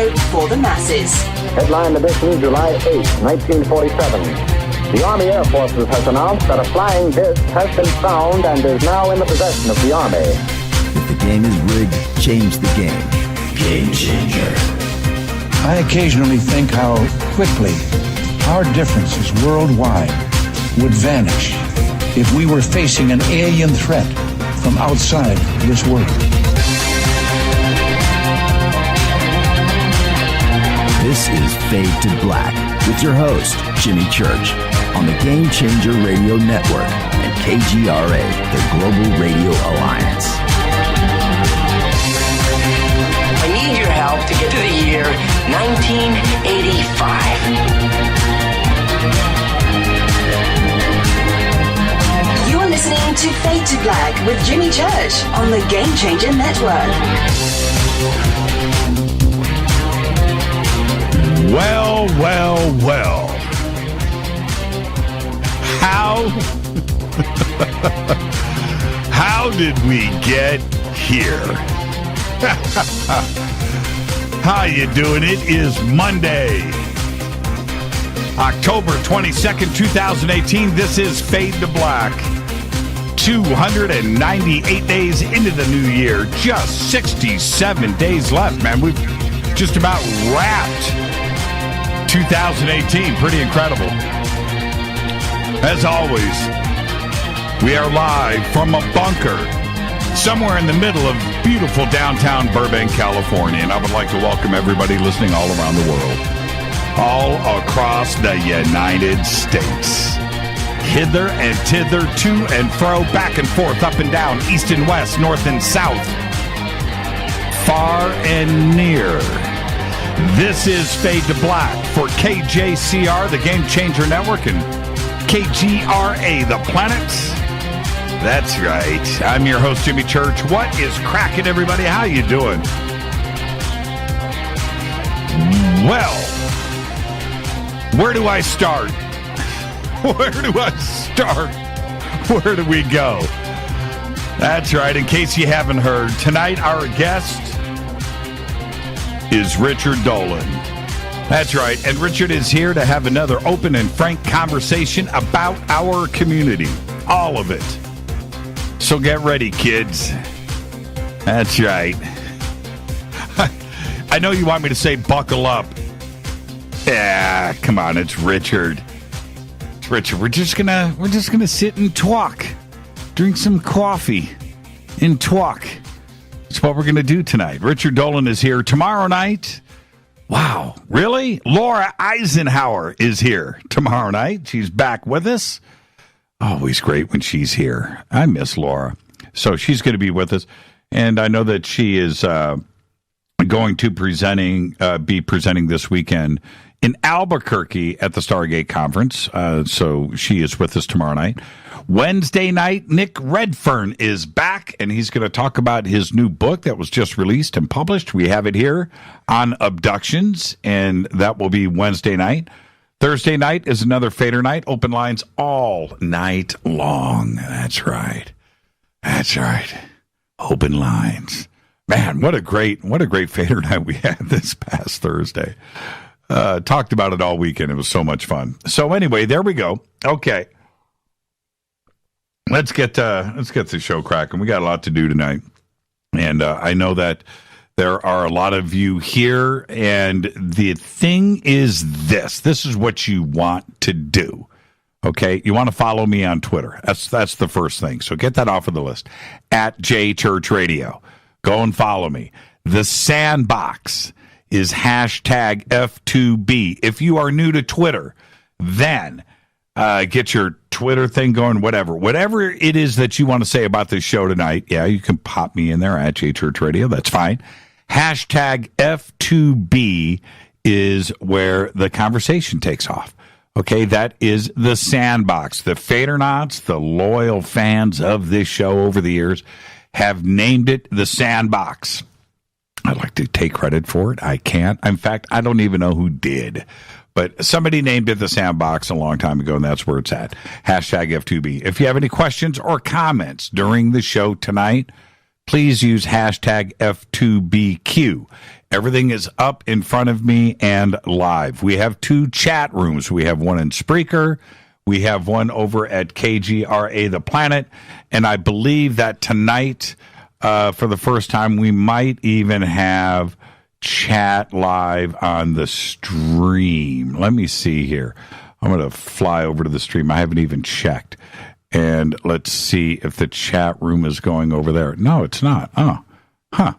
radio for the masses. Headline edition, July 8, 1947. The Army Air Forces has announced that a flying disc has been found and is now in the possession of the Army. If the game is rigged, change the game. Game changer. I occasionally think how quickly our differences worldwide would vanish if we were facing an alien threat from outside this world. This is Fade to Black with your host, Jimmy Church, on the Game Changer Radio Network and KGRA, the Global Radio Alliance. I need your help to get to the year 1985. You are listening to Fade to Black with Jimmy Church on the Game Changer Network. Well. How did we get here? How you doing? It is Monday, October 22nd, 2018. This is Fade to Black. 298 days into the new year. Just 67 days left, man. We've just about wrapped 2018. Pretty incredible. As always, we are live from a bunker somewhere in the middle of beautiful downtown Burbank, California. And I would like to welcome everybody listening all around the world, all across the United States. Hither and thither, to and fro, back and forth, up and down, east and west, north and south, far and near. This is Fade to Black for KJCR, the Game Changer Network, and KGRA, the planet. That's right. I'm your host, Jimmy Church. What is cracking, everybody? How you doing? Well, where do I start? Where do I start? Where do we go? That's right. In case you haven't heard, tonight our guest is Richard Dolan. That's right. And Richard is here to have another open and frank conversation about our community. All of it. So get ready, kids. That's right. I know you want me to say buckle up. Yeah, come on, it's Richard. It's Richard. We're just gonna sit and talk. Drink some coffee and talk. That's what we're gonna do tonight. Richard Dolan is here tomorrow night. Wow, really? Laura Eisenhower is here tomorrow night. She's back with us. Always great when she's here. I miss Laura. So she's going to be with us. And I know that she is going to be presenting this weekend in Albuquerque at the Stargate Conference. So she is with us tomorrow night. Wednesday night, Nick Redfern is back, and he's going to talk about his new book that was just released and published. We have it here on abductions, and that will be Wednesday night. Thursday night is another Fader night. Open lines all night long. That's right. That's right. Open lines. Man, what a great Fader night we had this past Thursday. Talked about it all weekend. It was so much fun. So anyway, there we go. Okay. Let's get the show cracking. We got a lot to do tonight. And I know that there are a lot of you here, and the thing is this. This is what you want to do, okay? You want to follow me on Twitter. That's the first thing. So get that off of the list. At JChurchRadio. Go and follow me. The Sandbox is hashtag F2B. If you are new to Twitter, then get your Twitter thing going, whatever it is that you want to say about this show tonight. Yeah, you can pop me in there at JChurchRadio. That's fine. Hashtag F2B is where the conversation takes off. Okay, that is the Sandbox. The Fadernauts, the loyal fans of this show over the years, have named it the Sandbox. I'd like to take credit for it. I can't. In fact, I don't even know who did. But somebody named it the Sandbox a long time ago, and that's where it's at. Hashtag F2B. If you have any questions or comments during the show tonight, please use hashtag F2BQ. Everything is up in front of me and live. We have 2 chat rooms. We have one in Spreaker. We have one over at KGRA The Planet. And I believe that tonight, for the first time, we might even have chat live on the stream. Let me see here. I'm going to fly over to the stream. I haven't even checked. And let's see if the chat room is going over there. No, it's not. Oh, huh.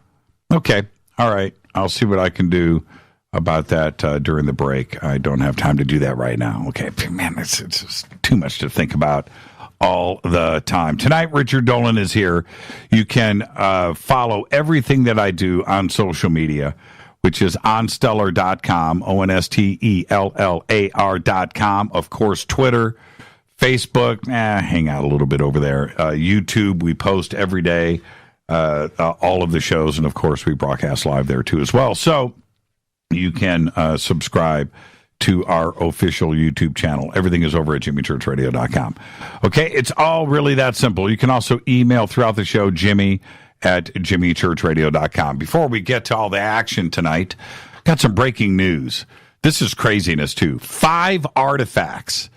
Okay. All right. I'll see what I can do about that during the break. I don't have time to do that right now. Okay. Man, it's just too much to think about all the time. Tonight, Richard Dolan is here. You can follow everything that I do on social media, which is onstellar.com, ONSTELLAR.com. Of course, Twitter, Facebook, hang out a little bit over there. YouTube, we post every day, all of the shows, and of course, we broadcast live there too as well. So you can subscribe to our official YouTube channel. Everything is over at jimmychurchradio.com. Okay, it's all really that simple. You can also email throughout the show, jimmy@jimmychurchradio.com. Before we get to all the action tonight, got some breaking news. This is craziness too. 5 artifacts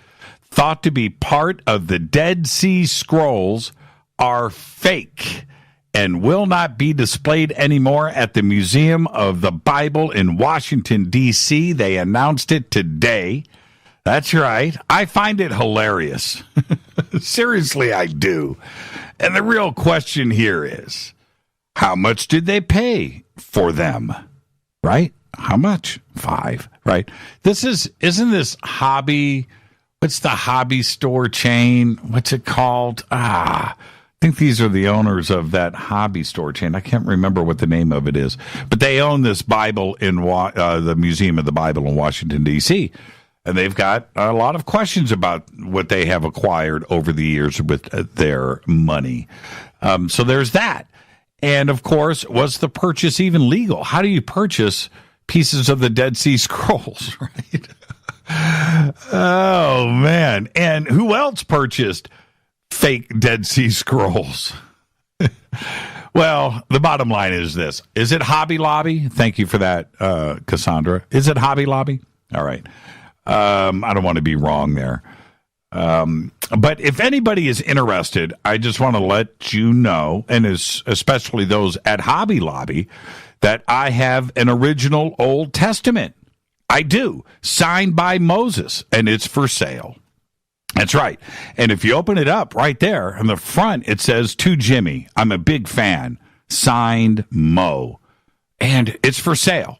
thought to be part of the Dead Sea Scrolls are fake and will not be displayed anymore at the Museum of the Bible in Washington, D.C. They announced it today. That's right. I find it hilarious. Seriously, I do. And the real question here is, how much did they pay for them? Right? How much? 5, right? Isn't this hobby, what's the hobby store chain? What's it called? I think these are the owners of that hobby store chain. I can't remember what the name of it is, but they own this Bible in the Museum of the Bible in Washington, D.C., and they've got a lot of questions about what they have acquired over the years with their money. So there's that. And, of course, was the purchase even legal? How do you purchase pieces of the Dead Sea Scrolls, right? Oh, man. And who else purchased fake Dead Sea Scrolls? Well, the bottom line is this. Is it Hobby Lobby? Thank you for that, Cassandra. Is it Hobby Lobby? All right. I don't want to be wrong there. But if anybody is interested, I just want to let you know, and especially those at Hobby Lobby, that I have an original Old Testament. I do. Signed by Moses, and it's for sale. That's right. And if you open it up right there on the front, it says, "To Jimmy, I'm a big fan. Signed Mo." And it's for sale.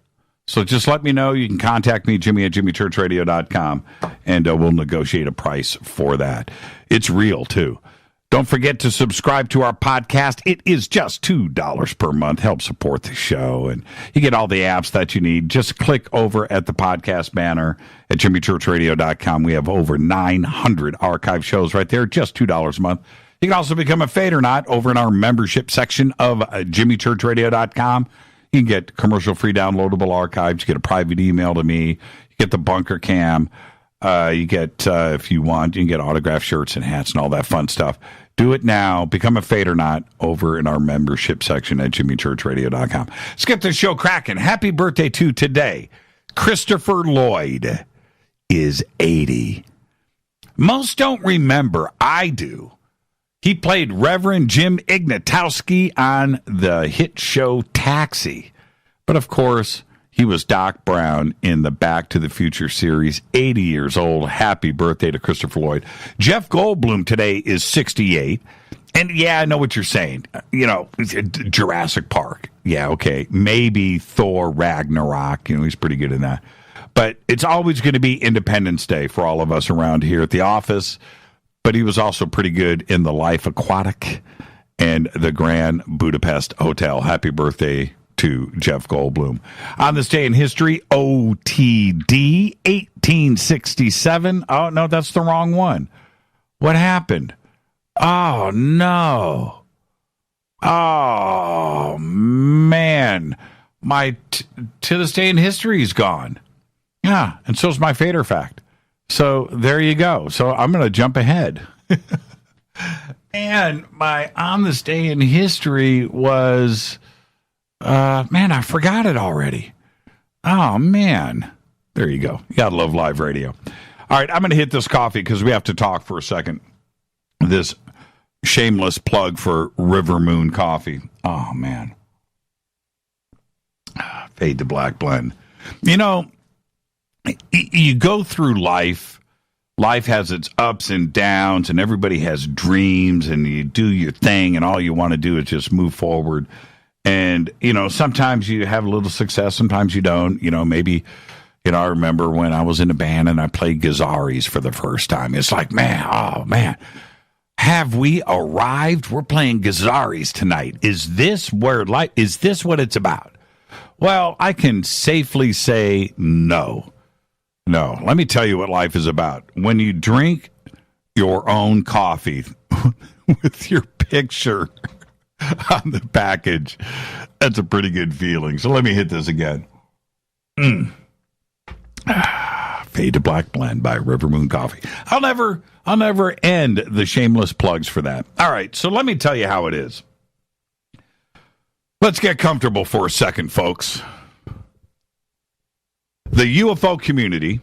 So just let me know. You can contact me, Jimmy@jimmychurchradio.com, and we'll negotiate a price for that. It's real, too. Don't forget to subscribe to our podcast. It is just $2 per month. Help support the show, and you get all the apps that you need. Just click over at the podcast banner at jimmychurchradio.com. We have over 900 archive shows right there, just $2 a month. You can also become a Fader-Not over in our membership section of jimmychurchradio.com. You can get commercial-free downloadable archives. You get a private email to me. You get the bunker cam. You get, if you want, you can get autographed shirts and hats and all that fun stuff. Do it now. Become a Fader-Not over in our membership section at jimmychurchradio.com. Let's get the show cracking. Happy birthday to today. Christopher Lloyd is 80. Most don't remember. I do. He played Reverend Jim Ignatowski on the hit show Taxi. But, of course, he was Doc Brown in the Back to the Future series. 80 years old. Happy birthday to Christopher Lloyd. Jeff Goldblum today is 68. And, yeah, I know what you're saying. You know, Jurassic Park. Yeah, okay. Maybe Thor Ragnarok. You know, he's pretty good in that. But it's always going to be Independence Day for all of us around here at the office. But he was also pretty good in The Life Aquatic and the Grand Budapest Hotel. Happy birthday to Jeff Goldblum. On this day in history, OTD 1867. Oh, no, that's the wrong one. What happened? Oh, no. Oh, man. My to this day in history is gone. Yeah, and so's my Fader fact. So there you go. So I'm going to jump ahead. And my on this day in history was Man, I forgot it already. Oh, man. There you go. You gotta love live radio. All right, I'm going to hit this coffee because we have to talk for a second. This shameless plug for River Moon Coffee. Oh, man. Fade to Black blend. You know, you go through life. Life has its ups and downs, and everybody has dreams, and you do your thing, and all you want to do is just move forward. And, you know, sometimes you have a little success, sometimes you don't. You know, maybe, you know, I remember when I was in a band and I played Gazaris for the first time. It's like, man, oh, man, have we arrived? We're playing Gazaris tonight. Is this where life, is this what it's about? Well, I can safely say no. No, let me tell you what life is about. When you drink your own coffee with your picture on the package, that's a pretty good feeling. So let me hit this again. Fade to Black blend by River Moon Coffee. I'll never end the shameless plugs for that. All right, so let me tell you how it is. Let's get comfortable for a second, folks. The UFO community,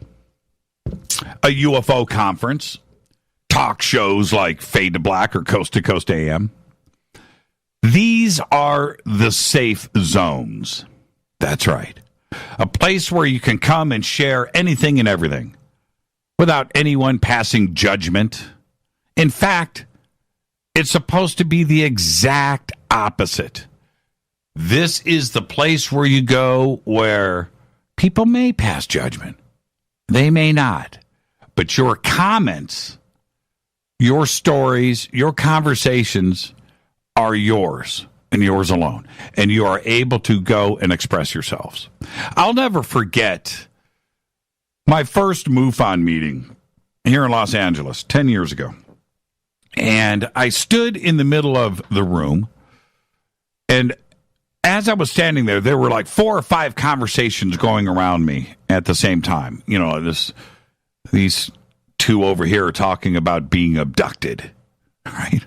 a UFO conference, talk shows like Fade to Black or Coast to Coast AM. These are the safe zones. That's right. A place where you can come and share anything and everything without anyone passing judgment. In fact, it's supposed to be the exact opposite. This is the place where you go where people may pass judgment. They may not. But your comments, your stories, your conversations are yours and yours alone. And you are able to go and express yourselves. I'll never forget my first MUFON meeting here in Los Angeles 10 years ago. And I stood in the middle of the room, and as I was standing there, there were like 4 or 5 conversations going around me at the same time. You know, these two over here are talking about being abducted, right?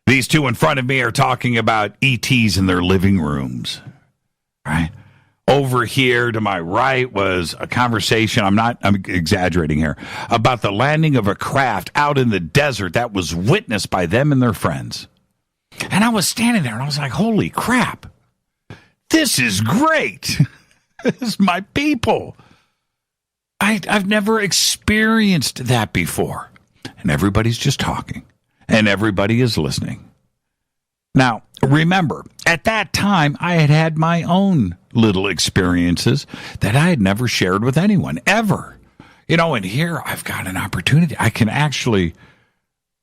These two in front of me are talking about ETs in their living rooms, right? Over here to my right was a conversation, I'm exaggerating here, about the landing of a craft out in the desert that was witnessed by them and their friends. And I was standing there and I was like, holy crap, this is great. This is my people. I've never experienced that before. And everybody's just talking. And everybody is listening. Now, remember, at that time, I had had my own little experiences that I had never shared with anyone, ever. You know, and here I've got an opportunity. I can actually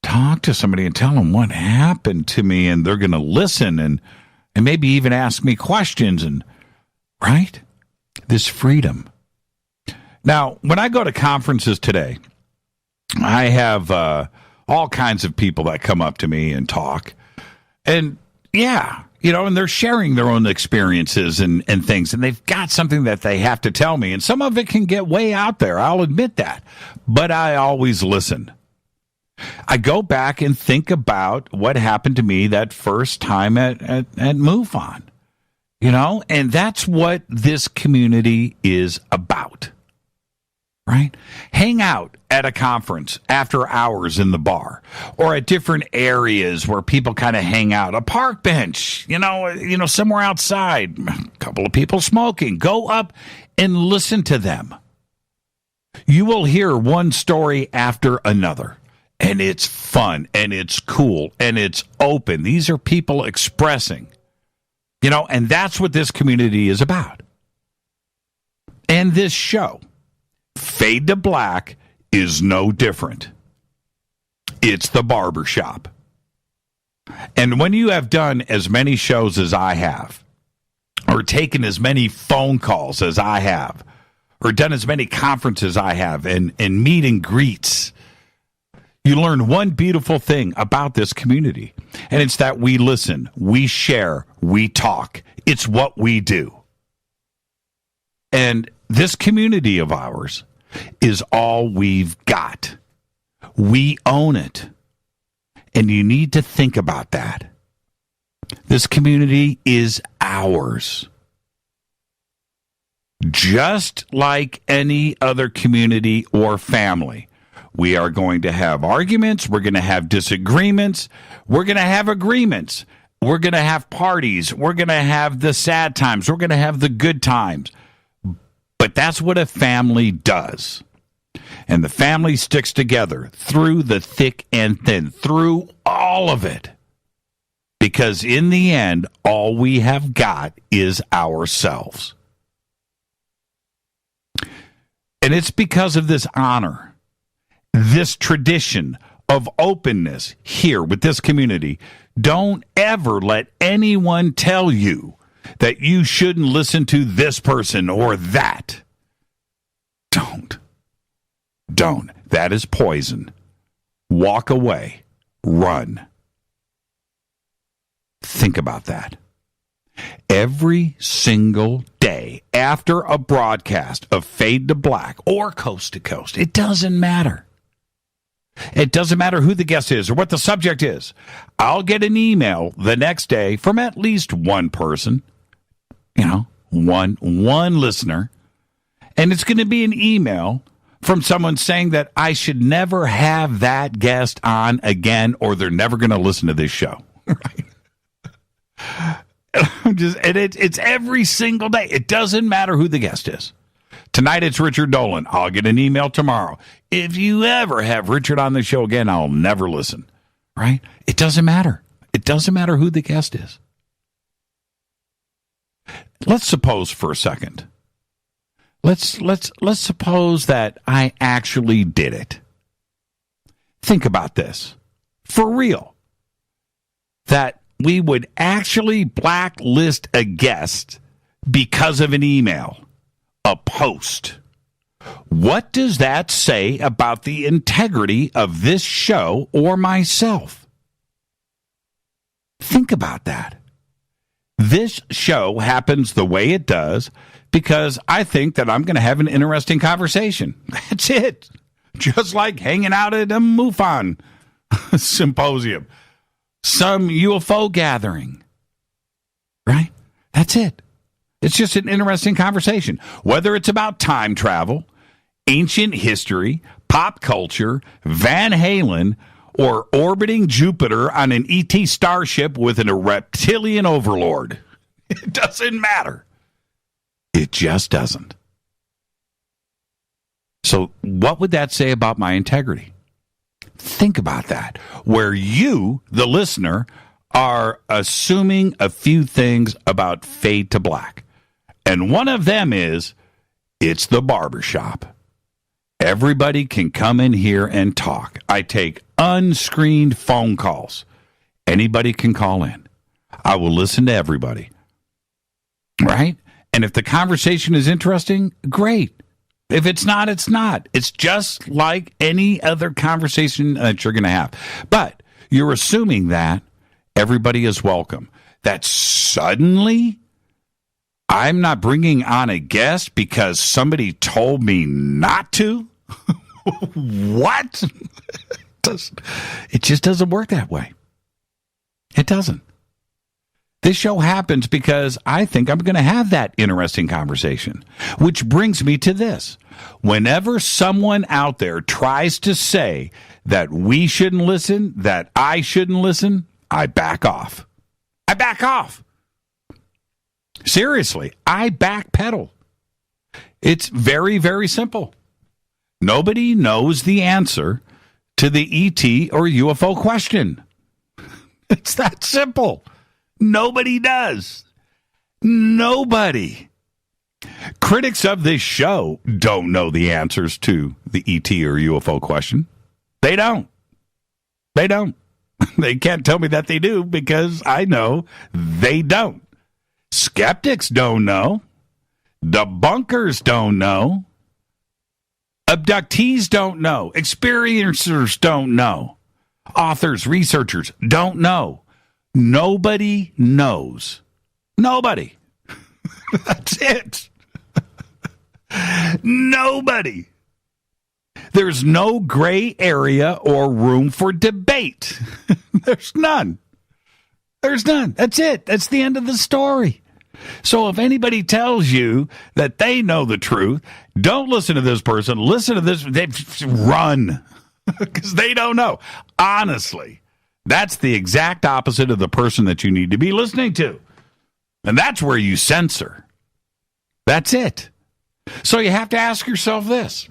talk to somebody and tell them what happened to me, and they're going to listen and maybe even ask me questions, and right? This freedom. Now, when I go to conferences today, I have all kinds of people that come up to me and talk. And yeah, you know, and they're sharing their own experiences and things, and they've got something that they have to tell me. And some of it can get way out there. I'll admit that. But I always listen. I go back and think about what happened to me that first time at MUFON, you know, and that's what this community is about, right? Hang out at a conference after hours in the bar or at different areas where people kind of hang out, a park bench, you know, somewhere outside, a couple of people smoking. Go up and listen to them. You will hear one story after another. And it's fun, and it's cool, and it's open. These are people expressing, you know, and that's what this community is about. And this show, Fade to Black, is no different. It's the barbershop. And when you have done as many shows as I have, or taken as many phone calls as I have, or done as many conferences I have, and meet and greets, you learn one beautiful thing about this community, and it's that we listen, we share, we talk. It's what we do. And this community of ours is all we've got. We own it. And you need to think about that. This community is ours. Just like any other community or family. We are going to have arguments. We're going to have disagreements. We're going to have agreements. We're going to have parties. We're going to have the sad times. We're going to have the good times. But that's what a family does. And the family sticks together through the thick and thin, through all of it. Because in the end, all we have got is ourselves. And it's because of this honor, this tradition of openness here with this community. Don't ever let anyone tell you that you shouldn't listen to this person or that. Don't. That is poison. Walk away. Run. Think about that. Every single day after a broadcast of Fade to Black or Coast to Coast, it doesn't matter. It doesn't matter who the guest is or what the subject is. I'll get an email the next day from at least one person, one listener, and it's going to be an email from someone saying that I should never have that guest on again or they're never going to listen to this show. Right? It's every single day. It doesn't matter who the guest is. Tonight it's Richard Dolan. I'll get an email tomorrow. If you ever have Richard on the show again, I'll never listen. Right? It doesn't matter. It doesn't matter who the guest is. Let's suppose for a second. Let's suppose that I actually did it. Think about this. For real. That we would actually blacklist a guest because of an email, a post. What does that say about the integrity of this show or myself? Think about that. This show happens the way it does because I think that I'm going to have an interesting conversation. That's it. Just like hanging out at a MUFON symposium. Some UFO gathering, right? That's it. It's just an interesting conversation. Whether it's about time travel, ancient history, pop culture, Van Halen, or orbiting Jupiter on an ET starship with a reptilian overlord. It doesn't matter. It just doesn't. So what would that say about my integrity? Think about that, where you, the listener, are assuming a few things about Fade to Black. And one of them is, it's the barbershop. Everybody can come in here and talk. I take unscreened phone calls. Anybody can call in. I will listen to everybody. Right? And if the conversation is interesting, great. If it's not, it's not. It's just like any other conversation that you're going to have. But you're assuming that everybody is welcome. That suddenly I'm not bringing on a guest because somebody told me not to? What? It just doesn't work that way. It doesn't. This show happens because I think I'm going to have that interesting conversation. Which brings me to this. Whenever someone out there tries to say that we shouldn't listen, that I shouldn't listen, I back off. I back off. Seriously, I backpedal. It's very, very simple. Nobody knows the answer to the ET or UFO question. It's that simple. Nobody does. Nobody. Critics of this show don't know the answers to the ET or UFO question. They don't. They don't. They can't tell me that they do because I know they don't. Skeptics don't know. Debunkers don't know. Abductees don't know. Experiencers don't know. Authors, researchers don't know. Nobody knows. Nobody. That's it. Nobody. There's no gray area or room for debate. There's none. There's none. That's it. That's the end of the story. So if anybody tells you that they know the truth, don't listen to this person. Listen to this. They run because they don't know. Honestly, that's the exact opposite of the person that you need to be listening to. And that's where you censor. That's it. So you have to ask yourself this.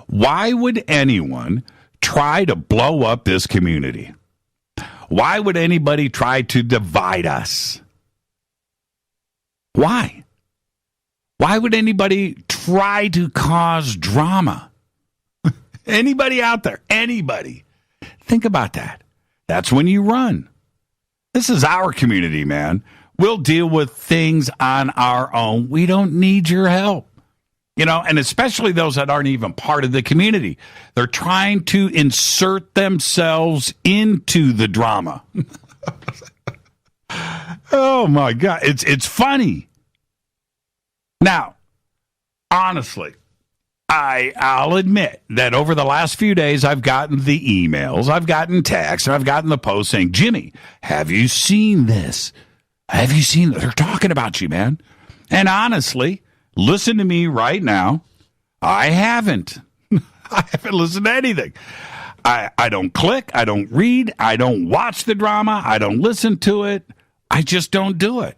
Why would anyone try to blow up this community? Why would anybody try to divide us? Why? Why would anybody try to cause drama? Anybody out there? Anybody? Think about that. That's when you run. This is our community, man. We'll deal with things on our own. We don't need your help. You know, and especially those that aren't even part of the community. They're trying to insert themselves into the drama. Oh, my God. It's funny. Now, honestly, I'll admit that over the last few days, I've gotten the emails, I've gotten texts, and I've gotten the posts saying, Jimmy, have you seen this? Have you seen that? They're talking about you, man. And honestly, listen to me right now. I haven't. I haven't listened to anything. I don't click. I don't read. I don't watch the drama. I don't listen to it. I just don't do it.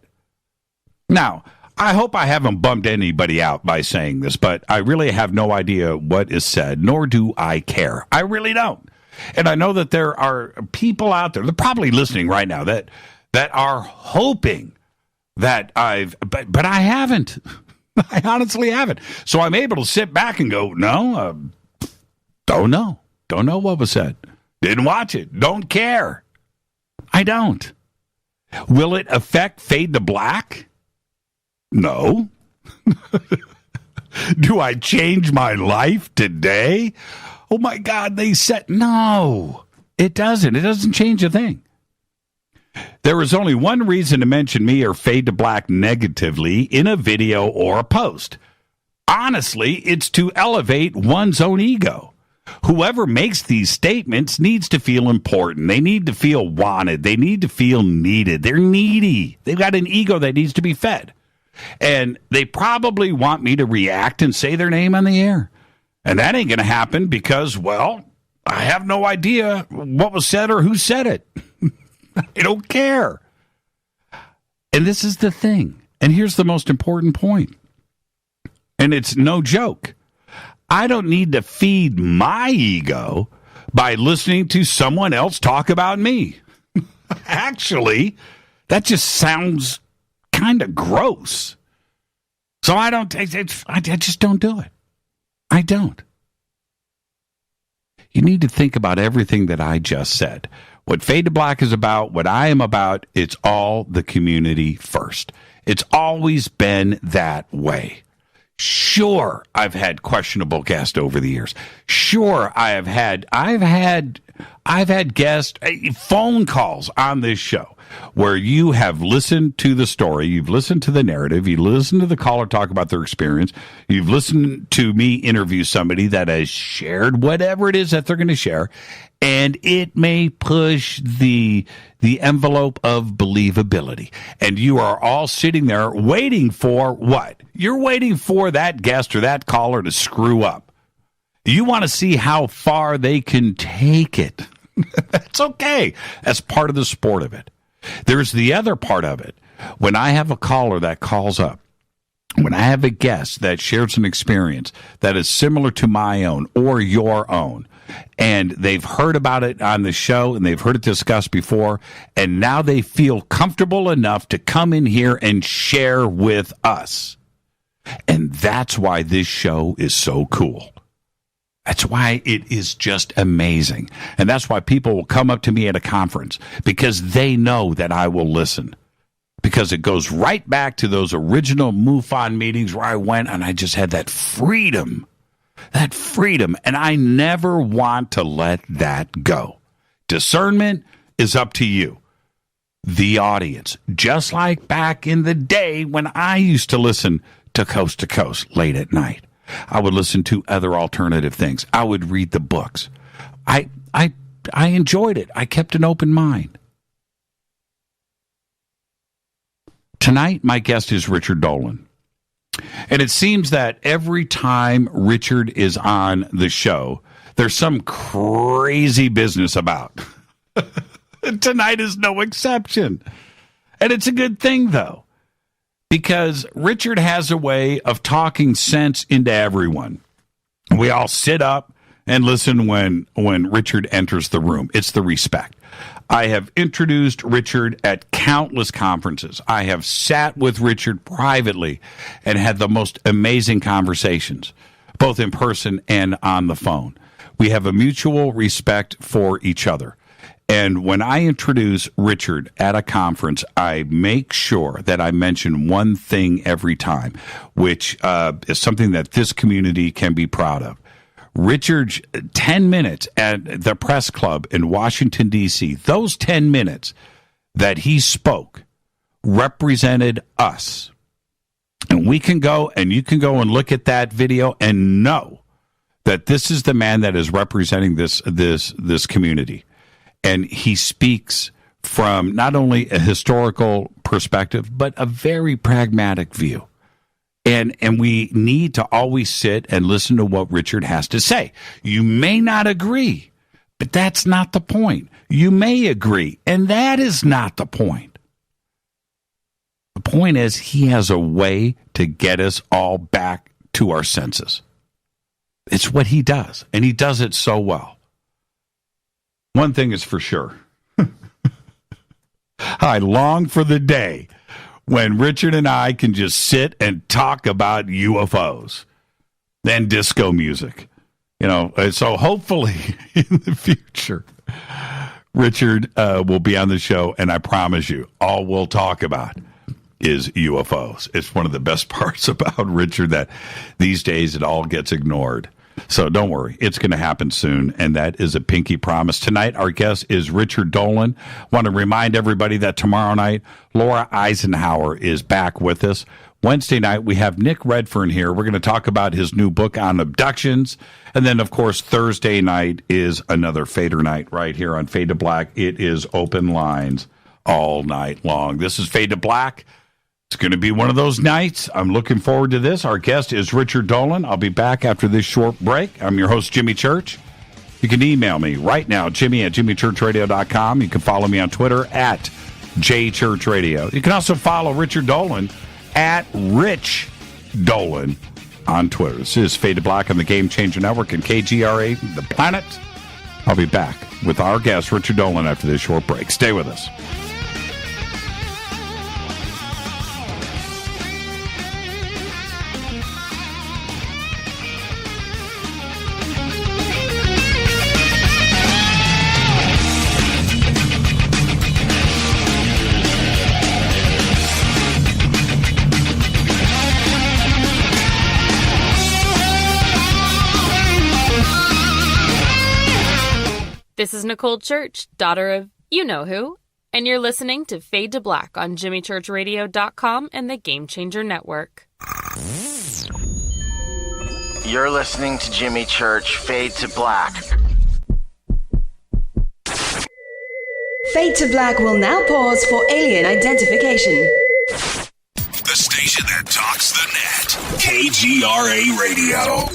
Now, I hope I haven't bummed anybody out by saying this, but I really have no idea what is said, nor do I care. I really don't. And I know that there are people out there, they're probably listening right now, that are hoping that but I haven't. I honestly haven't. So I'm able to sit back and go, no, don't know. Don't know what was said. Didn't watch it. Don't care. I don't. Will it affect Fade to Black? No. Do I change my life today? Oh, my God, they said no. It doesn't. It doesn't change a thing. There is only one reason to mention me or Fade to Black negatively in a video or a post. Honestly, it's to elevate one's own ego. Whoever makes these statements needs to feel important. They need to feel wanted. They need to feel needed. They're needy. They've got an ego that needs to be fed. And they probably want me to react and say their name on the air. And that ain't going to happen because, well, I have no idea what was said or who said it. I don't care. And this is the thing. And here's the most important point. And it's no joke. I don't need to feed my ego by listening to someone else talk about me. Actually, that just sounds kind of gross. So I just don't do it. I don't. You need to think about everything that I just said. What Fade to Black is about, what I am about, it's all the community first. It's always been that way. Sure, I've had questionable guests over the years. Sure, I've had guest phone calls on this show where you have listened to the story, you've listened to the narrative, you listened to the caller talk about their experience, you've listened to me interview somebody that has shared whatever it is that they're going to share, and it may push the envelope of believability. And you are all sitting there waiting for what? You're waiting for that guest or that caller to screw up. You want to see how far they can take it. That's okay. That's part of the sport of it. There's the other part of it. When I have a caller that calls up, when I have a guest that shares an experience that is similar to my own or your own, and they've heard about it on the show and they've heard it discussed before, and now they feel comfortable enough to come in here and share with us. And that's why this show is so cool. That's why it is just amazing. And that's why people will come up to me at a conference, because they know that I will listen. Because it goes right back to those original MUFON meetings where I went and I just had that freedom. That freedom. And I never want to let that go. Discernment is up to you, the audience. Just like back in the day when I used to listen to Coast late at night. I would listen to other alternative things. I would read the books. I enjoyed it. I kept an open mind. Tonight, my guest is Richard Dolan. And it seems that every time Richard is on the show, there's some crazy business about. Tonight is no exception. And it's a good thing, though, because Richard has a way of talking sense into everyone. We all sit up and listen when Richard enters the room. It's the respect. I have introduced Richard at countless conferences. I have sat with Richard privately and had the most amazing conversations, both in person and on the phone. We have a mutual respect for each other. And when I introduce Richard at a conference, I make sure that I mention one thing every time, which is something that this community can be proud of. Richard's 10 minutes at the press club in Washington, D.C., those 10 minutes that he spoke represented us. And we can go, and you can go and look at that video and know that this is the man that is representing this community. And he speaks from not only a historical perspective, but a very pragmatic view. And we need to always sit and listen to what Richard has to say. You may not agree, but that's not the point. You may agree, and that is not the point. The point is he has a way to get us all back to our senses. It's what he does, and he does it so well. One thing is for sure. I long for the day when Richard and I can just sit and talk about UFOs and disco music. So hopefully in the future, Richard will be on the show, and I promise you, all we'll talk about is UFOs. It's one of the best parts about Richard that these days it all gets ignored. So don't worry, it's going to happen soon, and that is a pinky promise. Tonight, our guest is Richard Dolan. Want to remind everybody that tomorrow night, Laura Eisenhower is back with us. Wednesday night, we have Nick Redfern here. We're going to talk about his new book on abductions. And then, of course, Thursday night is another Fader night right here on Fade to Black. It is open lines all night long. This is Fade to Black. It's going to be one of those nights. I'm looking forward to this. Our guest is Richard Dolan. I'll be back after this short break. I'm your host, Jimmy Church. You can email me right now, Jimmy@jimmychurchradio.com. You can follow me on Twitter at JChurchRadio. You can also follow Richard Dolan at Rich Dolan on Twitter. This is Fade to Black on the Game Changer Network and KGRA, The Planet. I'll be back with our guest, Richard Dolan, after this short break. Stay with us. This is Nicole Church, daughter of you-know-who, and you're listening to Fade to Black on JimmyChurchRadio.com and the Game Changer Network. You're listening to Jimmy Church, Fade to Black. Fade to Black will now pause for alien identification. The station that talks the net. KGRA Radio.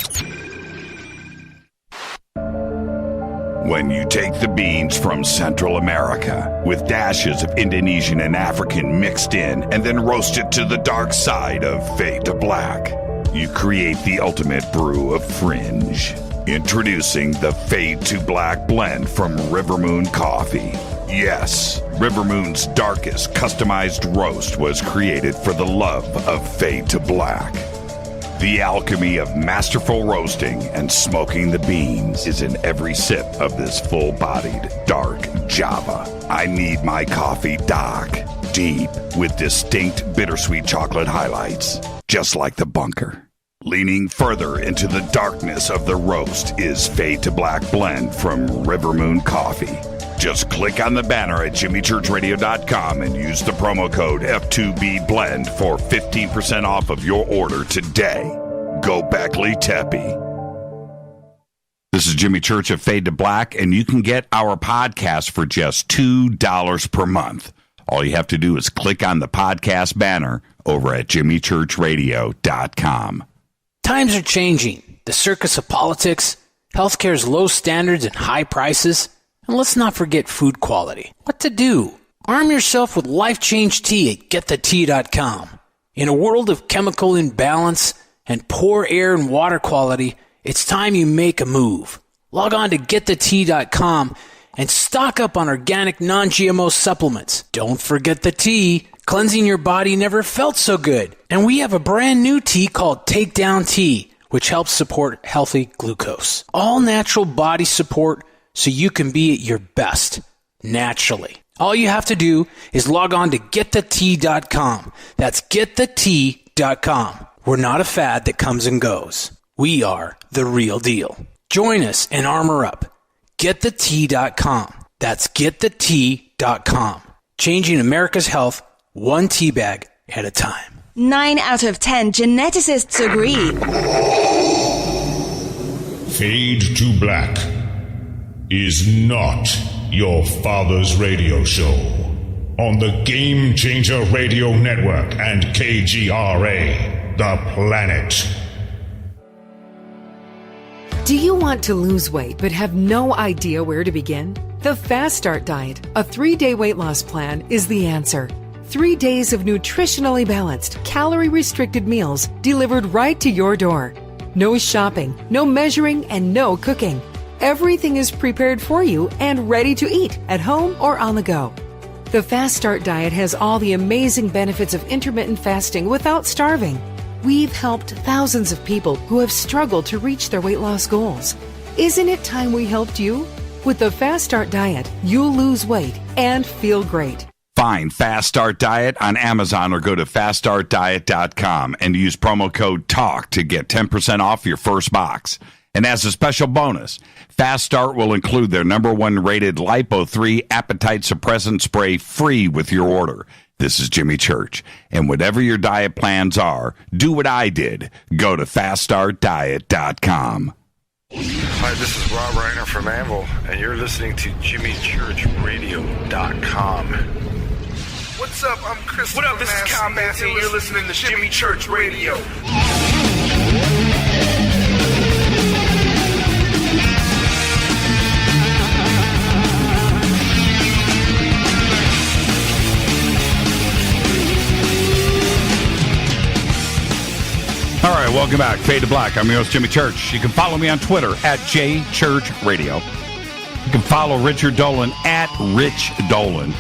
When you take the beans from Central America with dashes of Indonesian and African mixed in and then roast it to the dark side of Fade to Black, you create the ultimate brew of fringe. Introducing the Fade to Black blend from River Moon Coffee. Yes, River Moon's darkest customized roast was created for the love of Fade to Black. The alchemy of masterful roasting and smoking the beans is in every sip of this full-bodied, dark Java. I need my coffee dark, deep, with distinct bittersweet chocolate highlights, just like the bunker. Leaning further into the darkness of the roast is Fade to Black blend from River Moon Coffee. Just click on the banner at JimmyChurchRadio.com and use the promo code F2BBLEND for 15% off of your order today. Go Beckley Teppy. This is Jimmy Church of Fade to Black, and you can get our podcast for just $2 per month. All you have to do is click on the podcast banner over at jimmychurchradio.com. Times are changing. The circus of politics, healthcare's low standards and high prices, and let's not forget food quality. What to do? Arm yourself with Life Change Tea at getthetea.com. In a world of chemical imbalance and poor air and water quality, it's time you make a move. Log on to getthetea.com and stock up on organic non-GMO supplements. Don't forget the tea. Cleansing your body never felt so good. And we have a brand new tea called Takedown Tea, which helps support healthy glucose. All natural body support so you can be at your best, naturally. All you have to do is log on to getthetea.com. That's getthetea.com. We're not a fad that comes and goes. We are the real deal. Join us and armor up. Getthetea.com. That's getthetea.com. Changing America's health one tea bag at a time. 9 out of 10 geneticists agree. Fade to Black is not your father's radio show on the Game Changer Radio Network and KGRA, the planet. Do you want to lose weight but have no idea where to begin? The Fast Start Diet, a 3-day weight loss plan, is the answer. 3 days of nutritionally balanced, calorie-restricted meals delivered right to your door. No shopping, no measuring, and no cooking. Everything is prepared for you and ready to eat at home or on the go. The Fast Start Diet has all the amazing benefits of intermittent fasting without starving. We've helped thousands of people who have struggled to reach their weight loss goals. Isn't it time we helped you? With the Fast Start Diet, you'll lose weight and feel great. Find Fast Start Diet on Amazon or go to faststartdiet.com and use promo code TALK to get 10% off your first box. And as a special bonus, Fast Start will include their #1 rated Lipo3 appetite suppressant spray free with your order. This is Jimmy Church. And whatever your diet plans are, do what I did. Go to faststartdiet.com. Hi, this is Rob Reiner from Anvil, and you're listening to JimmyChurchRadio.com. What's up? I'm Chris. What up? This is Kyle Massey, and you're listening to Jimmy Church Radio. All right, welcome back. Fade to Black. I'm your host, Jimmy Church. You can follow me on Twitter at JChurchRadio. You can follow Richard Dolan at Rich Dolan.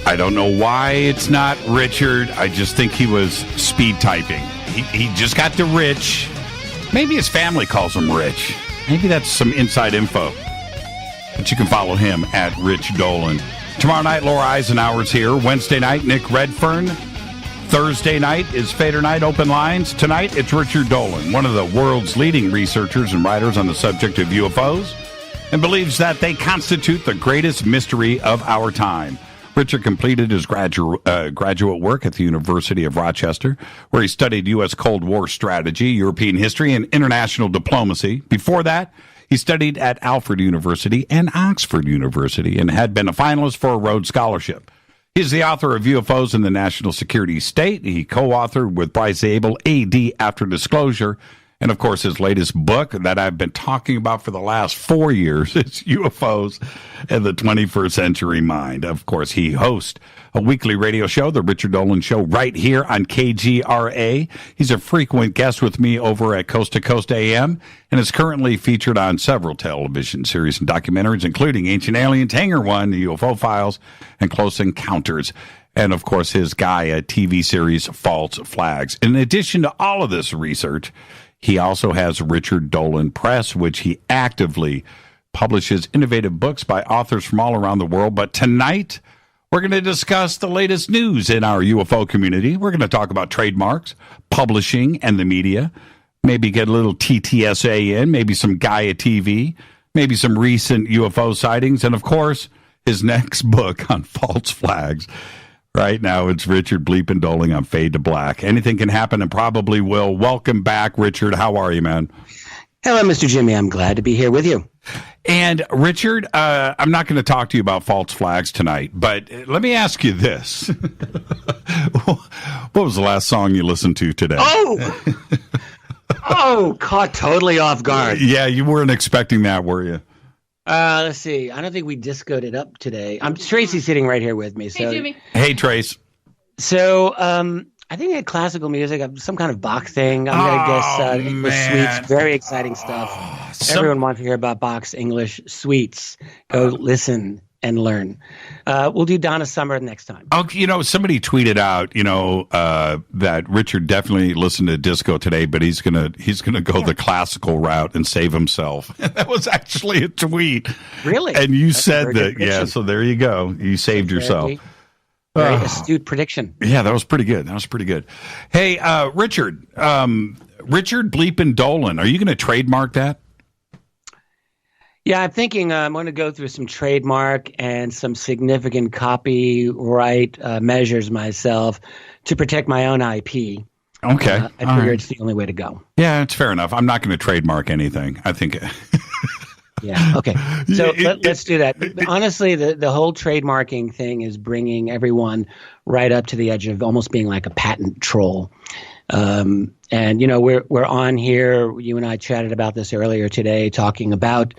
I don't know why it's not Richard. I just think he was speed typing. He just got to Rich. Maybe his family calls him Rich. Maybe that's some inside info. But you can follow him at Rich Dolan. Tomorrow night, Laura Eisenhower's here. Wednesday night, Nick Redfern. Thursday night is Fader Night, open lines. Tonight, it's Richard Dolan, one of the world's leading researchers and writers on the subject of UFOs, and believes that they constitute the greatest mystery of our time. Richard completed his graduate work at the University of Rochester, where he studied U.S. Cold War strategy, European history, and international diplomacy. Before that, he studied at Alfred University and Oxford University and had been a finalist for a Rhodes Scholarship. He's the author of UFOs in the National Security State. He co-authored with Bryce Zabel, AD After Disclosure. And, of course, his latest book that I've been talking about for the last 4 years is UFOs and the 21st Century Mind. Of course, he hosts a weekly radio show, The Richard Dolan Show, right here on KGRA. He's a frequent guest with me over at Coast to Coast AM and is currently featured on several television series and documentaries, including Ancient Aliens, Hangar One, the UFO Files, and Close Encounters. And, of course, his Gaia TV series, False Flags. In addition to all of this research, he also has Richard Dolan Press, which he actively publishes innovative books by authors from all around the world. But tonight, we're going to discuss the latest news in our UFO community. We're going to talk about trademarks, publishing, and the media. Maybe get a little TTSA in, maybe some Gaia TV, maybe some recent UFO sightings, and, of course, his next book on false flags. Right now, it's Richard Bleepin' Dolan on Fade to Black. Anything can happen and probably will. Welcome back, Richard. How are you, man? Hello, Mr. Jimmy. I'm glad to be here with you. And Richard, I'm not going to talk to you about false flags tonight, but let me ask you this. What was the last song you listened to today? Oh, caught totally off guard. Yeah, you weren't expecting that, were you? Let's see. I don't think we discoed it up today. Tracy's sitting right here with me. So. Hey, Jimmy. Hey, Trace. So, I think I had classical music, some kind of Bach thing. I'm going to guess it was suites. Very exciting stuff. Everyone wants to hear about Bach's English suites. Go listen and learn. We'll do Donna Summer next time. Oh, somebody tweeted out, that Richard definitely listened to disco today, but he's gonna go the classical route and save himself. That was actually a tweet. Really? And you said that. Yeah. So there you go. You saved yourself. Very astute prediction. Yeah, that was pretty good. Hey, Richard Bleepin' Dolan, are you going to trademark that? Yeah, I'm thinking I'm going to go through some trademark and some significant copyright measures myself to protect my own IP. Okay. I figure it's the only way to go. Yeah, it's fair enough. I'm not going to trademark anything. I think... Yeah. Okay. So let's do that. Honestly, the whole trademarking thing is bringing everyone right up to the edge of almost being like a patent troll. And we're on here. You and I chatted about this earlier today, talking about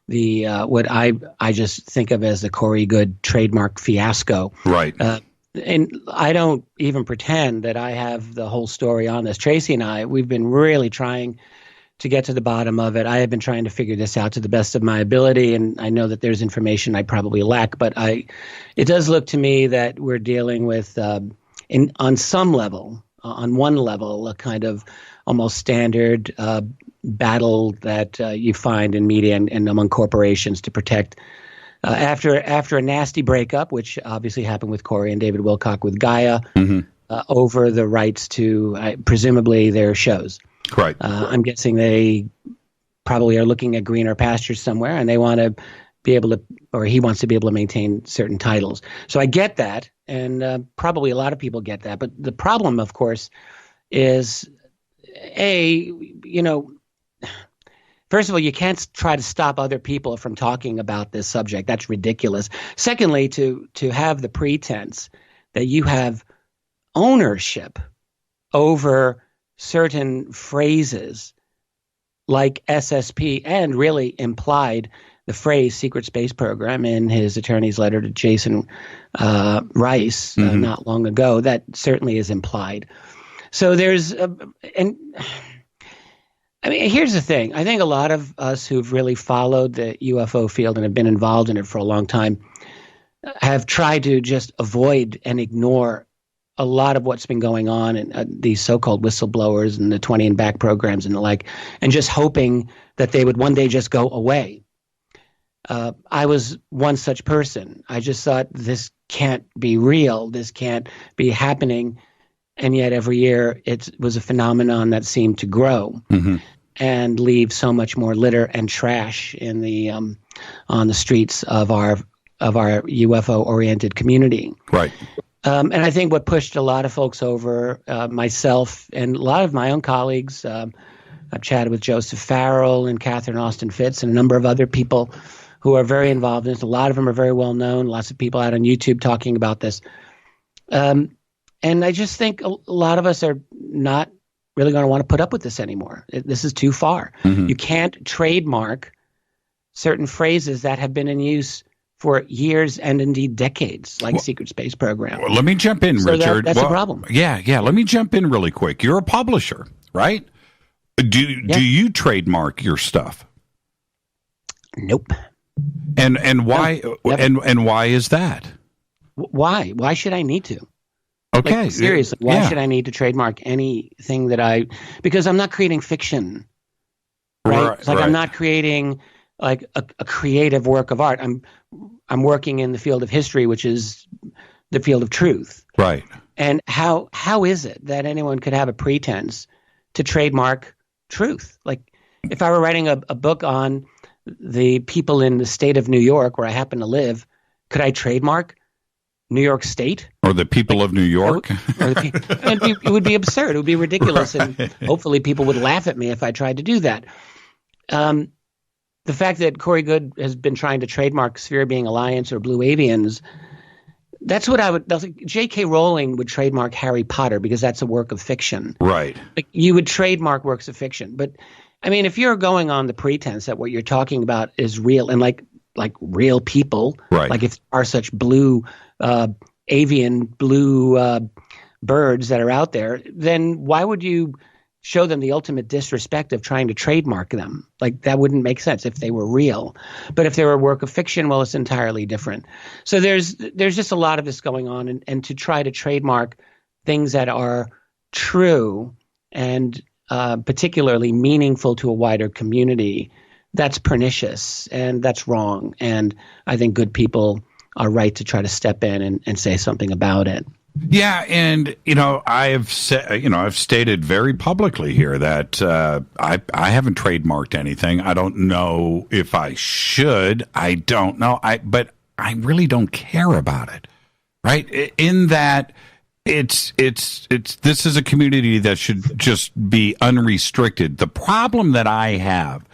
the what I just think of as the Corey Good trademark fiasco. Right. And I don't even pretend that I have the whole story on this. Tracy and I, we've been really trying to get to the bottom of it. I have been trying to figure this out to the best of my ability, and I know that there's information I probably lack, but it does look to me that we're dealing with, on one level, a kind of almost standard battle that you find in media and among corporations to protect. After a nasty breakup, which obviously happened with Corey and David Wilcock with Gaia, over the rights to presumably their shows. Right. I'm guessing they probably are looking at greener pastures somewhere, and they want to be able to, or he wants to be able to maintain certain titles. So I get that, and probably a lot of people get that. But the problem, of course, is first of all, you can't try to stop other people from talking about this subject. That's ridiculous. Secondly, to have the pretense that you have ownership over certain phrases like SSP, and really implied the phrase secret space program in his attorney's letter to Jason Rice not long ago, that certainly is implied. So there's here's the thing. I think a lot of us who've really followed the UFO field and have been involved in it for a long time have tried to just avoid and ignore a lot of what's been going on in these so-called whistleblowers and the 20 and back programs and the like, and just hoping that they would one day just go away. I was one such person. I just thought, this can't be real. This can't be happening. And yet every year it was a phenomenon that seemed to grow and leave so much more litter and trash in the on the streets of our UFO-oriented community. Right. And I think what pushed a lot of folks over, myself and a lot of my own colleagues, I've chatted with Joseph Farrell and Catherine Austin Fitz and a number of other people who are very involved in this. A lot of them are very well known. Lots of people out on YouTube talking about this. And I just think a lot of us are not really going to want to put up with this anymore. This is too far. You can't trademark certain phrases that have been in use for years and indeed decades, like secret space program. Well, let me jump in, Richard. That's a problem. Yeah. Let me jump in really quick. You're a publisher, right? Do you trademark your stuff? Nope. And why? No, and why is that? Why? Why should I need to? Okay. Like, seriously, why should I need to trademark anything that because I'm not creating fiction, right? It's like I'm not creating like a creative work of art. I'm working in the field of history, which is the field of truth. Right. And how is it that anyone could have a pretense to trademark truth? Like if I were writing a book on the people in the state of New York where I happen to live, could I trademark New York State? Or the people of New York? It would be absurd. It would be ridiculous. Right. And hopefully people would laugh at me if I tried to do that. the fact that Corey Goode has been trying to trademark Sphere Being Alliance or Blue Avians, that's what I would. J.K. Rowling would trademark Harry Potter because that's a work of fiction. Right. Like, you would trademark works of fiction. But, I mean, if you're going on the pretense that what you're talking about is real and like real people, right. Like if there are such blue, avian blue birds that are out there, then why would you show them the ultimate disrespect of trying to trademark them? Like, that wouldn't make sense if they were real. But if they were a work of fiction, well, it's entirely different. So there's just a lot of this going on, and to try to trademark things that are true and particularly meaningful to a wider community, that's pernicious and that's wrong. And I think good people are right to try to step in and say something about it. Yeah, and I've stated very publicly here that I haven't trademarked anything. I don't know if I should. I don't know. But I really don't care about it. Right? In that it's this is a community that should just be unrestricted. The problem that I have,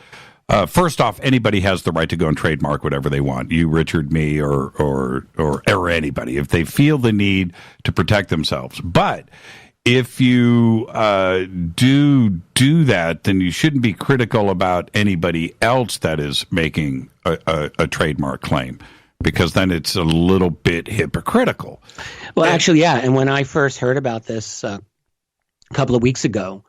first off, anybody has the right to go and trademark whatever they want. You, Richard, me, or anybody, if they feel the need to protect themselves. But if you do that, then you shouldn't be critical about anybody else that is making a trademark claim, because then it's a little bit hypocritical. Well, actually, yeah. And when I first heard about this a couple of weeks ago,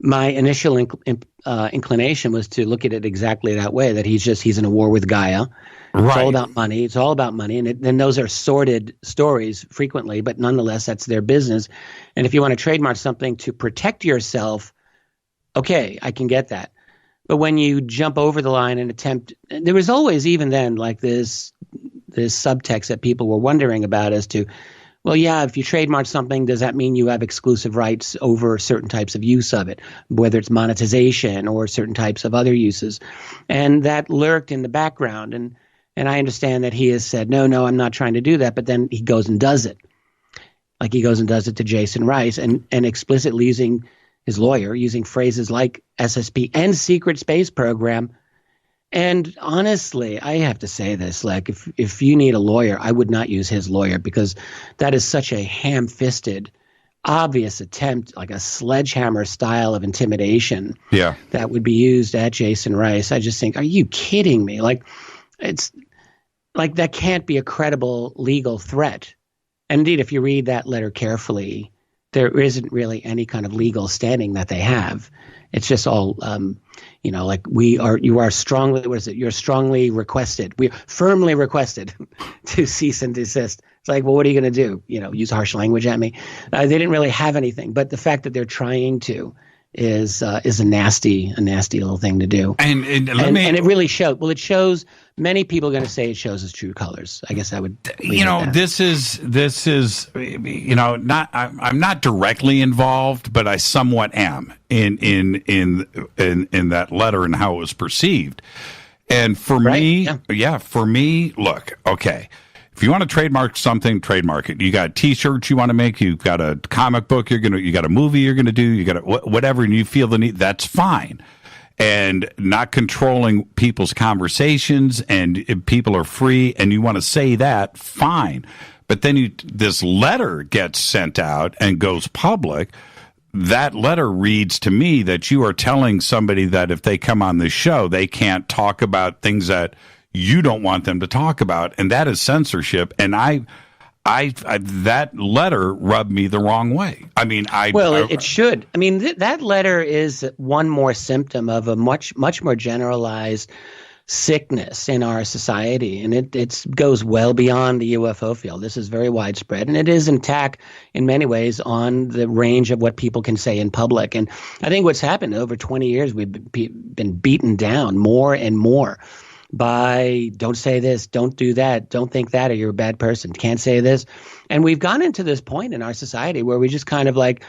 my initial inclination was to look at it exactly that way, that he's in a war with Gaia. Right. It's all about money. It's all about money. And then those are sordid stories frequently, but nonetheless, that's their business. And if you want to trademark something to protect yourself, okay, I can get that. But when you jump over the line and attempt, there was always, even then, like this subtext that people were wondering about as to, well, yeah, if you trademark something, does that mean you have exclusive rights over certain types of use of it, whether it's monetization or certain types of other uses? And that lurked in the background. And I understand that he has said, no, I'm not trying to do that. But then he goes and does it. Like, he goes and does it to Jason Rice and explicitly using his lawyer, using phrases like SSP and secret space program. And honestly, I have to say this, like, if you need a lawyer, I would not use his lawyer, because that is such a ham-fisted, obvious attempt, like a sledgehammer style of intimidation that would be used at Jason Rice. I just think, are you kidding me? Like, it's like, that can't be a credible legal threat. And indeed, if you read that letter carefully, there isn't really any kind of legal standing that they have. It's just all, like, you are strongly, what is it? You're strongly requested. We're firmly requested to cease and desist. It's like, well, what are you going to do? Use harsh language at me? They didn't really have anything, but the fact that they're trying to is a nasty little thing to do. And it really shows. Well, it shows. Many people are going to say it shows its true colors. I guess I would. This is not. I'm not directly involved, but I somewhat am in that letter and how it was perceived. And for me, look, okay. If you want to trademark something, trademark it. You got T-shirts you want to make. You've got a comic book. You got a movie you're going to do. You got whatever, and you feel the need. That's fine. And not controlling people's conversations, and if people are free, and you want to say that, fine. But then this letter gets sent out and goes public. That letter reads to me that you are telling somebody that if they come on this show, they can't talk about things that you don't want them to talk about, and that is censorship. And I that letter rubbed me the wrong way. I mean, it should. I mean, that letter is one more symptom of a much more generalized sickness in our society, and it goes well beyond the UFO field. This is very widespread, and it is in attack in many ways on the range of what people can say in public. And I think what's happened over 20 years, we've been beaten down more and more by don't say this, don't do that, don't think that, or you're a bad person, can't say this. And we've gone into this point in our society where we just kind of like,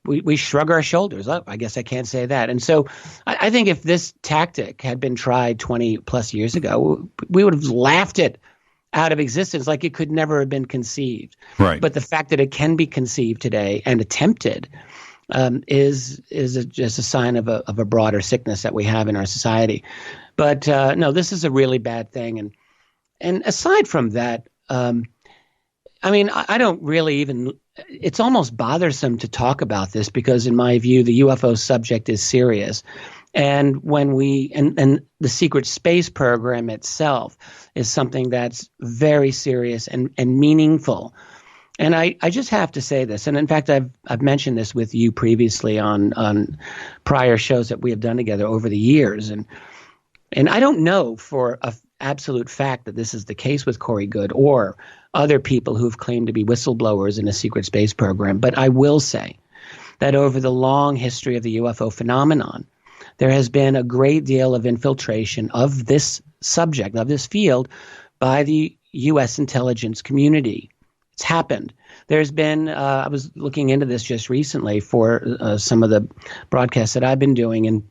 we shrug our shoulders. I guess I can't say that. And so I think if this tactic had been tried 20 plus years ago, we would have laughed it out of existence, like it could never have been conceived. Right. But the fact that it can be conceived today and attempted, is just a sign of a broader sickness that we have in our society. But no, this is a really bad thing. And aside from that, I mean, I don't really even. It's almost bothersome to talk about this because, in my view, the UFO subject is serious. And when and the secret space program itself is something that's very serious and meaningful. And I just have to say this, and in fact, I've mentioned this with you previously on prior shows that we have done together over the years, and I don't know for an absolute fact that this is the case with Corey Goode or other people who've claimed to be whistleblowers in a secret space program, but I will say that over the long history of the UFO phenomenon, there has been a great deal of infiltration of this subject, of this field, by the U.S. intelligence community. It's happened. There's been, I was looking into this just recently for some of the broadcasts that I've been doing, and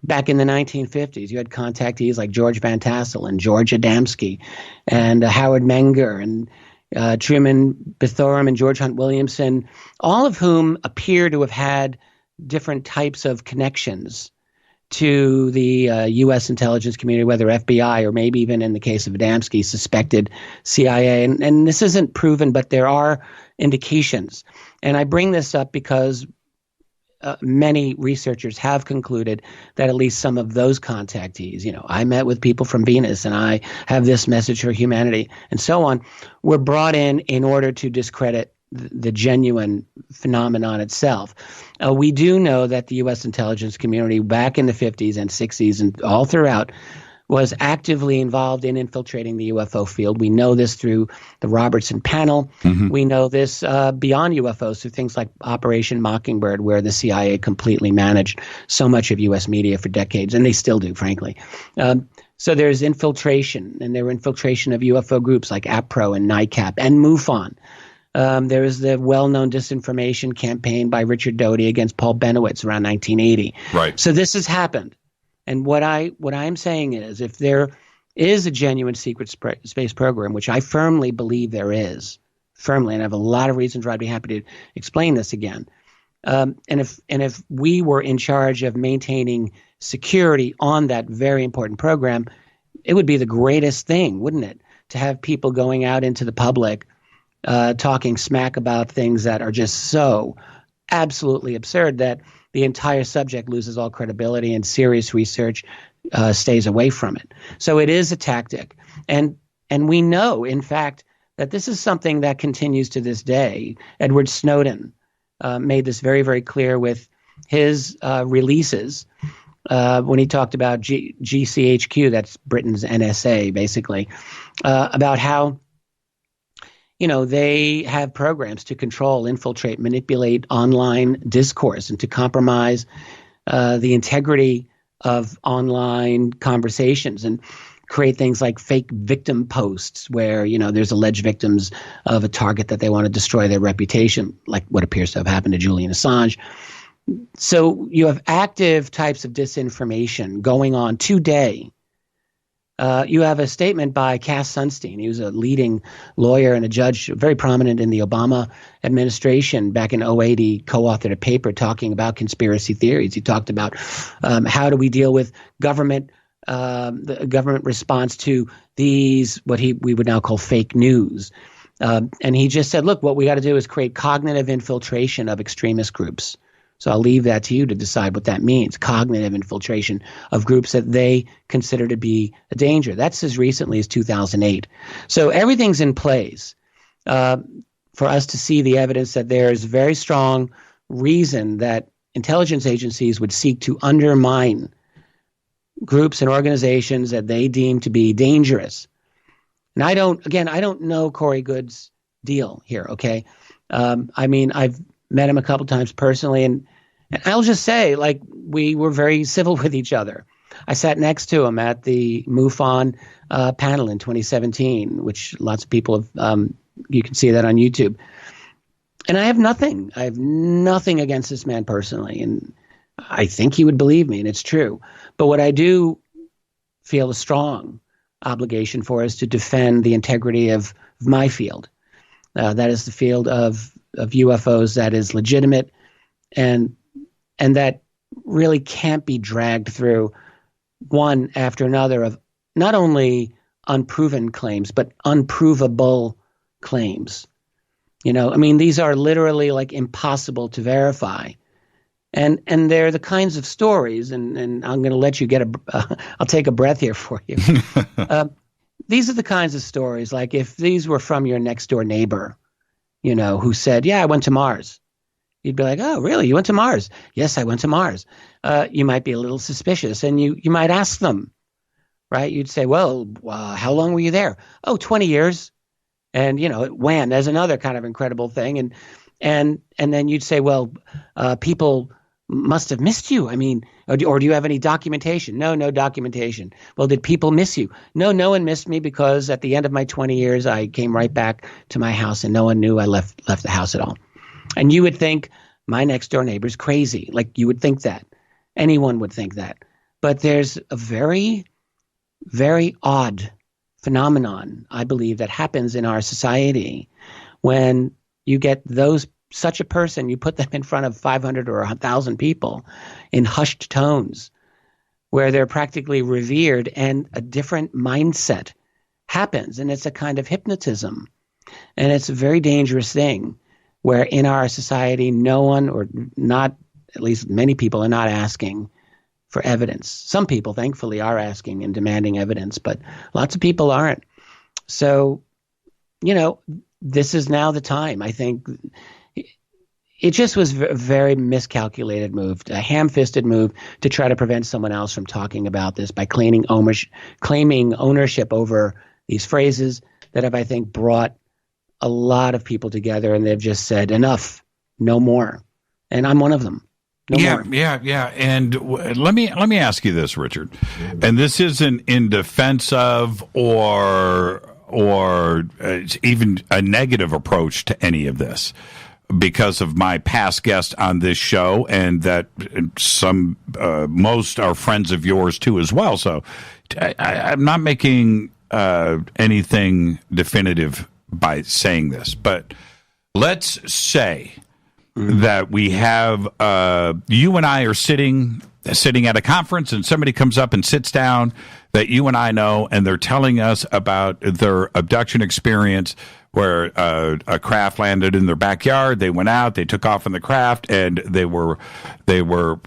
back in the 1950s, you had contactees like George Van Tassel and George Adamski and Howard Menger and Truman Bethoram and George Hunt Williamson, all of whom appear to have had different types of connections to the U.S. intelligence community, whether FBI or maybe even in the case of Adamski, suspected CIA. And this isn't proven, but there are indications. And I bring this up because many researchers have concluded that at least some of those contactees, I met with people from Venus and I have this message for humanity and so on, were brought in order to discredit the genuine phenomenon itself. We do know that the U.S. intelligence community back in the 50s and 60s and all throughout was actively involved in infiltrating the UFO field. We know this through the Robertson panel. Mm-hmm. We know this beyond UFOs through things like Operation Mockingbird, where the CIA completely managed so much of U.S. media for decades, and they still do, frankly. So there's infiltration, and there were infiltration of UFO groups like APRO and NICAP and MUFON. There was the well-known disinformation campaign by Richard Doty against Paul Benowitz around 1980. Right. So this has happened. And what I'm saying is, if there is a genuine secret space program, which I firmly believe there is, and I have a lot of reasons why I'd be happy to explain this again. And if we were in charge of maintaining security on that very important program, it would be the greatest thing, wouldn't it, to have people going out into the public talking smack about things that are just so absolutely absurd that the entire subject loses all credibility and serious research stays away from it. So it is a tactic. And we know, in fact, that this is something that continues to this day. Edward Snowden made this very, very clear with his releases when he talked about GCHQ, that's Britain's NSA, basically, about how they have programs to control, infiltrate, manipulate online discourse and to compromise the integrity of online conversations and create things like fake victim posts where, there's alleged victims of a target that they want to destroy their reputation, like what appears to have happened to Julian Assange. So you have active types of disinformation going on today. You have a statement by Cass Sunstein. He was a leading lawyer and a judge, very prominent in the Obama administration. Back in 2008, he co-authored a paper talking about conspiracy theories. He talked about how do we deal with the government response to these, what we would now call fake news. And he just said, look, what we got to do is create cognitive infiltration of extremist groups. So I'll leave that to you to decide what that means, cognitive infiltration of groups that they consider to be a danger. That's as recently as 2008. So everything's in place for us to see the evidence that there is very strong reason that intelligence agencies would seek to undermine groups and organizations that they deem to be dangerous. And I don't know Corey Goode's deal here, okay? I've met him a couple times personally, and I'll just say, we were very civil with each other. I sat next to him at the MUFON panel in 2017, which lots of people have, you can see that on YouTube. And I have nothing against this man personally, and I think he would believe me, and it's true. But what I do feel a strong obligation for is to defend the integrity of my field. That is the field of UFOs that is legitimate, and that really can't be dragged through one after another of not only unproven claims, but unprovable claims. These are literally like impossible to verify. And they're the kinds of stories, and I'm going to let you I'll take a breath here for you. These are the kinds of stories, like if these were from your next door neighbor, who said, yeah, I went to Mars. You'd be like, oh, really? You went to Mars? Yes, I went to Mars. You might be a little suspicious, and you might ask them, right? You'd say, well, how long were you there? Oh, 20 years. And, when? There's another kind of incredible thing. And then you'd say, well, people must have missed you. Or do you have any documentation? No documentation. Well, did people miss you? No one missed me, because at the end of my 20 years, I came right back to my house and no one knew I left the house at all. And you would think my next door neighbor's crazy. Like, you would think that. Anyone would think that. But there's a very, very odd phenomenon, I believe, that happens in our society when you get such a person, you put them in front of 500 or 1,000 people in hushed tones where they're practically revered, and a different mindset happens. And it's a kind of hypnotism. And it's a very dangerous thing, where in our society, no one, or not, at least many people, are not asking for evidence. Some people, thankfully, are asking and demanding evidence, but lots of people aren't. So, this is now the time. I think it just was a very miscalculated move, a ham-fisted move to try to prevent someone else from talking about this by claiming ownership over these phrases that have, I think, brought a lot of people together, and they've just said, enough, no more. And I'm one of them. No more. Yeah. And let me ask you this, Richard. And this isn't in defense of or even a negative approach to any of this, because of my past guest on this show, and that most are friends of yours too as well. So I'm not making anything definitive by saying this, but let's say that we have you and I are sitting at a conference, and somebody comes up and sits down that you and I know, and they're telling us about their abduction experience, where a craft landed in their backyard. They went out, they took off in the craft, and they were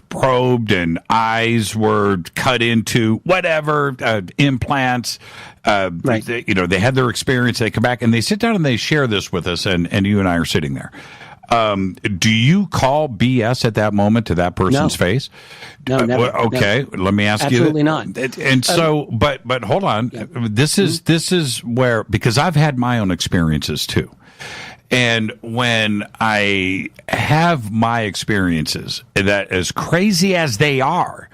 probed, and eyes were cut into, whatever, implants. Right. They had their experience. They come back and they sit down and they share this with us, and you and I are sitting there. Do you call BS at that moment to that person's face? No, never. Okay, no. Let me ask Absolutely you. Absolutely not. And so, but hold on. Yeah. This is where, because I've had my own experiences too. And when I have my experiences, that as crazy as they are,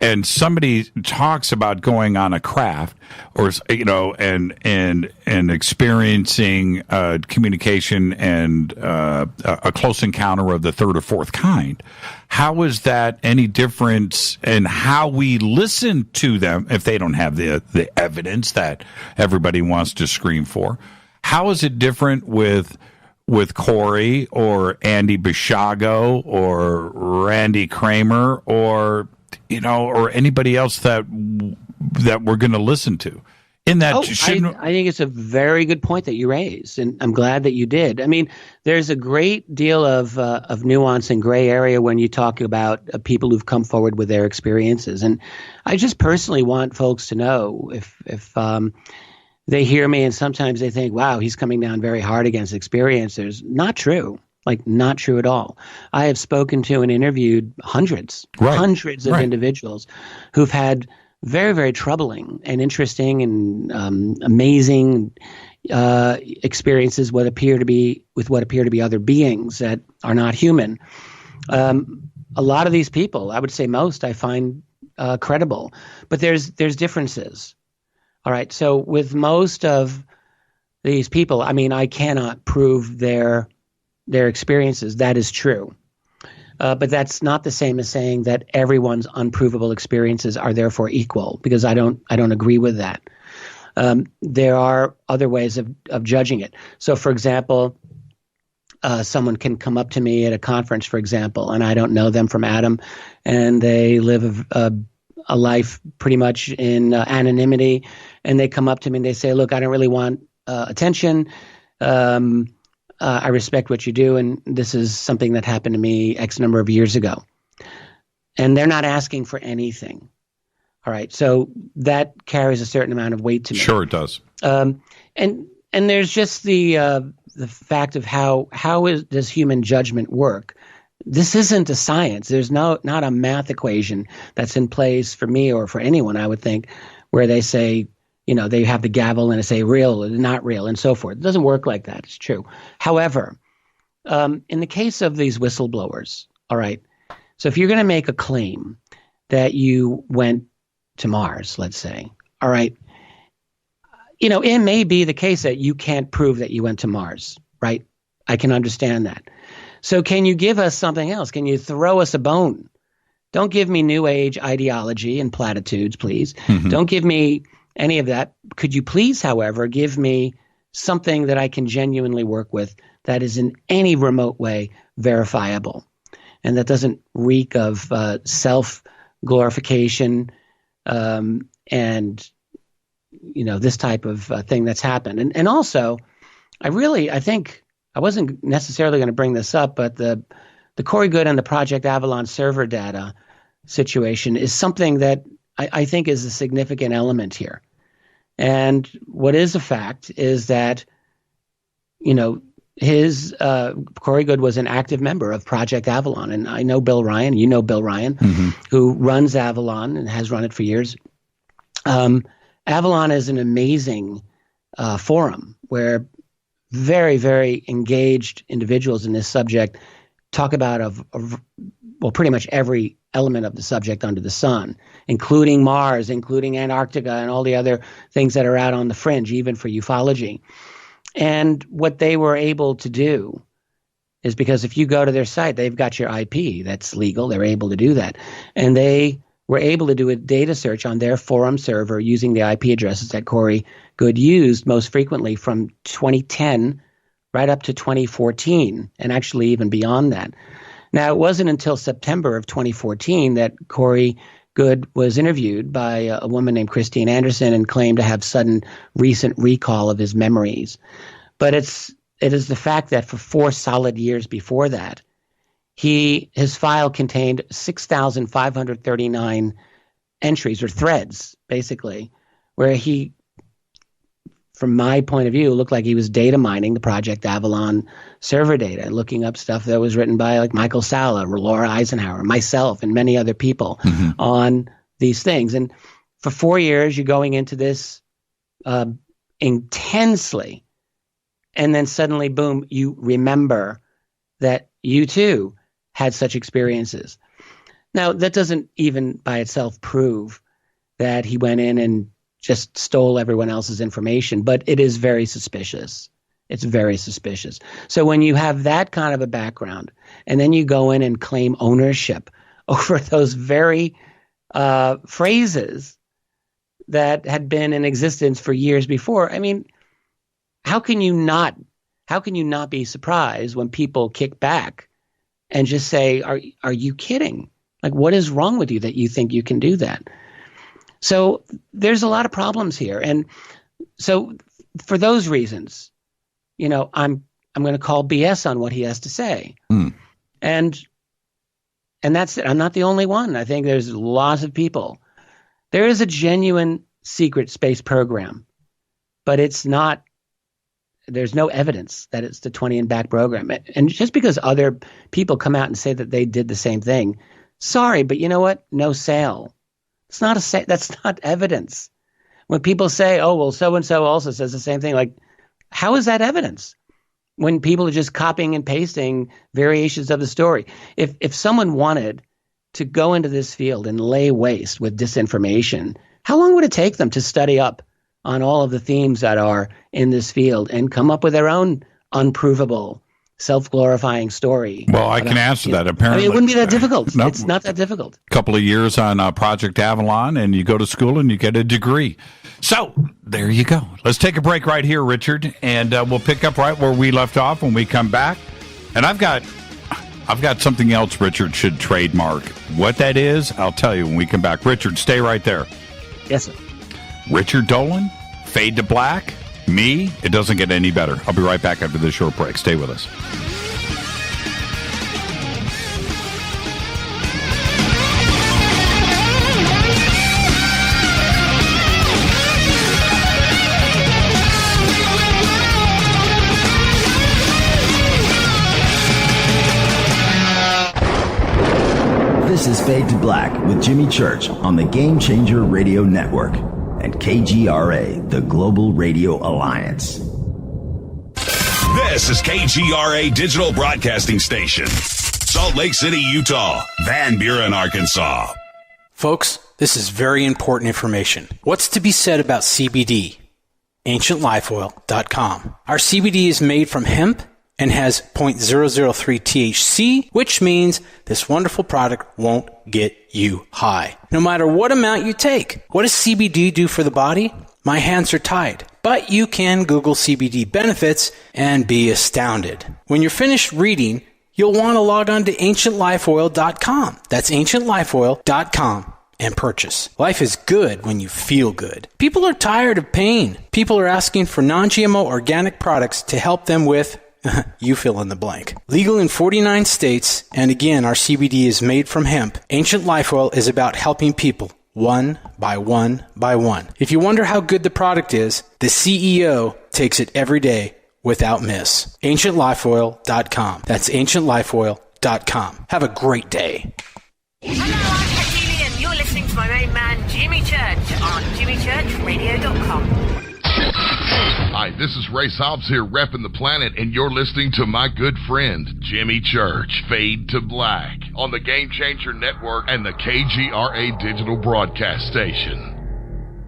and somebody talks about going on a craft, or and experiencing communication and a close encounter of the third or fourth kind, how is that any difference in how we listen to them if they don't have the evidence that everybody wants to scream for? How is it different with Corey or Andy Bishago or Randy Kramer or anybody else that we're going to listen to? In that, I think it's a very good point that you raised, and I'm glad that you did. I mean, there's a great deal of nuance and gray area when you talk about people who've come forward with their experiences, and I just personally want folks to know if they hear me and sometimes they think, "Wow, he's coming down very hard against experiencers." Not true. Like, not true at all. I have spoken to and interviewed hundreds of individuals who've had very, very troubling and interesting and amazing experiences with what appear to be other beings that are not human. A lot of these people, I would say most, I find credible, but there's differences. All right, so with most of these people, I mean, I cannot prove their experiences. That is true. But that's not the same as saying that everyone's unprovable experiences are therefore equal, because I don't agree with that. There are other ways of judging it. So, for example, someone can come up to me at a conference, for example, and I don't know them from Adam, and they live a life pretty much in anonymity, and they come up to me and they say, look, I don't really want attention. I respect what you do, and this is something that happened to me X number of years ago. And they're not asking for anything. All right, so that carries a certain amount of weight to me. Sure, it does. And there's just the fact of how does human judgment work? This isn't a science. There's not a math equation that's in place for me or for anyone, I would think, where they say, they have the gavel and they say real or not real and so forth. It doesn't work like that. It's true. However, in the case of these whistleblowers, all right, so if you're going to make a claim that you went to Mars, let's say, all right, it may be the case that you can't prove that you went to Mars, right? I can understand that. So can you give us something else? Can you throw us a bone? Don't give me New Age ideology and platitudes, please. Mm-hmm. Don't give me any of that. Could you please, however, give me something that I can genuinely work with that is in any remote way verifiable and that doesn't reek of self-glorification and this type of thing that's happened. And also, I think I wasn't necessarily going to bring this up, but the Corey Goode and the Project Avalon server data situation is something that I think is a significant element here. And what is a fact is that, his Corey Goode was an active member of Project Avalon. And I know Bill Ryan, Bill Ryan, mm-hmm. who runs Avalon and has run it for years. Avalon is an amazing forum where very, very engaged individuals in this subject talk about pretty much every element of the subject under the sun, including Mars, including Antarctica, and all the other things that are out on the fringe, even for ufology. And what they were able to do is, because if you go to their site, they've got your IP. That's legal. They're able to do that. And they were able to do a data search on their forum server using the IP addresses that Corey Goode used most frequently from 2010 right up to 2014, and actually even beyond that. Now, it wasn't until September of 2014 that Corey Goode was interviewed by a woman named Christine Anderson and claimed to have sudden recent recall of his memories. But it is the fact that for 4 solid years before that, his file contained 6,539 entries or threads, basically, where he, from my point of view, looked like he was data mining the Project Avalon server data, looking up stuff that was written by like Michael Salla, Laura Eisenhower, myself, and many other people mm-hmm. on these things. And for 4 years, you're going into this intensely, and then suddenly, boom, you remember that you too had such experiences. Now, that doesn't even by itself prove that he went in and just stole everyone else's information, but it is very suspicious. It's very suspicious. So when you have that kind of a background, and then you go in and claim ownership over those very phrases that had been in existence for years before, I mean, how can you not be surprised when people kick back and just say, are you kidding? Like, what is wrong with you that you think you can do that? So there's a lot of problems here. And so for those reasons, I'm going to call BS on what he has to say. Mm. And that's it. I'm not the only one. I think there's lots of people. There is a genuine secret space program, but there's no evidence that it's the 20 and back program. And just because other people come out and say that they did the same thing, sorry, but you know what? No sale. That's not evidence. When people say, oh, well, so-and-so also says the same thing, like, how is that evidence? When people are just copying and pasting variations of the story. If someone wanted to go into this field and lay waste with disinformation, how long would it take them to study up on all of the themes that are in this field and come up with their own unprovable, self-glorifying story? Well, I can answer that. Apparently, it wouldn't be that difficult. No, it's not that difficult. A couple of years on Project Avalon, and you go to school and you get a degree. So there you go. Let's take a break right here, Richard, and we'll pick up right where we left off when we come back. And I've got something else Richard should trademark. What that is, I'll tell you when we come back. Richard, stay right there. Yes, sir. Richard Dolan, Fade to Black, me, it doesn't get any better. I'll be right back after this short break. Stay with us. This is Fade to Black with Jimmy Church on the Game Changer Radio Network and KGRA, the Global Radio Alliance. This is KGRA Digital Broadcasting Station, Salt Lake City, Utah, Van Buren, Arkansas. Folks, this is very important information. What's to be said about CBD? AncientLifeOil.com. Our CBD is made from hemp and has 0.003 THC, which means this wonderful product won't get you high, no matter what amount you take. What does CBD do for the body? My hands are tied. But you can Google CBD benefits and be astounded. When you're finished reading, you'll want to log on to AncientLifeOil.com. That's AncientLifeOil.com and purchase. Life is good when you feel good. People are tired of pain. People are asking for non-GMO organic products to help them with you fill in the blank. Legal in 49 states, and again, our CBD is made from hemp. Ancient Life Oil is about helping people one by one by one. If you wonder how good the product is, the CEO takes it every day without miss. AncientLifeOil.com. That's AncientLifeOil.com. Have a great day. Hello, I'm Katie, and you're listening to my main man, Jimmy Church, on JimmyChurchRadio.com. Hi, this is Ray Hobbs here, repping the planet, and you're listening to my good friend, Jimmy Church, Fade to Black, on the Game Changer Network and the KGRA Digital Broadcast Station.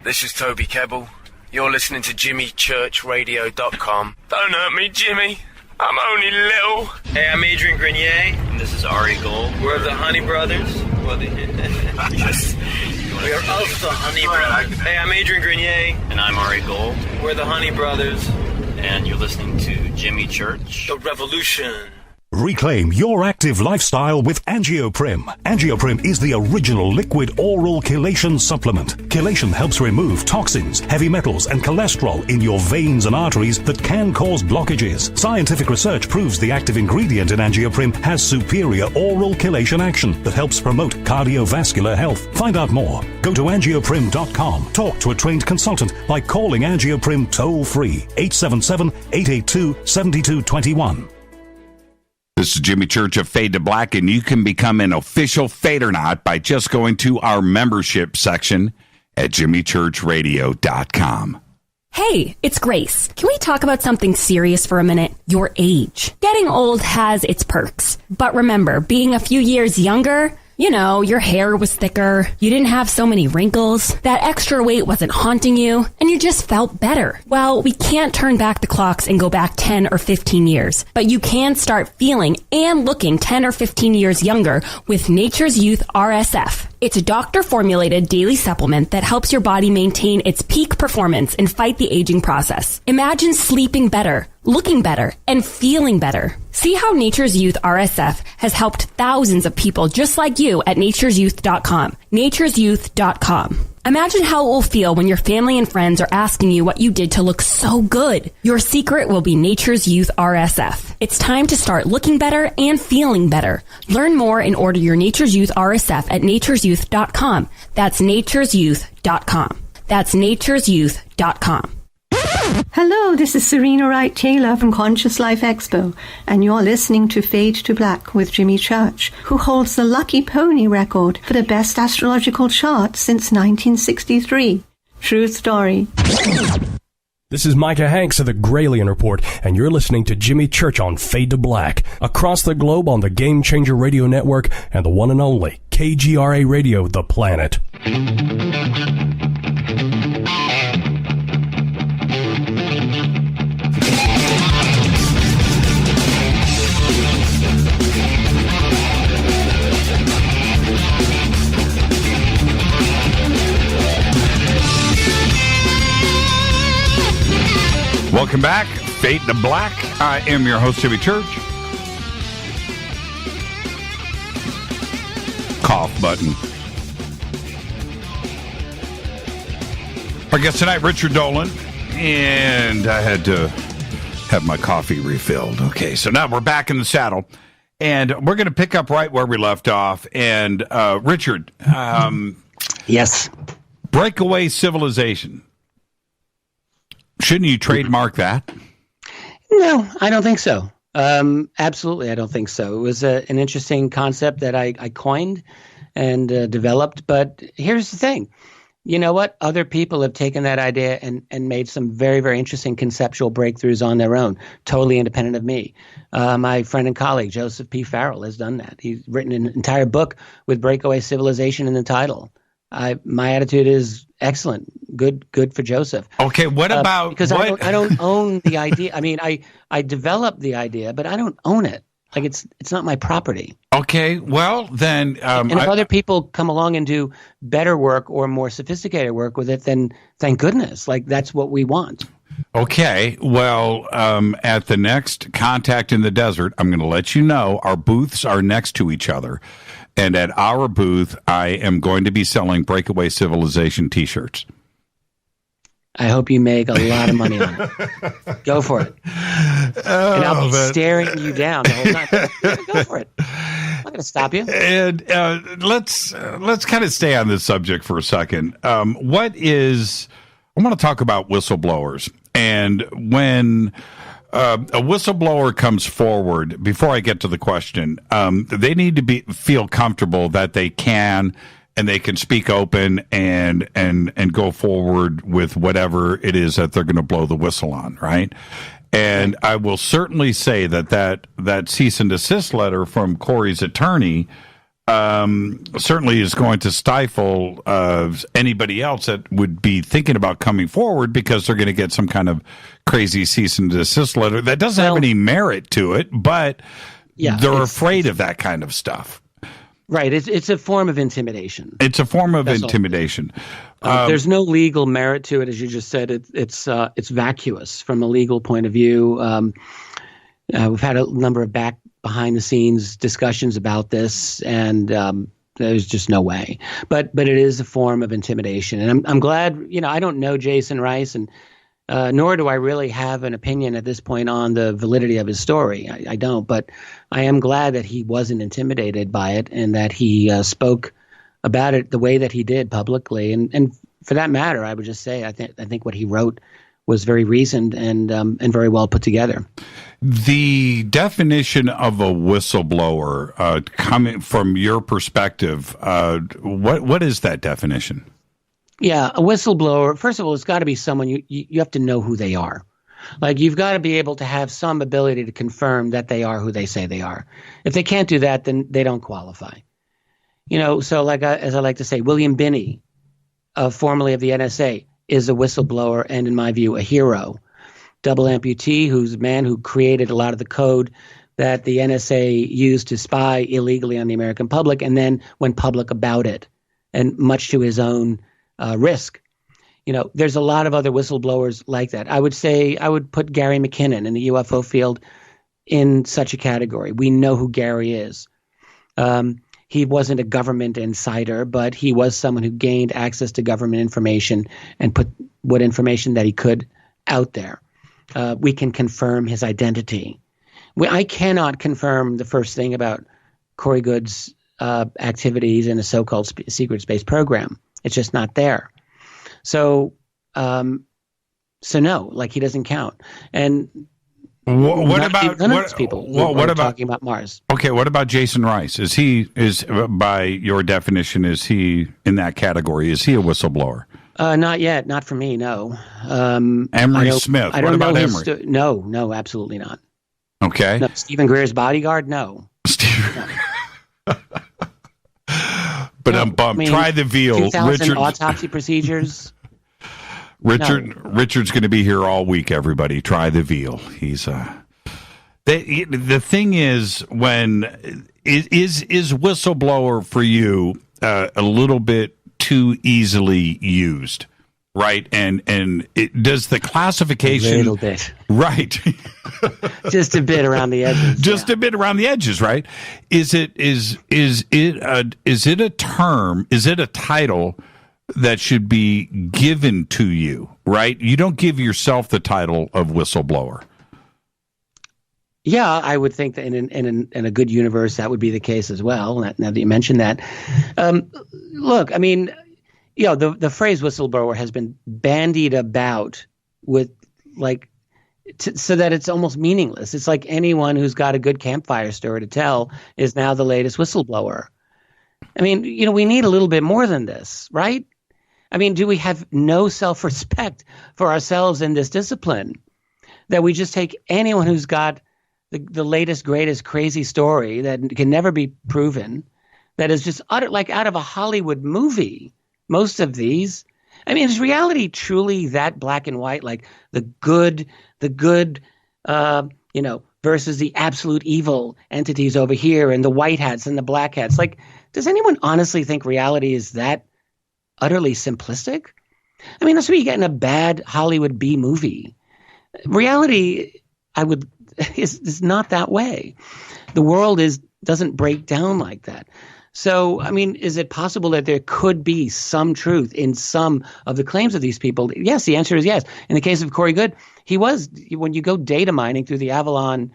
This is Toby Kebbell. You're listening to JimmyChurchRadio.com. Don't hurt me, Jimmy. I'm only little. Hey, I'm Adrian Grenier. And this is Ari Gold. We're the Honey Brothers. Yes. We are of the Honey Brothers. Hey, I'm Adrian Grenier. And I'm Ari Gold. We're the Honey Brothers. And you're listening to Jimmy Church. The Revolution. Reclaim your active lifestyle with Angioprim. Angioprim is the original liquid oral chelation supplement. Chelation helps remove toxins, heavy metals, and cholesterol in your veins and arteries that can cause blockages. Scientific research proves the active ingredient in Angioprim has superior oral chelation action that helps promote cardiovascular health. Find out more. Go to angioprim.com. Talk to a trained consultant by calling Angioprim toll-free 877-882-7221. This is Jimmy Church of Fade to Black, and you can become an official Fadernaut by just going to our membership section at jimmychurchradio.com. Hey, it's Grace. Can we talk about something serious for a minute? Your age. Getting old has its perks. But remember, being a few years younger, you know, your hair was thicker, you didn't have so many wrinkles, that extra weight wasn't haunting you, and you just felt better. Well, we can't turn back the clocks and go back 10 or 15 years, but you can start feeling and looking 10 or 15 years younger with Nature's Youth RSF. It's a doctor-formulated daily supplement that helps your body maintain its peak performance and fight the aging process. Imagine sleeping better, looking better, and feeling better. See how Nature's Youth RSF has helped thousands of people just like you at nature'syouth.com. nature'syouth.com. Imagine how it will feel when your family and friends are asking you what you did to look so good. Your secret will be Nature's Youth RSF. It's time to start looking better and feeling better. Learn more and order your Nature's Youth RSF at nature'syouth.com. That's nature'syouth.com. That's nature'syouth.com. Hello, this is Serena Wright Taylor from Conscious Life Expo, and you're listening to Fade to Black with Jimmy Church, who holds the Lucky Pony record for the best astrological chart since 1963. True story. This is Micah Hanks of the Gralien Report, and you're listening to Jimmy Church on Fade to Black, across the globe on the Game Changer Radio Network and the one and only KGRA Radio, The Planet. Welcome back. Fade to Black. I am your host, Jimmy Church. Cough button. Our guest tonight, Richard Dolan, and I had to have my coffee refilled. Okay, so now we're back in the saddle, and we're going to pick up right where we left off. And Richard, yes, Breakaway civilization. Shouldn't you trademark that? No, I don't think so. Absolutely, I don't think so. It was an interesting concept that I coined and developed. But here's the thing. You know what? Other people have taken that idea and made some very, very interesting conceptual breakthroughs on their own, totally independent of me. My friend and colleague, Joseph P. Farrell, has done that. He's written an entire book with Breakaway Civilization in the title. My attitude is excellent. Good for Joseph. Okay, what about... Because I don't own the idea. I mean, I developed the idea, but I don't own it. Like, it's not my property. Okay, well, then... and if other people come along and do better work or more sophisticated work with it, then thank goodness. Like, that's what we want. Okay, well, at the next Contact in the Desert, I'm going to let you know our booths are next to each other. And at our booth, I am going to be selling Breakaway Civilization T-shirts. I hope you make a lot of money on it. Go for it. And I'll be staring you down the whole time. Go for it. I'm not going to stop you. And let's kind of stay on this subject for a second. I want to talk about whistleblowers. And when a whistleblower comes forward, before I get to the question, they need to feel comfortable that they can speak open and go forward with whatever it is that they're going to blow the whistle on, right? And I will certainly say that cease and desist letter from Corey's attorney certainly is going to stifle anybody else that would be thinking about coming forward, because they're going to get some kind of crazy cease and desist letter that doesn't have any merit to it, but they're afraid of that kind of stuff. Right. It's a form of intimidation. It's a form of intimidation. There's no legal merit to it, as you just said. It's vacuous from a legal point of view. We've had a number of behind the scenes discussions about this, and there's just no way. But it is a form of intimidation, and I'm glad. I don't know Jason Rice, and nor do I really have an opinion at this point on the validity of his story. I don't, but I am glad that he wasn't intimidated by it, and that he spoke about it the way that he did publicly. And for that matter, I would just say I think what he wrote was very reasoned and very well put together. The definition of a whistleblower, coming from your perspective, what is that definition? Yeah, a whistleblower, first of all, it's got to be someone you have to know who they are. Like, you've got to be able to have some ability to confirm that they are who they say they are. If they can't do that, then they don't qualify. So like as I like to say, William Binney, formerly of the NSA, is a whistleblower and, in my view, a hero. Double amputee, who's a man who created a lot of the code that the NSA used to spy illegally on the American public, and then went public about it, and much to his own risk. There's a lot of other whistleblowers like that. I would say I would put Gary McKinnon in the UFO field in such a category. We know who Gary is. He wasn't a government insider, but he was someone who gained access to government information and put what information that he could out there. We can confirm his identity. I cannot confirm the first thing about Corey Goode's activities in a so-called secret space program. It's just not there. So no, like, he doesn't count. And what about people? What about talking about Mars? Okay, what about Jason Rice? Is by your definition, is he in that category? Is he a whistleblower? Not yet. Not for me. No. Emery Smith. What about Emery? No, absolutely not. Okay. No, Stephen Greer's bodyguard. No. But I'm bummed. Try the veal. 2,000 autopsy procedures. Richard's going to be here all week, everybody. Try the veal. He's the thing is, when is whistleblower for you a little bit too easily used? right? And does the classification a little bit, right? Just a bit around the edges. Just a bit around the edges, right? Is it a term? Is it a title that should be given to you? Right? You don't give yourself the title of whistleblower. Yeah, I would think that in a good universe that would be the case as well. Now that you mentioned that, look, I mean, the phrase whistleblower has been bandied about with so that it's almost meaningless. It's like anyone who's got a good campfire story to tell is now the latest whistleblower. I mean, we need a little bit more than this, right? I mean, do we have no self-respect for ourselves in this discipline that we just take anyone who's got the latest, greatest, crazy story that can never be proven, that is just out of a Hollywood movie? Most of these, I mean, is reality truly that black and white? Like the good, versus the absolute evil entities over here, and the white hats and the black hats. Like, does anyone honestly think reality is that utterly simplistic? I mean, that's what you get in a bad Hollywood B movie. Reality, is not that way. The world doesn't break down like that. So, I mean, is it possible that there could be some truth in some of the claims of these people? Yes, the answer is yes. In the case of Corey Goode, when you go data mining through the Avalon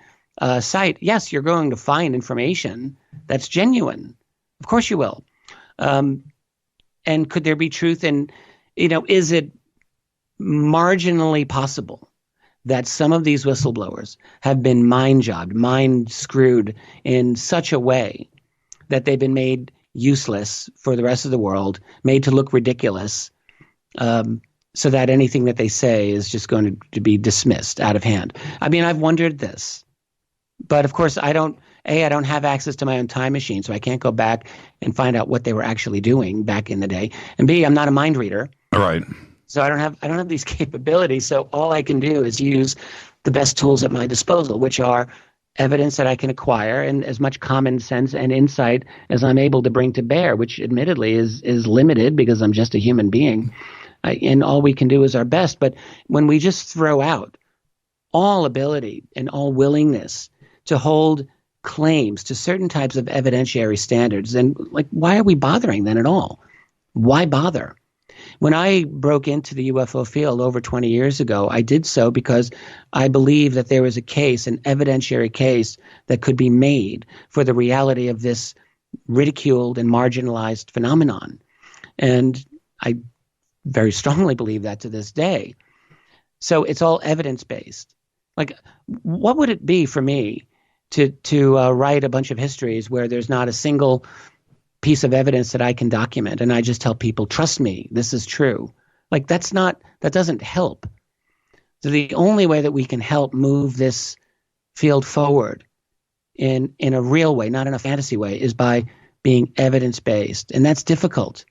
site, yes, you're going to find information that's genuine. Of course you will. And could there be truth in, is it marginally possible that some of these whistleblowers have been mind-jobbed, mind-screwed in such a way that they've been made useless for the rest of the world, made to look ridiculous, so that anything that they say is just going to be dismissed out of hand? I mean, I've wondered this. But, of course, I don't have access to my own time machine, so I can't go back and find out what they were actually doing back in the day. And B, I'm not a mind reader. All right. So I don't have these capabilities. So all I can do is use the best tools at my disposal, which are evidence that I can acquire and as much common sense and insight as I'm able to bring to bear, which admittedly is limited because I'm just a human being. And all we can do is our best. But when we just throw out all ability and all willingness to hold claims to certain types of evidentiary standards, then why are we bothering then at all? Why bother? When I broke into the UFO field over 20 years ago, I did so because I believed that there was a case, an evidentiary case, that could be made for the reality of this ridiculed and marginalized phenomenon. And I very strongly believe that to this day. So it's all evidence-based. What would it be for me to write a bunch of histories where there's not a single piece of evidence that I can document, and I just tell people, trust me, this is true? That doesn't help. So the only way that we can help move this field forward in a real way, not in a fantasy way, is by being evidence-based. And that's difficult.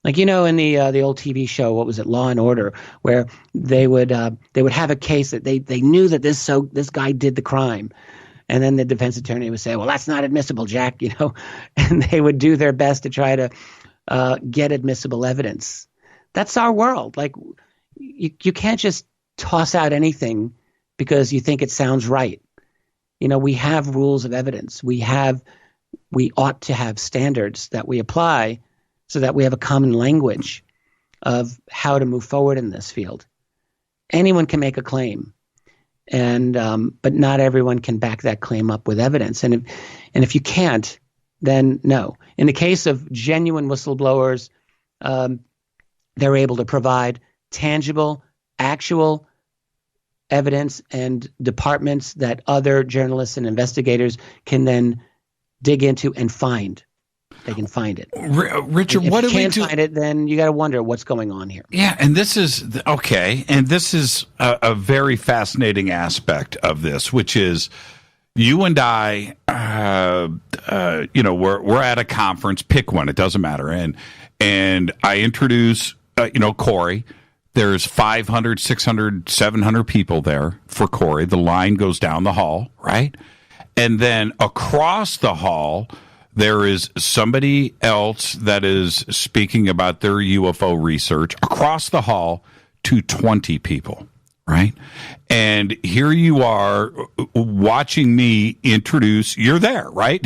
In the old TV show, what was it, Law and Order, where they would have a case that they knew that this guy did the crime. And then the defense attorney would say, well, that's not admissible, Jack, and they would do their best to try to get admissible evidence. That's our world. You can't just toss out anything because you think it sounds right. We have rules of evidence. We ought to have standards that we apply so that we have a common language of how to move forward in this field. Anyone can make a claim. But not everyone can back that claim up with evidence. And if you can't, then no. In the case of genuine whistleblowers, they're able to provide tangible, actual evidence and departments that other journalists and investigators can then dig into and find. They can find it. Richard, if what do we do? If you can't find it, then you got to wonder what's going on here. Yeah, and this is okay. And this is a very fascinating aspect of this, which is you and I, we're at a conference. Pick one; it doesn't matter. And I introduce, Corey. There's 500, 600, 700 people there for Corey. The line goes down the hall, right? And then across the hall, there is somebody else that is speaking about their UFO research across the hall to 20 people, right? And here you are watching me introduce, you're there, right?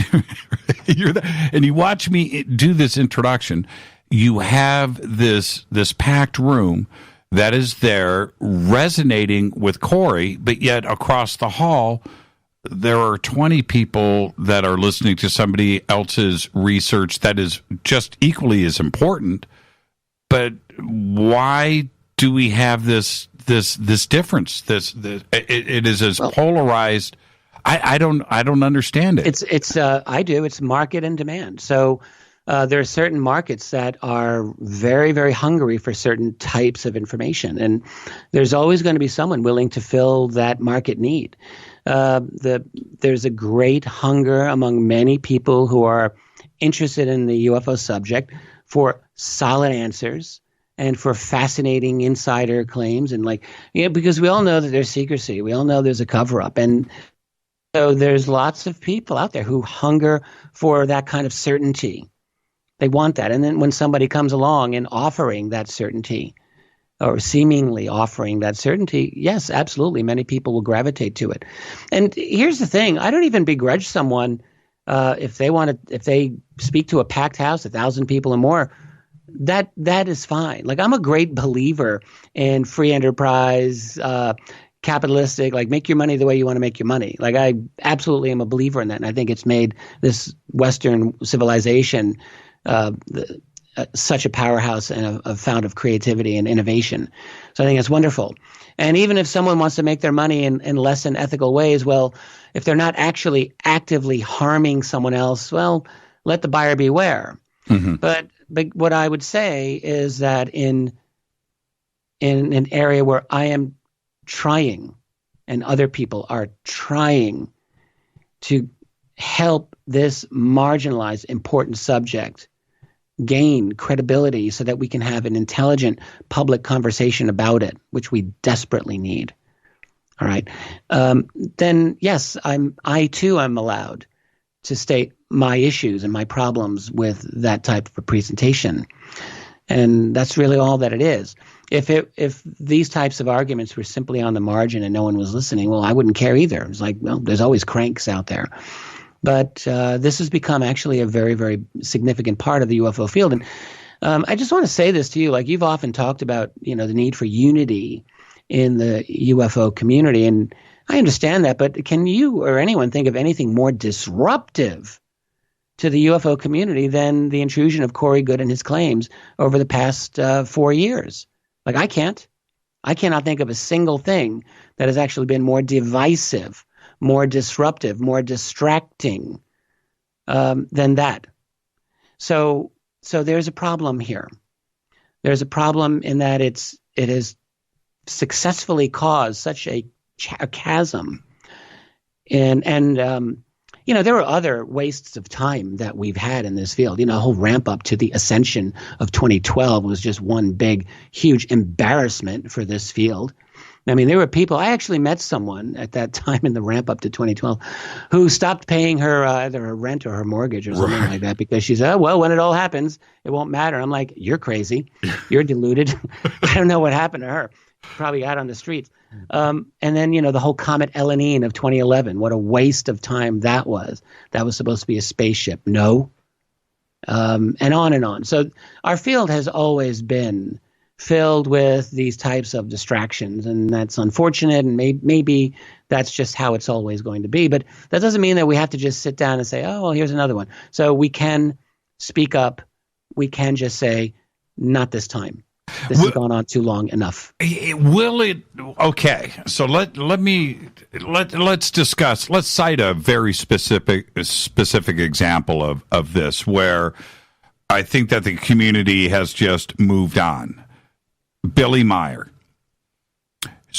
You're there, and you watch me do this introduction. You have this packed room that is there resonating with Corey, but yet across the hall, there are 20 people that are listening to somebody else's research that is just equally as important. But why do we have this difference? It is as polarized. I don't understand it. I do. It's market and demand. So there are certain markets that are very, very hungry for certain types of information, and there's always going to be someone willing to fill that market need. There's a great hunger among many people who are interested in the UFO subject for solid answers and for fascinating insider claims, and because we all know that there's secrecy, we all know there's a cover-up, and so there's lots of people out there who hunger for that kind of certainty. They want that, and then when somebody comes along and offering that certainty, or seemingly offering that certainty, yes, absolutely, many people will gravitate to it. And here's the thing: I don't even begrudge someone if they speak to a packed house, 1,000 people or more. That is fine. I'm a great believer in free enterprise, capitalistic, make your money the way you want to make your money. I absolutely am a believer in that, and I think it's made this Western civilization such a powerhouse and a fount of creativity and innovation. So I think it's wonderful. And even if someone wants to make their money in less than ethical ways, well, if they're not actually actively harming someone else, well, let the buyer beware. Mm-hmm. But what I would say is that in an area where I am trying and other people are trying to help this marginalized, important subject gain credibility so that we can have an intelligent public conversation about it, which we desperately need. All right. Then yes, I too am allowed to state my issues and my problems with that type of a presentation. And that's really all that it is. If these types of arguments were simply on the margin and no one was listening, well, I wouldn't care either. It's there's always cranks out there. But this has become actually a very, very significant part of the UFO field. And I just want to say this to you, you've often talked about, the need for unity in the UFO community. And I understand that, but can you or anyone think of anything more disruptive to the UFO community than the intrusion of Corey Goode and his claims over the past 4 years? I can't. I cannot think of a single thing that has actually been more divisive, more disruptive, more distracting than that. So there's a problem here. There's a problem in that it has successfully caused such a chasm. And there were other wastes of time that we've had in this field. A whole ramp up to the ascension of 2012 was just one big, huge embarrassment for this field. I mean, there were people. I actually met someone at that time in the ramp up to 2012 who stopped paying her either her rent or her mortgage or something like that because she said, "Oh, well, when it all happens, it won't matter." I'm like, "You're crazy. You're deluded." I don't know what happened to her. Probably out on the streets. And then, the whole Comet Elenine of 2011. What a waste of time that was. That was supposed to be a spaceship. No. And on and on. So our field has always been filled with these types of distractions, and that's unfortunate, and maybe that's just how it's always going to be. But that doesn't mean that we have to just sit down and say, oh, well, here's another one. So we can speak up. We can just say, not this time. This has gone on too long enough. Will it? Okay, so let's discuss. Let's cite a very specific example of this where I think that the community has just moved on. Billy Meyer.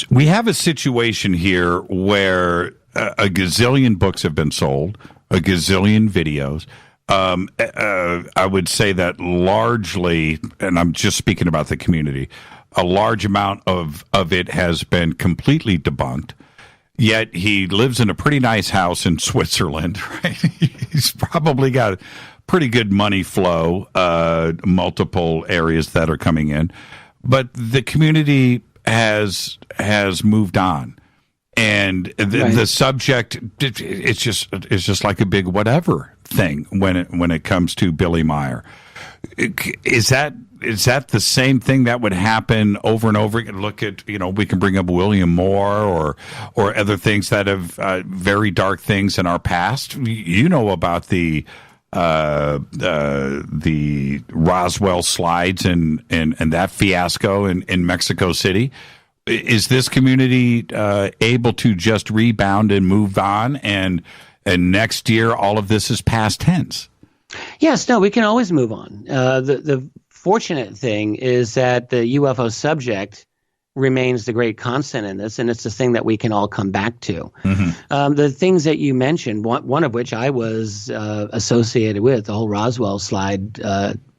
We have a situation here where a gazillion books have been sold, a gazillion videos. I would say that largely, and I'm just speaking about the community, a large amount of it has been completely debunked. Yet he lives in a pretty nice house in Switzerland, right? He's probably got pretty good money flow, multiple areas that are coming in. But the community has moved on. And the subject, it's just like a big whatever thing when it comes to Billy Meyer. Is that the same thing that would happen over and over again? Look at, we can bring up William Moore or other things that have very dark things in our past. You know about the Roswell slides and that fiasco in Mexico City. Is this community able to just rebound and move on, and next year all of this is past tense? Yes, no, we can always move on. The fortunate thing is that the UFO subject remains the great constant in this, and it's the thing that we can all come back to. Mm-hmm. The things that you mentioned, one of which I was associated with, the whole Roswell slide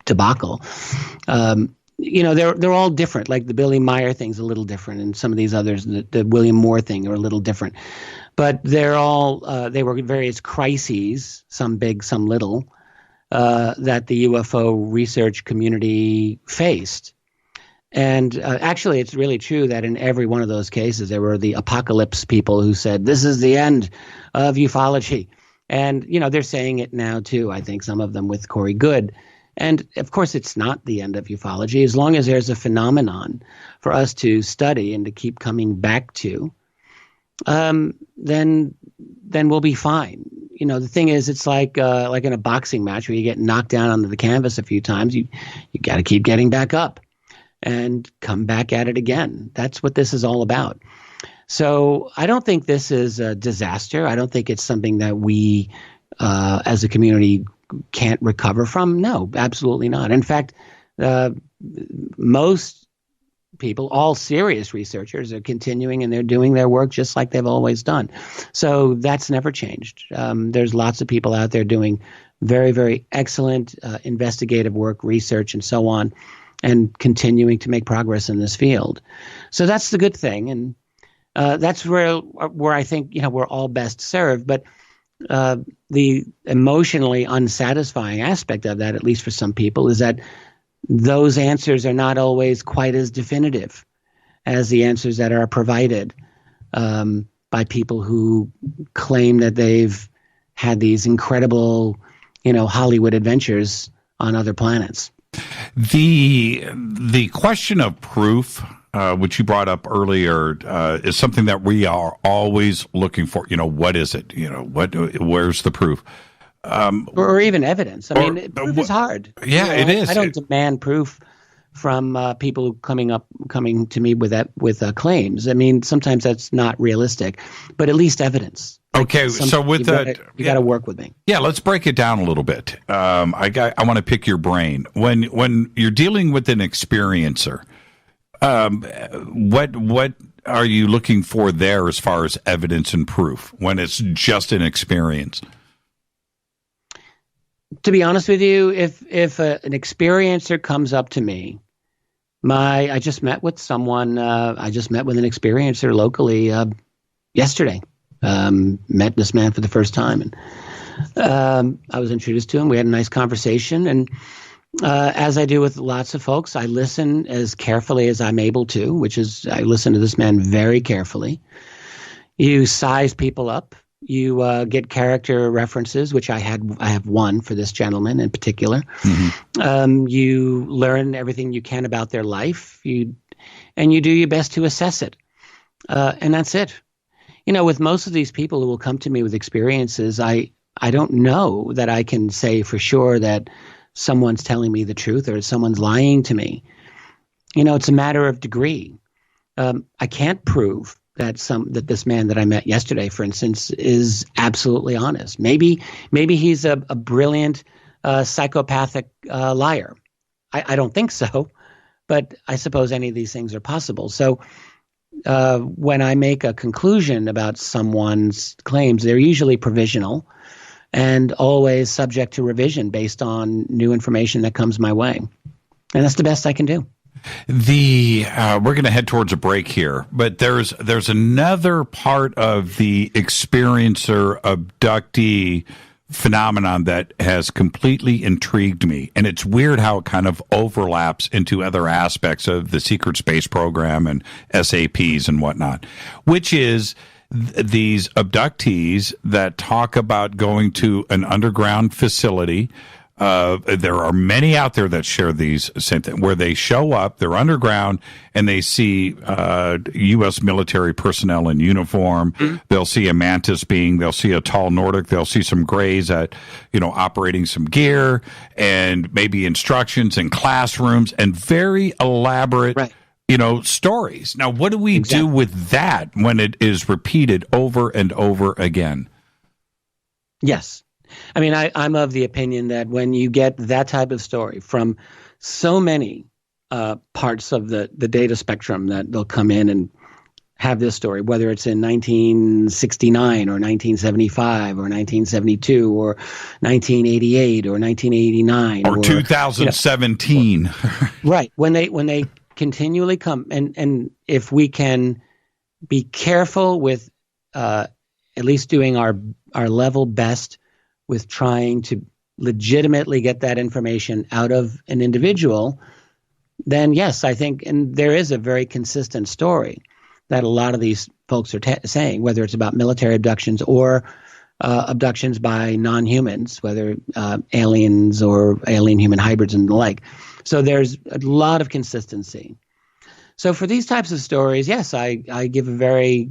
debacle. They're all different. Like the Billy Meyer thing's a little different, and some of these others, the William Moore thing, are a little different. But they're all they were various crises, some big, some little, that the UFO research community faced. And actually, it's really true that in every one of those cases, there were the apocalypse people who said, this is the end of ufology. And, they're saying it now, too, I think, some of them with Corey Goode. And, of course, it's not the end of ufology. As long as there's a phenomenon for us to study and to keep coming back to, then we'll be fine. The thing is, it's like in a boxing match where you get knocked down onto the canvas a few times. You got to keep getting back up and come back at it again. That's what this is all about. So I don't think this is a disaster. I don't think it's something that we, as a community, can't recover from. No, absolutely not. In fact, most people, all serious researchers, are continuing and they're doing their work just like they've always done. So that's never changed. There's lots of people out there doing very, very excellent investigative work, research, and so on, and continuing to make progress in this field. So that's the good thing. And that's where I think, we're all best served. But the emotionally unsatisfying aspect of that, at least for some people, is that those answers are not always quite as definitive as the answers that are provided by people who claim that they've had these incredible, Hollywood adventures on other planets. The question of proof, which you brought up earlier, is something that we are always looking for. What is it? Where's the proof? Or even evidence. I mean, proof is hard. Yeah, it is. I don't demand proof from people coming to me with claims. I mean, sometimes that's not realistic, but at least evidence. Okay, so with that, you got to work with me. Yeah, let's break it down a little bit. I want to pick your brain when you're dealing with an experiencer. What are you looking for there as far as evidence and proof when it's just an experience? To be honest with you, if an experiencer comes up to me, I just met with someone. I just met with an experiencer locally yesterday. Met this man for the first time, and I was introduced to him. We had a nice conversation, and as I do with lots of folks, I listen as carefully as I'm able to, which is I listen to this man very carefully. You size people up. You get character references, which I have one for this gentleman in particular. Mm-hmm. You learn everything you can about their life. And you do your best to assess it, and that's it. With most of these people who will come to me with experiences, I don't know that I can say for sure that someone's telling me the truth or someone's lying to me. It's a matter of degree. I can't prove that this man that I met yesterday, for instance, is absolutely honest. Maybe he's a brilliant psychopathic liar. I don't think so, but I suppose any of these things are possible. So when I make a conclusion about someone's claims, they're usually provisional and always subject to revision based on new information that comes my way. And that's the best I can do. We're going to head towards a break here, but there's another part of the experiencer abductee phenomenon that has completely intrigued me, and it's weird how it kind of overlaps into other aspects of the secret space program and SAPs and whatnot, which is these abductees that talk about going to an underground facility. There are many out there that share these same thing, where they show up, they're underground, and they see U.S. military personnel in uniform. Mm-hmm. They'll see a mantis being, they'll see a tall Nordic, they'll see some grays at, operating some gear, and maybe instructions in classrooms, and very elaborate, stories. Now, what do we do with that when it is repeated over and over again? Yes. I mean, I'm of the opinion that when you get that type of story from so many parts of the data spectrum, that they'll come in and have this story, whether it's in 1969 or 1975 or 1972 or 1988 or 1989 or 2017. Right. When they continually come, and if we can be careful with at least doing our level best with trying to legitimately get that information out of an individual, then yes, I think, and there is a very consistent story that a lot of these folks are saying, whether it's about military abductions or abductions by non-humans, whether aliens or alien-human hybrids and the like. So there's a lot of consistency. So for these types of stories, yes, I give a very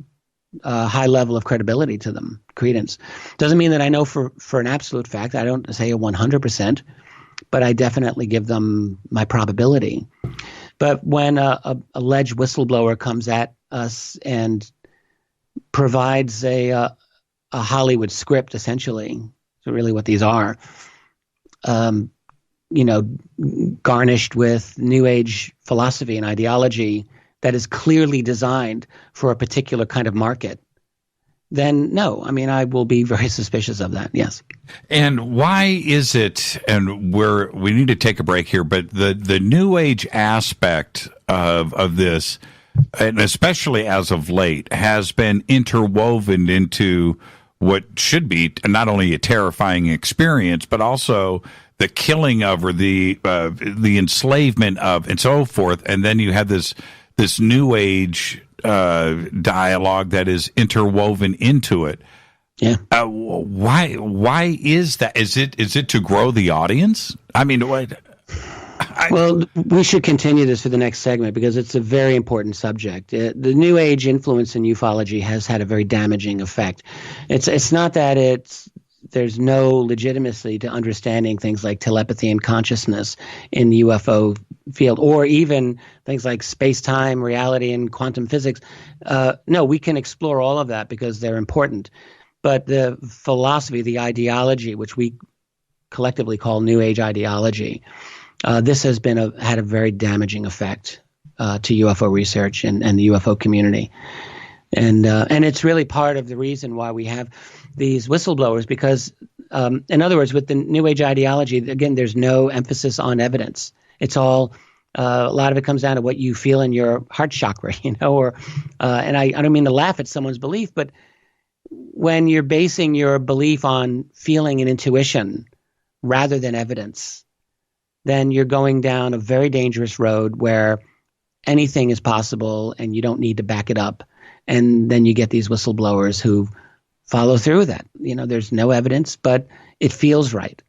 high level of credibility to them, credence. Doesn't mean that I know for an absolute fact. I don't say a 100%, but I definitely give them my probability. But when a alleged whistleblower comes at us and provides a Hollywood script, essentially, so really what these are, garnished with New Age philosophy and ideology that is clearly designed for a particular kind of market, then no. I mean, I will be very suspicious of that, yes. And why is it, and we need to take a break here, but the New Age aspect of this, and especially as of late, has been interwoven into what should be not only a terrifying experience, but also the killing of, or the enslavement of, and so forth. And then you have this New Age dialogue that is interwoven into it. Yeah. Why is that? Is it to grow the audience? I mean, well, we should continue this for the next segment because it's a very important subject. The New Age influence in ufology has had a very damaging effect. It's not that there's no legitimacy to understanding things like telepathy and consciousness in the UFO field, or even things like space-time, reality, and quantum physics. No, we can explore all of that because they're important. But the philosophy, the ideology, which we collectively call New Age ideology, this has had a very damaging effect to UFO research and the UFO community. And it's really part of the reason why we have these whistleblowers, because, in other words, with the New Age ideology, again, there's no emphasis on evidence. It's all, a lot of it comes down to what you feel in your heart chakra, or, and I don't mean to laugh at someone's belief, but when you're basing your belief on feeling and intuition rather than evidence, then you're going down a very dangerous road where anything is possible and you don't need to back it up. And then you get these whistleblowers who follow through with that. There's no evidence, but it feels right.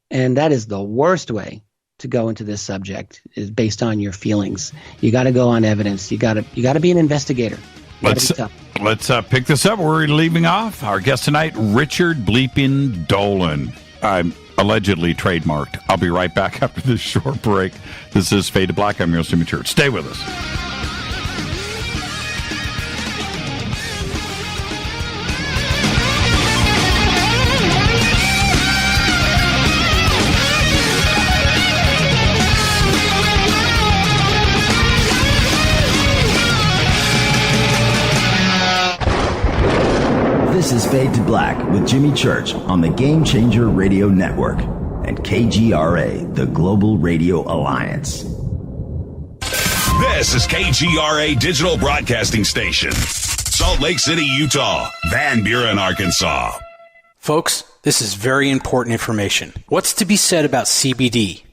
And that is the worst way to go into this subject, is based on your feelings. You got to go on evidence. You got to be an investigator. Let's pick this up. We're leaving off. Our guest tonight, Richard Bleeping Dolan. I'm allegedly trademarked. I'll be right back after this short break. This is Fade to Black. I'm your host, Jimmy Church. Stay with us. This is Fade to Black with Jimmy Church on the Game Changer Radio Network and KGRA, the Global Radio Alliance. This is KGRA Digital Broadcasting Station. Salt Lake City, Utah. Van Buren, Arkansas. Folks, this is very important information. What's to be said about CBD?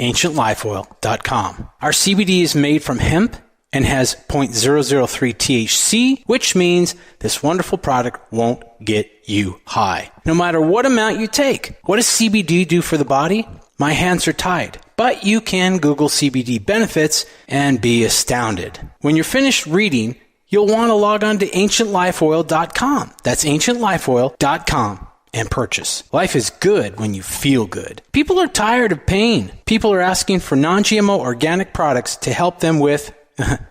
AncientLifeOil.com. Our CBD is made from hemp and has 0.003 THC, which means this wonderful product won't get you high, no matter what amount you take. What does CBD do for the body? My hands are tied. But you can Google CBD benefits and be astounded. When you're finished reading, you'll want to log on to AncientLifeOil.com. That's AncientLifeOil.com and purchase. Life is good when you feel good. People are tired of pain. People are asking for non-GMO organic products to help them with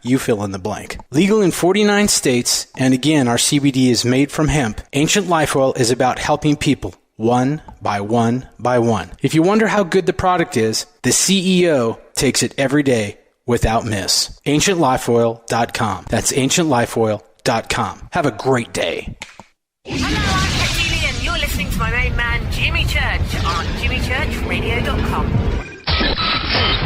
you fill in the blank. Legal in 49 states, and again, our CBD is made from hemp. Ancient Life Oil is about helping people one by one by one. If you wonder how good the product is, the CEO takes it every day without miss. AncientLifeOil.com. That's AncientLifeOil.com. Have a great day. Hello, I'm Katie, and you're listening to my main man, Jimmy Church, on JimmyChurchRadio.com.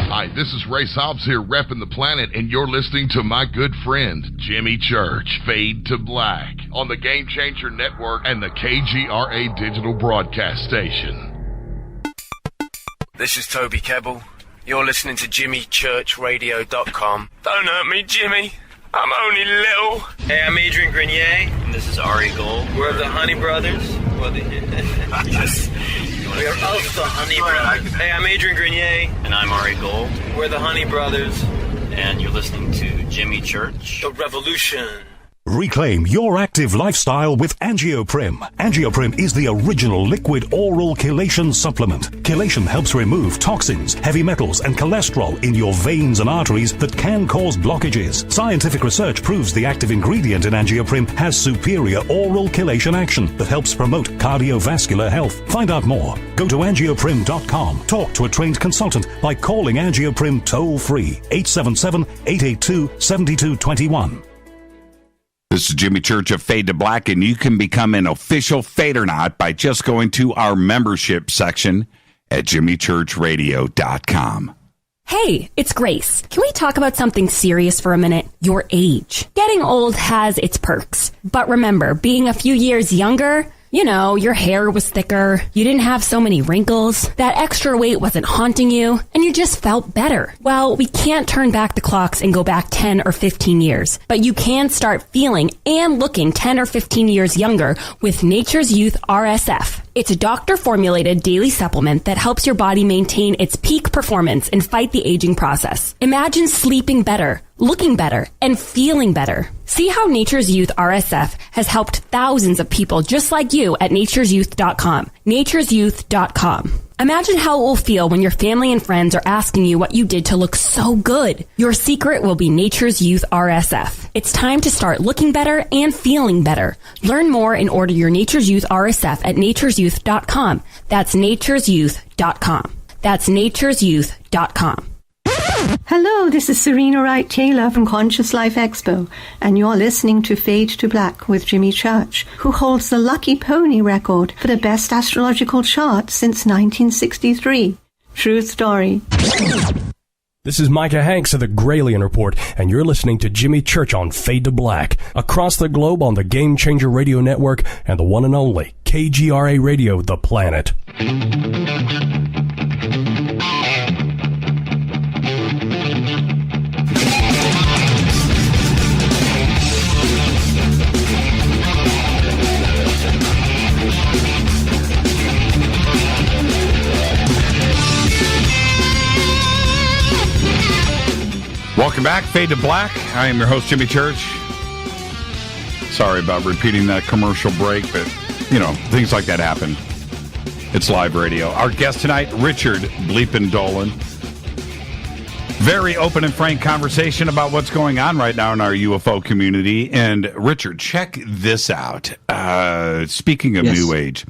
Hi, this is Ray Hobbs here, repping the planet, and you're listening to my good friend, Jimmy Church, Fade to Black, on the Game Changer Network and the KGRA Digital Broadcast Station. This is Toby Kebbell. You're listening to JimmyChurchRadio.com. Don't hurt me, Jimmy. I'm only little. Hey, I'm Adrian Grenier. And this is Ari Gold. We're the Honey Brothers. Yes. We are of the Honey Brothers. Hey, I'm Adrian Grenier. And I'm Ari Gold. We're the Honey Brothers. And you're listening to Jimmy Church. The Revolution. Reclaim your active lifestyle with Angioprim. Angioprim is the original liquid oral chelation supplement. Chelation helps remove toxins, heavy metals, and cholesterol in your veins and arteries that can cause blockages. Scientific research proves the active ingredient in Angioprim has superior oral chelation action that helps promote cardiovascular health. Find out more. Go to angioprim.com. Talk to a trained consultant by calling Angioprim toll-free 877-882-7221. This is Jimmy Church of Fade to Black, and you can become an official Fadernaut by just going to our membership section at jimmychurchradio.com. Hey, it's Grace. Can we talk about something serious for a minute? Your age. Getting old has its perks. But remember, being a few years younger, you know, your hair was thicker, you didn't have so many wrinkles, that extra weight wasn't haunting you, and you just felt better. Well, we can't turn back the clocks and go back 10 or 15 years, but you can start feeling and looking 10 or 15 years younger with Nature's Youth RSF. It's a doctor-formulated daily supplement that helps your body maintain its peak performance and fight the aging process. Imagine sleeping better, looking better, and feeling better. See how Nature's Youth RSF has helped thousands of people just like you at nature'syouth.com. nature'syouth.com. Imagine how it will feel when your family and friends are asking you what you did to look so good. Your secret will be Nature's Youth RSF. It's time to start looking better and feeling better. Learn more and order your Nature's Youth RSF at nature'syouth.com. That's nature'syouth.com. That's nature'syouth.com. Hello, this is Serena Wright Taylor from Conscious Life Expo, and you're listening to Fade to Black with Jimmy Church, who holds the Lucky Pony record for the best astrological chart since 1963. True story. This is Micah Hanks of the Gralien Report, and you're listening to Jimmy Church on Fade to Black, across the globe on the Game Changer Radio Network and the one and only KGRA Radio, The Planet. Welcome back, Fade to Black. I am your host, Jimmy Church. Sorry about repeating that commercial break, but, you know, things like that happen. It's live radio. Our guest tonight, Richard Bleepin' Dolan. Very open and frank conversation about what's going on right now in our UFO community. And, Richard, check this out. Speaking of New Age,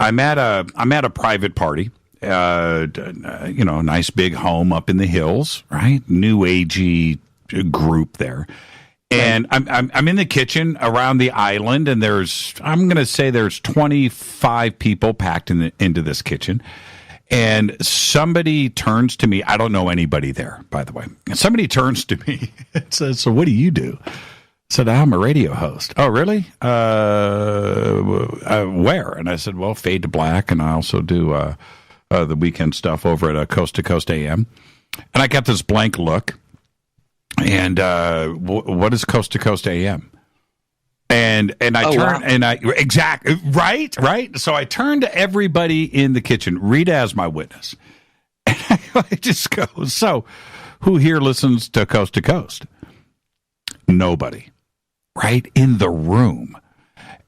I'm at a private party. You know, nice big home up in the hills, right? New agey group there. And I'm in the kitchen around the island, and I'm going to say there's 25 people packed into this kitchen. And somebody turns to me. I don't know anybody there, by the way. And somebody turns to me and says, "So what do you do?" I said, "I'm a radio host." "Oh, really? Where?" And I said, "Well, Fade to Black, and I also do the weekend stuff over at Coast to Coast AM." And I got this blank look. And what is Coast to Coast AM? And I turned and I exactly right. So I turned to everybody in the kitchen, Rita as my witness, and I just go, "So, who here listens to Coast? Nobody, right in the room."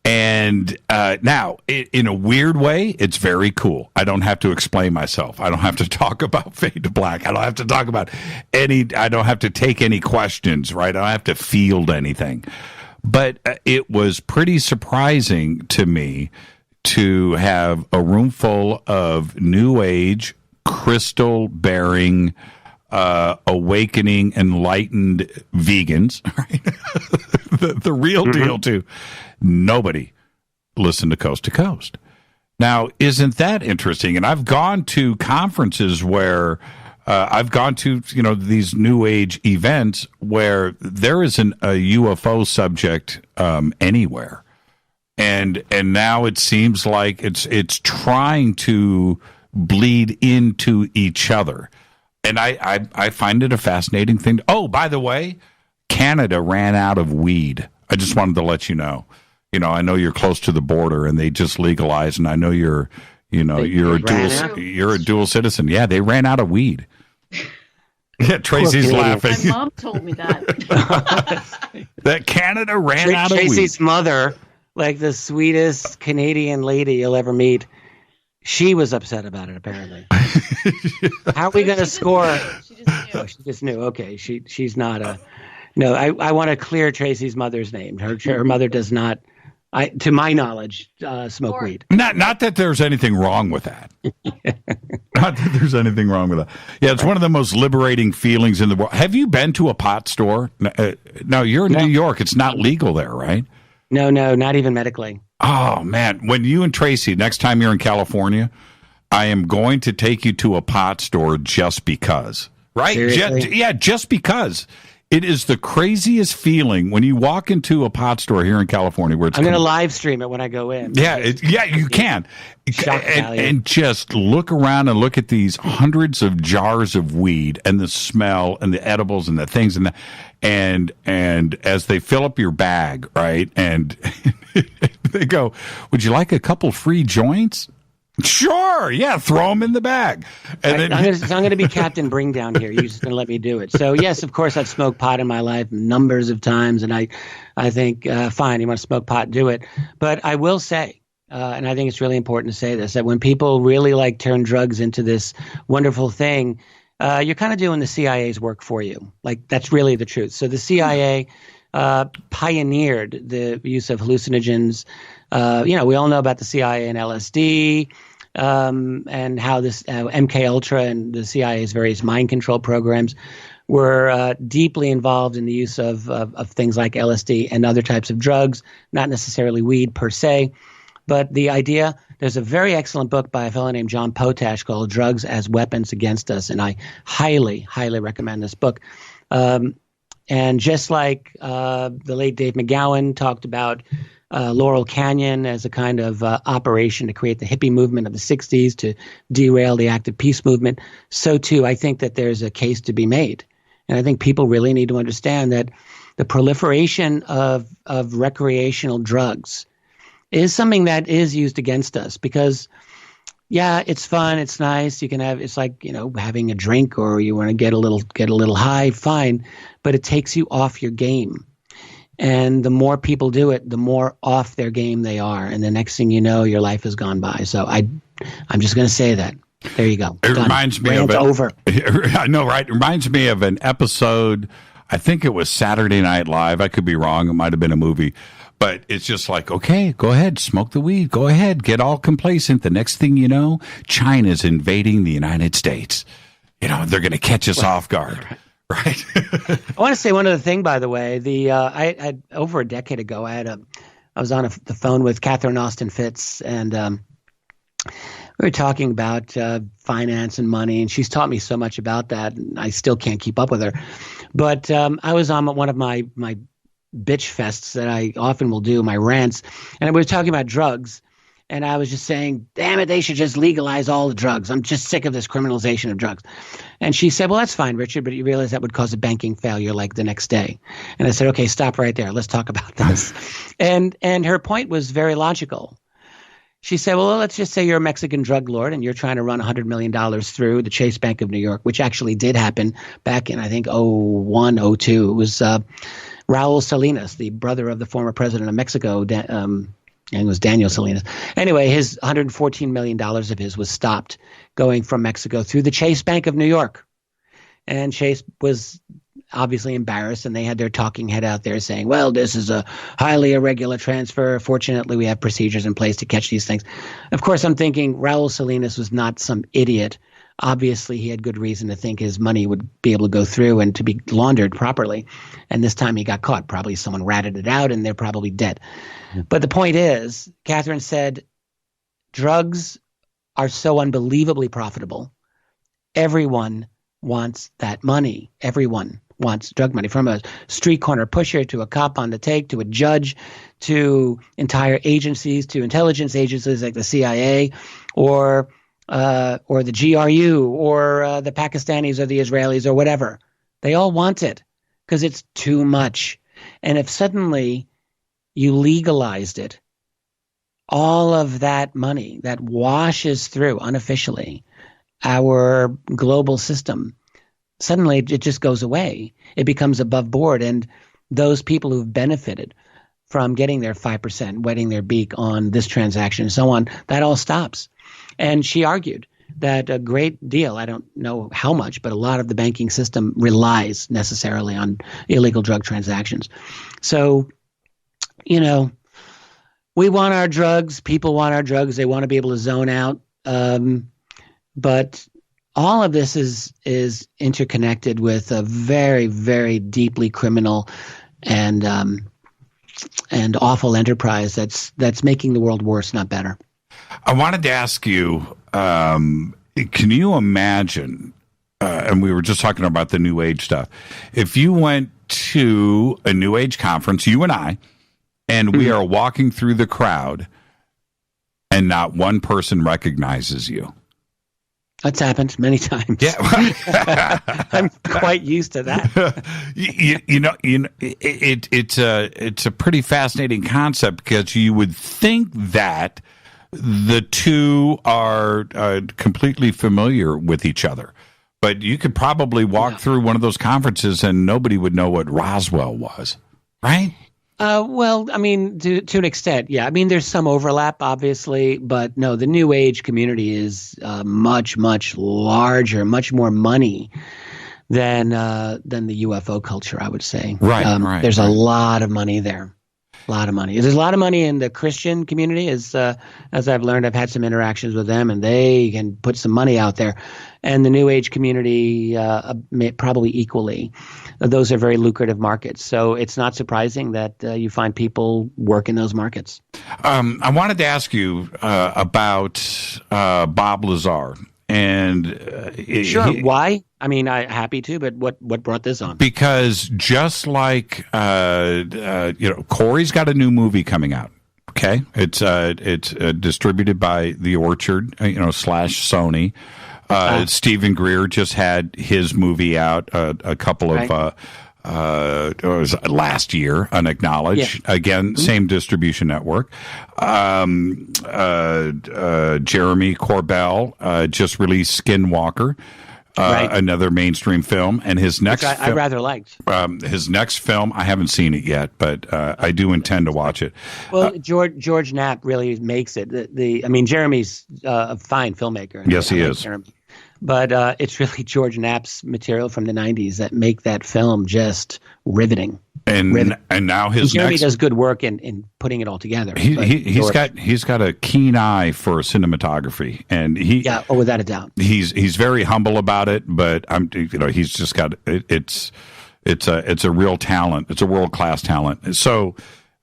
And now, in a weird way, it's very cool. I don't have to explain myself. I don't have to talk about Fade to Black. I don't have to talk about I don't have to take any questions, right? I don't have to field anything. But it was pretty surprising to me to have a room full of New Age, crystal-bearing, awakening, enlightened vegans, right? the real deal, too. Nobody listened to Coast. Now, isn't that interesting? And I've gone to conferences where I've gone to, these New Age events where there isn't a UFO subject anywhere. And now it seems like it's trying to bleed into each other. And I find it a fascinating thing. Oh, by the way, Canada ran out of weed. I just wanted to let you know. I know you're close to the border, and they just legalized, and I know you're a dual citizen. Yeah, they ran out of weed. Yeah, Tracy's laughing. My mom told me that. That Canada ran out of weed. Tracy's mother, like the sweetest Canadian lady you'll ever meet, she was upset about it, apparently. How are we going to score? She just knew. Oh, she just knew. Okay, she's not a... No, I want to clear Tracy's mother's name. Her mother does not... to my knowledge, smoke weed. Not that there's anything wrong with that. Not that there's anything wrong with that. Yeah, it's one of the most liberating feelings in the world. Have you been to a pot store? No, you're in New York. It's not legal there, right? No, not even medically. Oh, man. When you and Tracy, next time you're in California, I am going to take you to a pot store just because. Right? Just because. It is the craziest feeling when you walk into a pot store here in California. Where I'm going to live stream it when I go in. Yeah, you can. And just look around and look at these hundreds of jars of weed and the smell and the edibles and the things and as they fill up your bag, right? And they go, "Would you like a couple free joints?" Sure, yeah, throw them in the bag. And I'm going to be Captain Bring Down here. You're just going to let me do it. So, yes, of course, I've smoked pot in my life numbers of times, and I think, fine, you want to smoke pot, do it. But I will say, and I think it's really important to say this, that when people really turn drugs into this wonderful thing, you're kind of doing the CIA's work for you. That's really the truth. So the CIA pioneered the use of hallucinogens. We all know about the CIA and LSD, and how this MK Ultra and the CIA's various mind control programs were deeply involved in the use of things like LSD and other types of drugs, not necessarily weed per se, but the idea. There's a very excellent book by a fellow named John Potash called "Drugs as Weapons Against Us," and I highly, highly recommend this book. And just like the late Dave McGowan talked about Laurel Canyon as a kind of operation to create the hippie movement of the 60s to derail the active peace movement, so too I think that there's a case to be made. And I think people really need to understand that the proliferation of recreational drugs is something that is used against us because, yeah, it's fun, it's nice. You can have, it's like, having a drink or you want to get a little high, fine, but it takes you off your game. And the more people do it, the more off their game they are. And the next thing you know, your life has gone by. So I'm just going to say that. There you go. It reminds me of over. I know, right? It reminds me of an episode. I think it was Saturday Night Live. I could be wrong. It might have been a movie. But it's just like, okay, go ahead, smoke the weed. Go ahead, get all complacent. The next thing you know, China's invading the United States. They're going to catch us off guard. Right. I want to say one other thing, by the way. I over a decade ago, I was on the phone with Catherine Austin Fitz, and we were talking about finance and money, and she's taught me so much about that, and I still can't keep up with her. But I was on one of my bitch fests that I often will do, my rants, and we were talking about drugs. And I was just saying, damn it, they should just legalize all the drugs. I'm just sick of this criminalization of drugs. And she said, well, that's fine, Richard, but you realize that would cause a banking failure like the next day. And I said, okay, stop right there. Let's talk about this. And her point was very logical. She said, well, let's just say you're a Mexican drug lord and you're trying to run $100 million through the Chase Bank of New York, which actually did happen back in, I think, 01, 02. It was Raul Salinas, the brother of the former president of Mexico, and it was Daniel Salinas. Anyway, his $114 million of his was stopped going from Mexico through the Chase Bank of New York. And Chase was obviously embarrassed, and they had their talking head out there saying, well, this is a highly irregular transfer. Fortunately, we have procedures in place to catch these things. Of course, I'm thinking Raul Salinas was not some idiot. Obviously, he had good reason to think his money would be able to go through and to be laundered properly. And this time he got caught. Probably someone ratted it out, and they're probably dead. But the point is, Catherine said, drugs are so unbelievably profitable. Everyone wants that money. Everyone wants drug money, from a street corner pusher to a cop on the take to a judge to entire agencies, to intelligence agencies like the CIA or the GRU or the Pakistanis or the Israelis or whatever. They all want it because it's too much. And if suddenly you legalized it, all of that money that washes through unofficially our global system, suddenly it just goes away. It becomes above board. And those people who've benefited from getting their 5%, wetting their beak on this transaction and so on, that all stops. And she argued that a great deal, I don't know how much, but a lot of the banking system relies necessarily on illegal drug transactions. So, you know, we want our drugs. People want our drugs. They want to be able to zone out. But all of this is interconnected with a very, very deeply criminal and awful enterprise that's making the world worse, not better. I wanted to ask you, can you imagine, and we were just talking about the New Age stuff, if you went to a New Age conference, you and I, and we are walking through the crowd and not one person recognizes you? That's happened many times. Yeah, I'm quite used to that. It's a pretty fascinating concept because you would think that the two are completely familiar with each other, but you could probably walk through one of those conferences and nobody would know what Roswell was, right? Well, I mean, to an extent, yeah. I mean, there's some overlap, obviously, but no, the New Age community is much, much larger, much more money than the UFO culture, I would say. Right. There's a lot of money there. A lot of money. There's a lot of money in the Christian community, as I've learned. I've had some interactions with them, and they can put some money out there. And the New Age community, probably equally. Those are very lucrative markets. So it's not surprising that you find people work in those markets. I wanted to ask you about Bob Lazar. And sure. Why? I mean, I'm happy to, but what brought this on? Because just like Corey's got a new movie coming out. Okay, it's distributed by The Orchard, / Sony. Stephen Greer just had his movie out a couple of it was last year, Unacknowledged. Yeah. Again, same distribution network. Jeremy Corbell just released Skinwalker, another mainstream film, and his next I rather liked. His next film, I haven't seen it yet, but I do intend to watch it. Well, George Knapp really makes it. Jeremy's a fine filmmaker. Yes, he is. Jeremy. But it's really George Knapp's material from the 90s that make that film just riveting. And now Jeremy does good work in putting it all together. He's got a keen eye for cinematography, and without a doubt. He's very humble about it, but he's just got it's a real talent. It's a world-class talent. So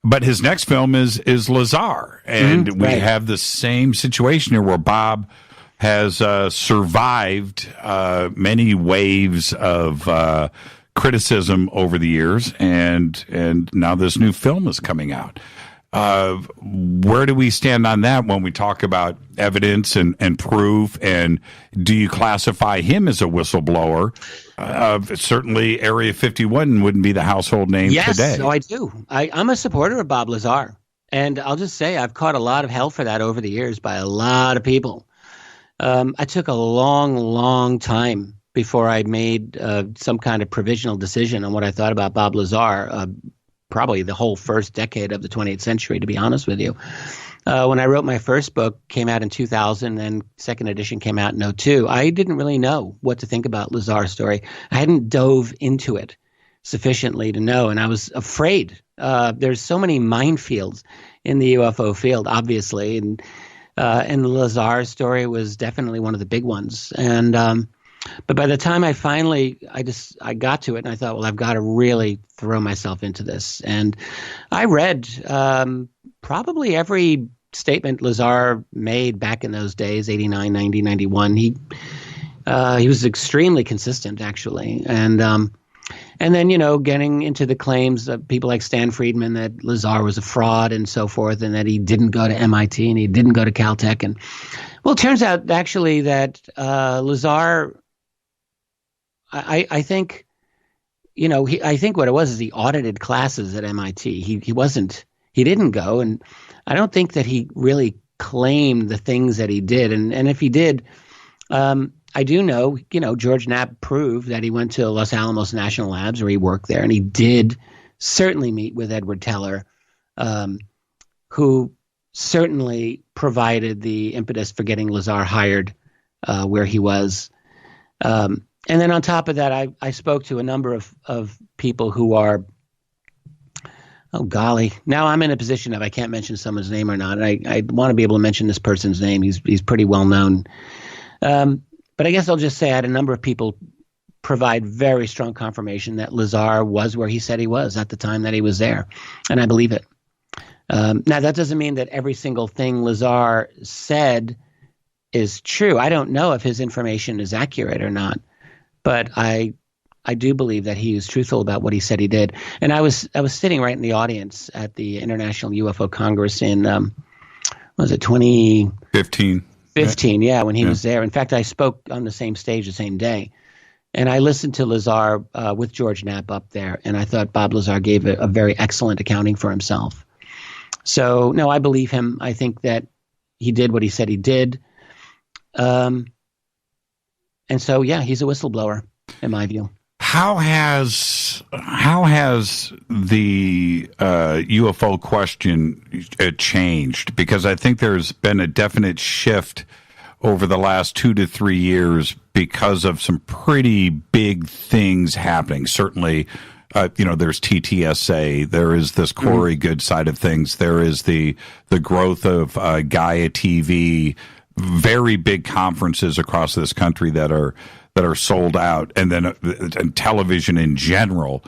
But his next film is Lazar, and we have the same situation here where Bob has survived many waves of criticism over the years, and now this new film is coming out. Where do we stand on that when we talk about evidence and proof? And do you classify him as a whistleblower? Certainly, Area 51 wouldn't be the household name today. Yes, so I do. I'm a supporter of Bob Lazar. And I'll just say I've caught a lot of hell for that over the years by a lot of people. I took a long, long time before I made some kind of provisional decision on what I thought about Bob Lazar, probably the whole first decade of the 20th century, to be honest with you. When I wrote my first book, came out in 2000, and second edition came out in 2002, I didn't really know what to think about Lazar's story. I hadn't dove into it sufficiently to know, and I was afraid. There's so many minefields in the UFO field, obviously, and Lazar's story was definitely one of the big ones. And but by the time I finally, I got to it, and I thought, well, I've got to really throw myself into this. And I read probably every statement Lazar made back in those days, 89, 90, 91. He was extremely consistent, actually. And then, getting into the claims of people like Stan Friedman that Lazar was a fraud and so forth, and that he didn't go to MIT and he didn't go to Caltech. And well, it turns out actually that Lazar, I think, I think what it was is he audited classes at MIT. He didn't go, and I don't think that he really claimed the things that he did. And if he did, I do know, George Knapp proved that he went to Los Alamos National Labs, where he worked there, and he did certainly meet with Edward Teller, who certainly provided the impetus for getting Lazar hired where he was. And then on top of that, I spoke to a number of people who are, oh golly, now I'm in a position of I can't mention someone's name or not. And I want to be able to mention this person's name. He's pretty well known. But I guess I'll just say I had a number of people provide very strong confirmation that Lazar was where he said he was at the time that he was there. And I believe it. Now, that doesn't mean that every single thing Lazar said is true. I don't know if his information is accurate or not. But I do believe that he was truthful about what he said he did. And I was sitting right in the audience at the International UFO Congress in, what was it, 2015? 15, yeah, when he was there. In fact, I spoke on the same stage the same day. And I listened to Lazar with George Knapp up there, and I thought Bob Lazar gave a very excellent accounting for himself. So, no, I believe him. I think that he did what he said he did. And so, yeah, he's a whistleblower, in my view. How has the UFO question changed? Because I think there's been a definite shift over the last 2 to 3 years because of some pretty big things happening. Certainly, there's TTSA. There is this Corey Good side of things. There is the growth of Gaia TV. Very big conferences across this country that are sold out, and then and television in general.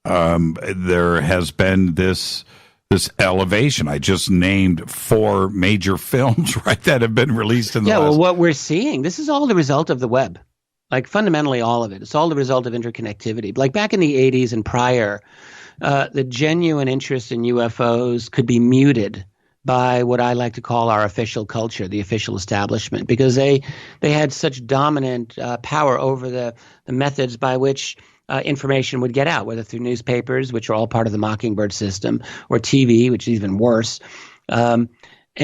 There has been this elevation. I just named 4 major films, right, that have been released in the last. Well, what we're seeing, this is all the result of the web. Like, fundamentally, all of it. It's all the result of interconnectivity. Like, back in the 80s and prior, the genuine interest in UFOs could be muted by what I like to call our official culture, the official establishment, because they had such dominant power over the methods by which information would get out, whether through newspapers, which are all part of the Mockingbird system, or TV, which is even worse. And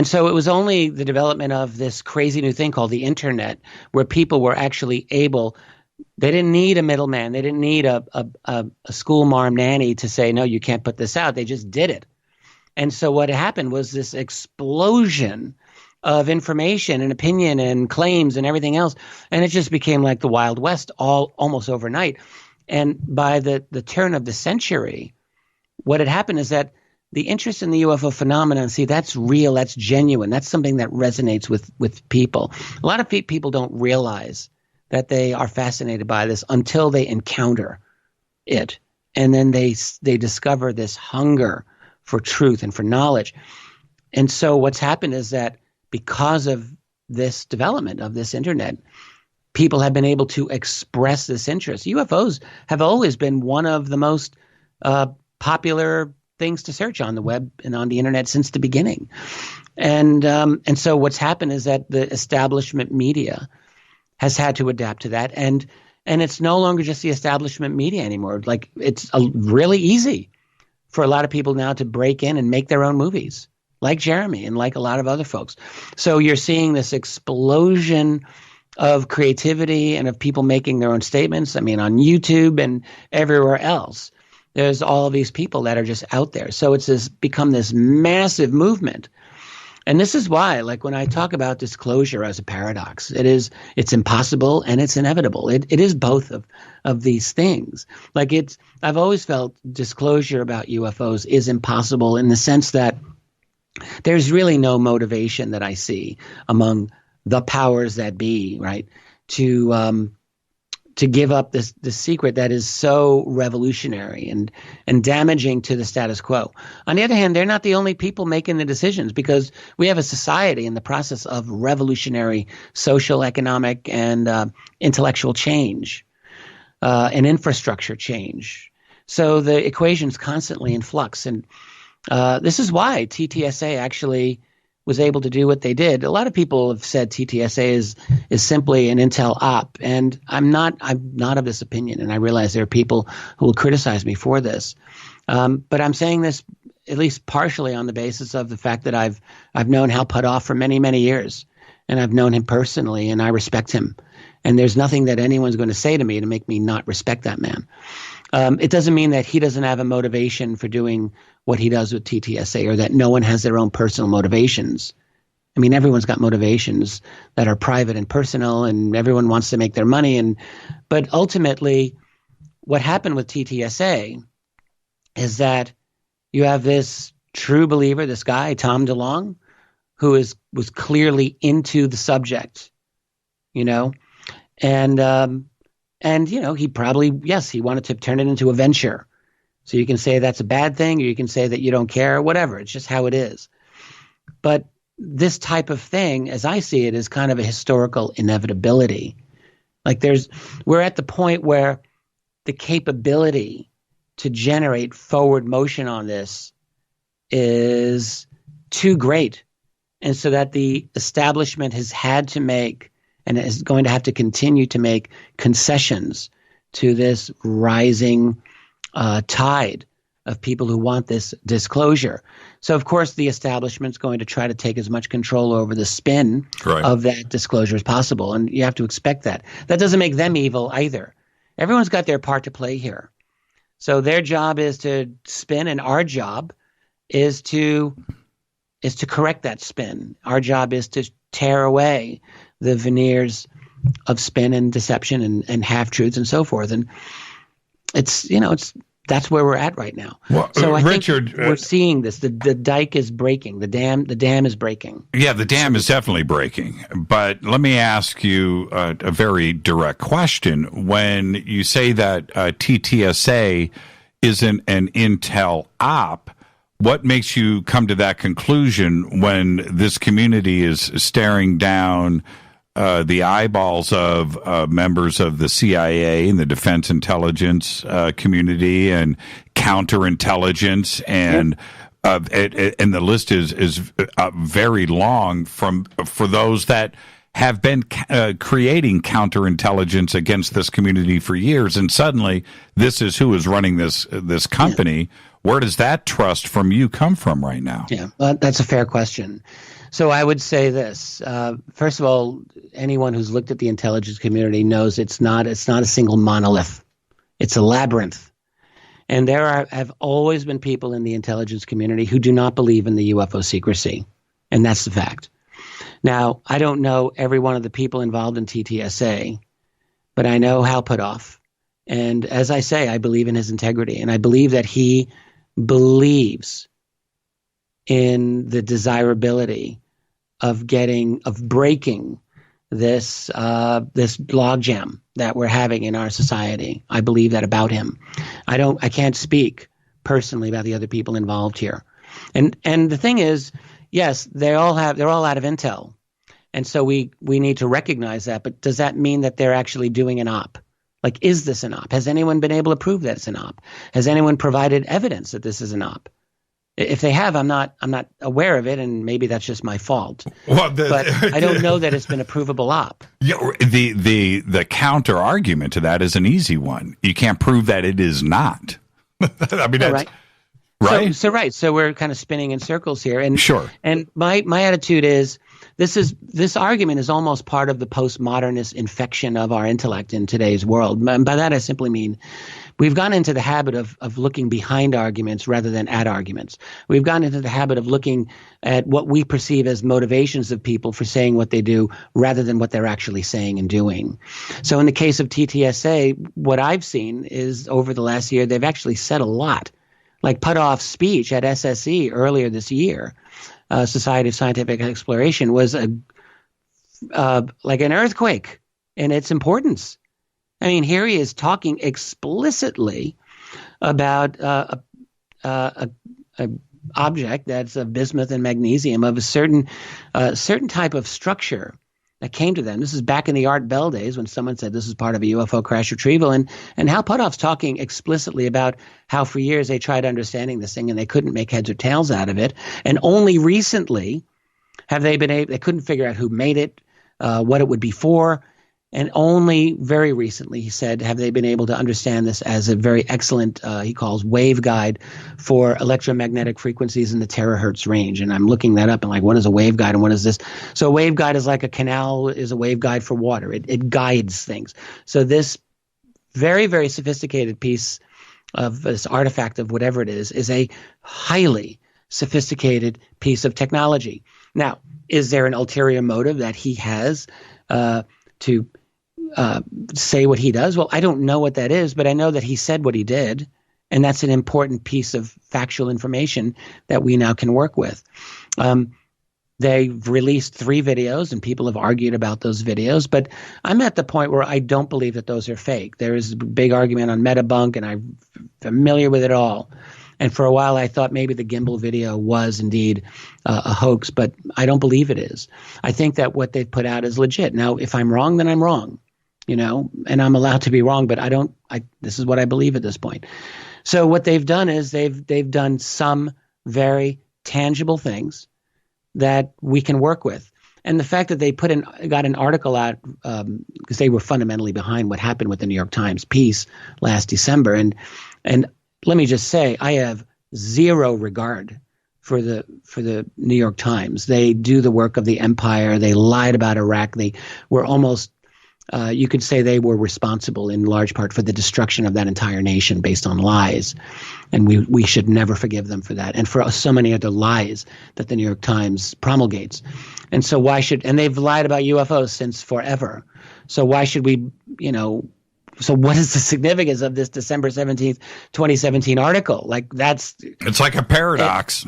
so it was only the development of this crazy new thing called the internet, where people were actually able. They didn't need a middleman. They didn't need a school marm nanny to say, no, you can't put this out. They just did it. And so what happened was this explosion of information and opinion and claims and everything else. And it just became like the Wild West almost overnight. And by the turn of the century, what had happened is that the interest in the UFO phenomenon, see, that's real, that's genuine, that's something that resonates with people. A lot of people don't realize that they are fascinated by this until they encounter it. And then they discover this hunger for truth and for knowledge. And so what's happened is that because of this development of this internet, people have been able to express this interest. UFOs have always been one of the most popular things to search on the web and on the internet since the beginning. And so what's happened is that the establishment media has had to adapt to that. And it's no longer just the establishment media anymore. Like, it's really easy for a lot of people now to break in and make their own movies, like Jeremy and like a lot of other folks. So you're seeing this explosion of creativity and of people making their own statements. I mean, on YouTube and everywhere else, there's all these people that are just out there. So it's become this massive movement. And this is why, like, when I talk about disclosure as a paradox, it's impossible and it's inevitable. It is both of these things. Like, I've always felt disclosure about UFOs is impossible in the sense that there's really no motivation that I see among the powers that be, right, to give up this secret that is so revolutionary and damaging to the status quo. On the other hand, they're not the only people making the decisions, because we have a society in the process of revolutionary social, economic, and intellectual change, and infrastructure change. So the equation's constantly in flux. And this is why TTSA actually was able to do what they did. A lot of people have said TTSA is simply an intel op, and I'm not of this opinion, and I realize there are people who will criticize me for this. But I'm saying this at least partially on the basis of the fact that I've known Hal Puthoff for many, many years, and I've known him personally, and I respect him. And there's nothing that anyone's going to say to me to make me not respect that man. It doesn't mean that he doesn't have a motivation for doing what he does with TTSA, or that no one has their own personal motivations. I mean, everyone's got motivations that are private and personal, and everyone wants to make their money. But ultimately, what happened with TTSA is that you have this true believer, this guy, Tom DeLonge, who was clearly into the subject, and he probably, yes, he wanted to turn it into a venture. So you can say that's a bad thing, or you can say that you don't care, whatever. It's just how it is. But this type of thing, as I see it, is kind of a historical inevitability. Like, we're at the point where the capability to generate forward motion on this is too great. And so that the establishment has had to make, and is going to have to continue to make, concessions to this rising tide of people who want this disclosure. So, of course, the establishment's going to try to take as much control over the spin of that disclosure as possible. And you have to expect that. That doesn't make them evil either. Everyone's got their part to play here. So their job is to spin, and our job is to correct that spin. Our job is to tear away the veneers of spin and deception and half-truths and so forth. And that's where we're at right now. Well, so I Richard, think we're seeing this. The dike is breaking. The dam is breaking. Yeah, the dam is definitely breaking. But let me ask you a very direct question. When you say that TTSA isn't an intel op, what makes you come to that conclusion when this community is staring down the eyeballs of members of the CIA and the defense intelligence community and counterintelligence, and the list is very long for those that have been creating counterintelligence against this community for years, and suddenly this is who is running this company. Yeah. Where does that trust from you come from right now? Yeah, that's a fair question. So I would say this. First of all, anyone who's looked at the intelligence community knows it's not a single monolith. It's a labyrinth. And there have always been people in the intelligence community who do not believe in the UFO secrecy. And that's the fact. Now, I don't know every one of the people involved in TTSA, but I know Hal Puthoff. And as I say, I believe in his integrity. And I believe that he believes in the desirability of breaking this logjam that we're having in our society. I believe that about him. I can't speak personally about the other people involved here, And the thing is, yes, they're all out of intel. And so we need to recognize that. But does that mean that they're actually doing an op? Like, is this an op? Has anyone been able to prove that it's an op? Has anyone provided evidence that this is an op? If they have, I'm not aware of it, and maybe that's just my fault. Well, but I don't know that it's been a provable op. Yeah, the counter argument to that is an easy one. You can't prove that it is not. I mean, that's right. So we're kind of spinning in circles here. And sure. And my attitude is this argument is almost part of the postmodernist infection of our intellect in today's world. And by that I simply mean we've gone into the habit of looking behind arguments rather than at arguments. We've gone into the habit of looking at what we perceive as motivations of people for saying what they do rather than what they're actually saying and doing. So in the case of TTSA, what I've seen is over the last year, they've actually said a lot. Like Puthoff's speech at SSE earlier this year, Society of Scientific Exploration, was like an earthquake in its importance. I mean, here he is talking explicitly about a object that's of bismuth and magnesium of a certain type of structure that came to them. This is back in the Art Bell days when someone said this is part of a UFO crash retrieval. And Hal Puthoff's talking explicitly about how for years they tried understanding this thing and they couldn't make heads or tails out of it. And only recently have they been able – they couldn't figure out who made it, what it would be for. And only very recently, he said, have they been able to understand this as a very excellent, he calls, waveguide for electromagnetic frequencies in the terahertz range. And I'm looking that up and like, what is a waveguide and what is this? So a waveguide is like a canal is a waveguide for water. It guides things. So this very, very sophisticated piece of this artifact of whatever it is a highly sophisticated piece of technology. Now, is there an ulterior motive that he has to say what he does? Well, I don't know what that is, but I know that he said what he did, and that's an important piece of factual information that we now can work with. They've released 3 videos, and people have argued about those videos, but I'm at the point where I don't believe that those are fake. There is a big argument on Metabunk, and I'm familiar with it all. And for a while, I thought maybe the gimbal video was indeed a hoax, but I don't believe it is. I think that what they've put out is legit. Now, if I'm wrong, then I'm wrong, and I'm allowed to be wrong, but this is what I believe at this point. So what they've done is they've done some very tangible things that we can work with. And the fact that they got an article out because they were fundamentally behind what happened with the New York Times piece last December. And let me just say, I have zero regard for the New York Times. They do the work of the empire. They lied about Iraq. They were almost, you could say they were responsible in large part for the destruction of that entire nation based on lies. And we should never forgive them for that. And for so many other lies that the New York Times promulgates. And so and they've lied about UFOs since forever. So why should we, so what is the significance of this December 17th, 2017 article? It's like a paradox.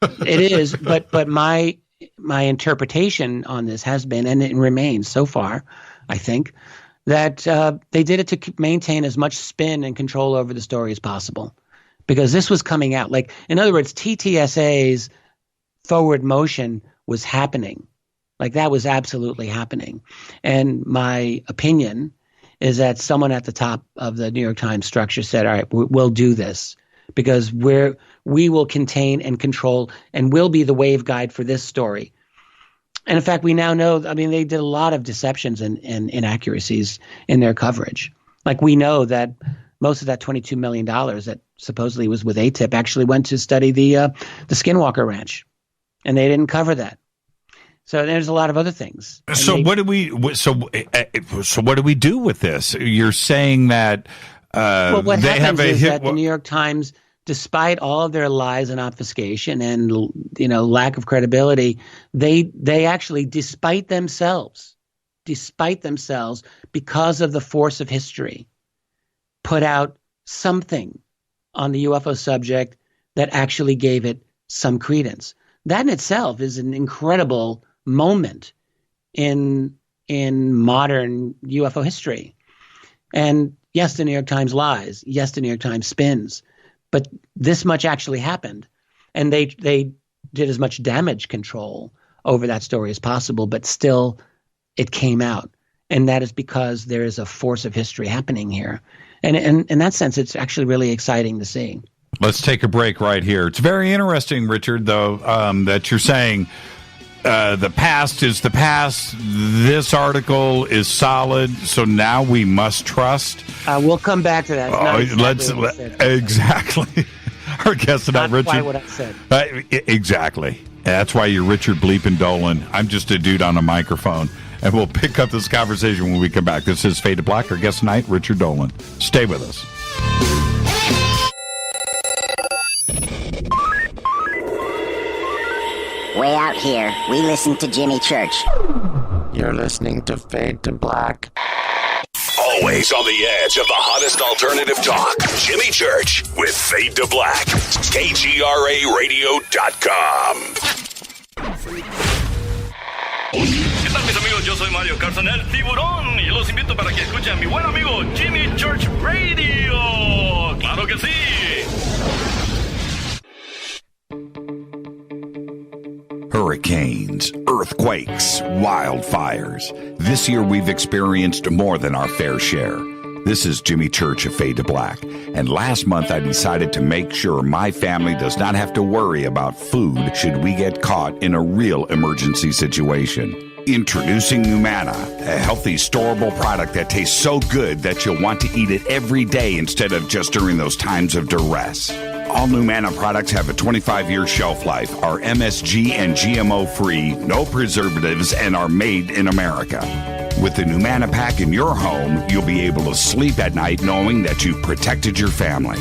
It is, but my interpretation on this has been, and it remains so far, I think, that they did it to maintain as much spin and control over the story as possible. Because this was coming out. In other words, TTSA's forward motion was happening. That was absolutely happening. And my opinion is that someone at the top of the New York Times structure said, all right, we'll do this because we will contain and control and will be the waveguide for this story. And in fact, we now know, they did a lot of deceptions and inaccuracies in their coverage. We know that most of that $22 million that supposedly was with ATIP actually went to study the Skinwalker Ranch, and they didn't cover that. So there's a lot of other things. So what do we do with this? You're saying that what they happens have is that the New York Times, despite all of their lies and obfuscation and lack of credibility, they actually, despite themselves, because of the force of history, put out something on the UFO subject that actually gave it some credence. That in itself is an incredible moment in modern UFO history. And yes, the New York Times lies. Yes, the New York Times spins. But this much actually happened. And they did as much damage control over that story as possible, but still it came out. And that is because there is a force of history happening here. And in that sense, it's actually really exciting to see. Let's take a break right here. It's very interesting, Richard, though, that you're saying the past is the past. This article is solid, so now we must trust. We'll come back to that. Exactly. Our guest tonight, Richard. Quite what I said. Exactly. That's why you're Richard Bleepin' Dolan. I'm just a dude on a microphone. And we'll pick up this conversation when we come back. This is Fade to Black. Our guest tonight, Richard Dolan. Stay with us. Way out here, we listen to Jimmy Church. You're listening to Fade to Black. Always on the edge of the hottest alternative talk. Jimmy Church with Fade to Black. KGRARadio.com. ¿Qué tal, mis amigos? Yo soy Mario Carson, el tiburón, y los invito para que escuchen a mi buen amigo Jimmy Church Radio. ¡Claro que sí! Hurricanes, earthquakes, wildfires. This year we've experienced more than our fair share. This is Jimmy Church of Fade to Black, and last month I decided to make sure my family does not have to worry about food should we get caught in a real emergency situation. Introducing Numana, a healthy, storable product that tastes so good that you'll want to eat it every day instead of just during those times of duress. All Numana products have a 25-year shelf life, are MSG and GMO-free, no preservatives, and are made in America. With the Numana pack in your home, you'll be able to sleep at night knowing that you've protected your family.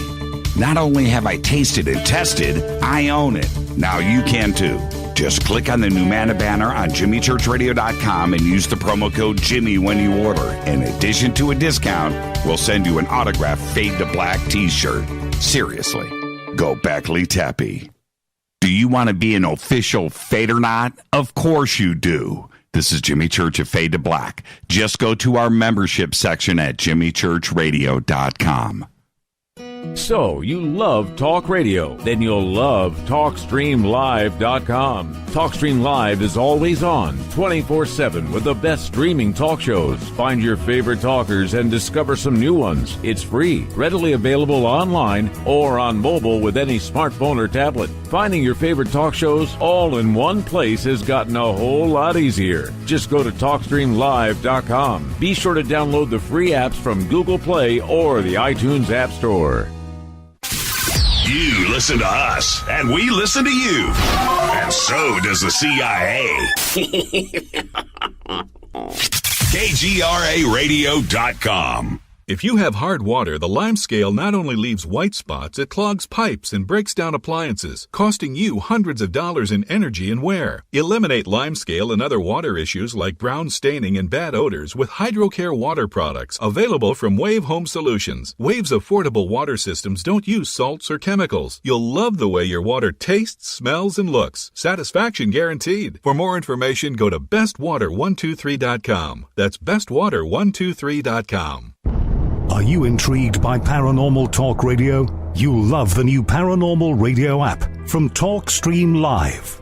Not only have I tasted and tested, I own it. Now you can too. Just click on the Numana banner on JimmyChurchRadio.com and use the promo code Jimmy when you order. In addition to a discount, we'll send you an autographed Fade to Black t-shirt. Seriously, go Beckley Teppy. Do you want to be an official Fadernaut? Of course you do. This is Jimmy Church of Fade to Black. Just go to our membership section at JimmyChurchRadio.com. So, you love talk radio? Then you'll love TalkStreamLive.com. TalkStream Live is always on, 24/7 with the best streaming talk shows. Find your favorite talkers and discover some new ones. It's free, readily available online or on mobile with any smartphone or tablet. Finding your favorite talk shows all in one place has gotten a whole lot easier. Just go to TalkStreamLive.com. Be sure to download the free apps from Google Play or the iTunes App Store. You listen to us, and we listen to you. And so does the CIA. KGRARadio.com. If you have hard water, the lime scale not only leaves white spots, it clogs pipes and breaks down appliances, costing you hundreds of dollars in energy and wear. Eliminate lime scale and other water issues like brown staining and bad odors with HydroCare water products available from Wave Home Solutions. Wave's affordable water systems don't use salts or chemicals. You'll love the way your water tastes, smells, and looks. Satisfaction guaranteed. For more information, go to bestwater123.com. That's bestwater123.com. Are you intrigued by paranormal talk radio? You'll love the new paranormal radio app from TalkStream Live.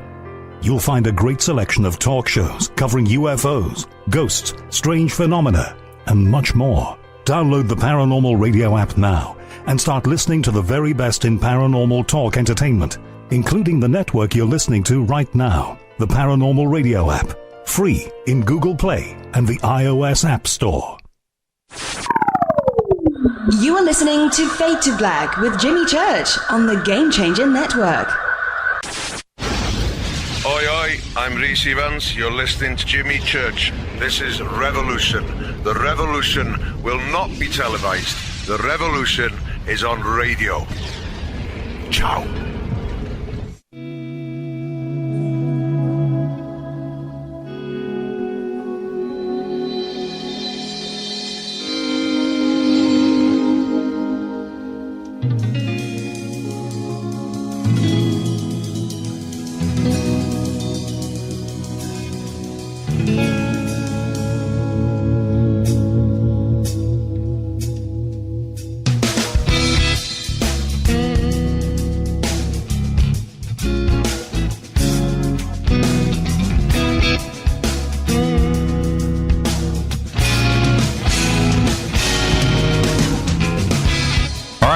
You'll find a great selection of talk shows covering UFOs, ghosts, strange phenomena, and much more. Download the paranormal radio app now and start listening to the very best in paranormal talk entertainment, including the network you're listening to right now, the paranormal radio app, free in Google Play and the iOS App Store. You are listening to Fade to Black with Jimmy Church on the Game Changer Network. Oi, oi, I'm Reese Evans. You're listening to Jimmy Church. This is Revolution. The revolution will not be televised. The revolution is on radio. Ciao.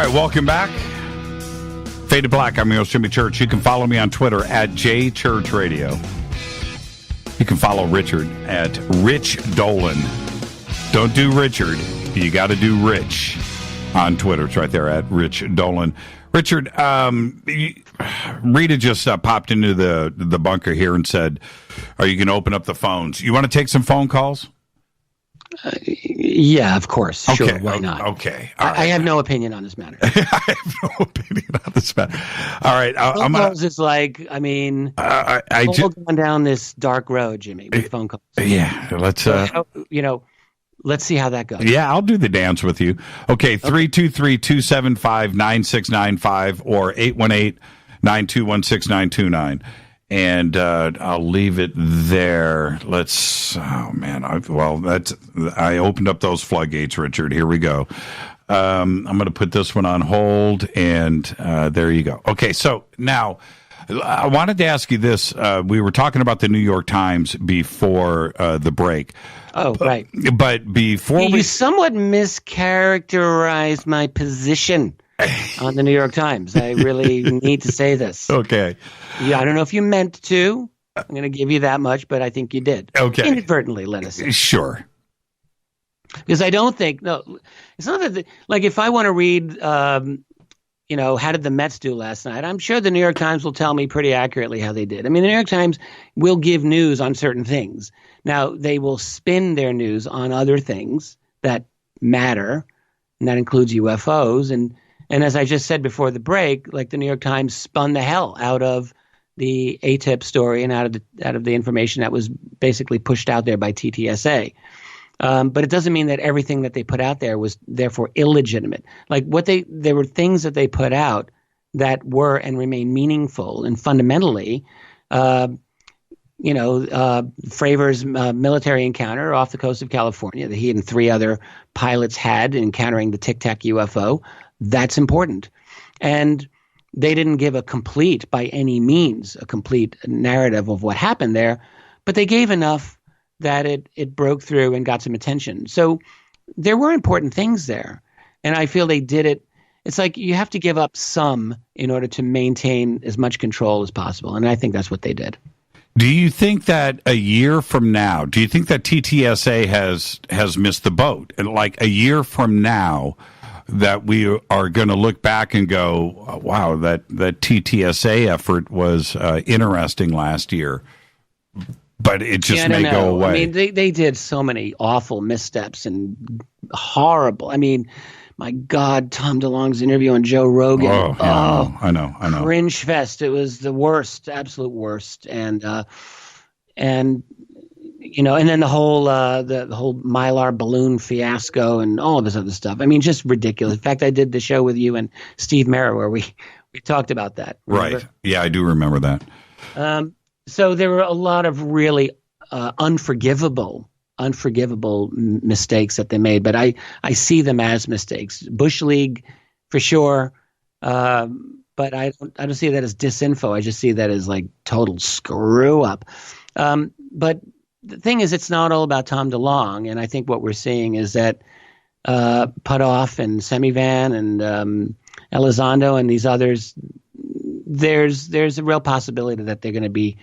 right, welcome back. Fade to Black. I'm your host, Jimmy Church. You can follow me on Twitter at JChurchRadio. You can follow Richard at Rich Dolan. Don't do Richard. You got to do Rich on Twitter. It's right there at Rich Dolan. Richard, Rita just popped into the bunker here and said, are you going to open up the phones? You want to take some phone calls? Yeah, of course. Okay. Sure, why not? Okay. I have no opinion on this matter. I have no opinion on this matter. All right. Phone calls is like, I mean, we'll go down this dark road, Jimmy, with phone calls. Yeah, let's... let's see how that goes. Yeah, I'll do the dance with you. Okay, 323-275-9695 or 818-921-6929. And I'll leave it there. I opened up those floodgates, Richard. Here we go. I'm going to put this one on hold, and there you go. Okay, so now I wanted to ask you this. We were talking about the New York Times before the break. Oh, right. But before you somewhat mischaracterized my position on the New York Times. I really need to say this. Okay. Yeah, I don't know if you meant to. I'm going to give you that much, but I think you did. Okay. Inadvertently, let us say. Sure. Because I don't think, it's not that, like if I want to read, how did the Mets do last night? I'm sure the New York Times will tell me pretty accurately how they did. I mean, the New York Times will give news on certain things. Now, they will spin their news on other things that matter, and that includes UFOs. And as I just said before the break, like the New York Times spun the hell out of the ATIP story and out of the information that was basically pushed out there by TTSA. But it doesn't mean that everything that they put out there was therefore illegitimate. Like there were things that they put out that were and remain meaningful and fundamentally, Fravor's military encounter off the coast of California that he and 3 other pilots had encountering the Tic Tac UFO. That's important. And they didn't give by any means, a complete narrative of what happened there, but they gave enough that it broke through and got some attention. So there were important things there. And I feel they did it. It's like you have to give up some in order to maintain as much control as possible. And I think that's what they did. Do you think that a year from now, do you think that TTSA has missed the boat? And like a year from now, that we are going to look back and go, wow, that TTSA effort was interesting last year, but it just may go away. I mean, they did so many awful missteps and horrible. I mean, my God, Tom DeLonge's interview on Joe Rogan. I know. Cringe fest. It was the worst, absolute worst. And then the whole Mylar balloon fiasco and all of this other stuff. I mean, just ridiculous. In fact, I did the show with you and Steve Merritt where we talked about that. Remember? Right. Yeah, I do remember that. So there were a lot of really unforgivable mistakes that they made, but I see them as mistakes. Bush League, for sure, but I don't see that as disinfo. I just see that as like total screw up. But the thing is, it's not all about Tom DeLonge, and I think what we're seeing is that Putoff and Semivan and Elizondo and these others, there's a real possibility that they're going to be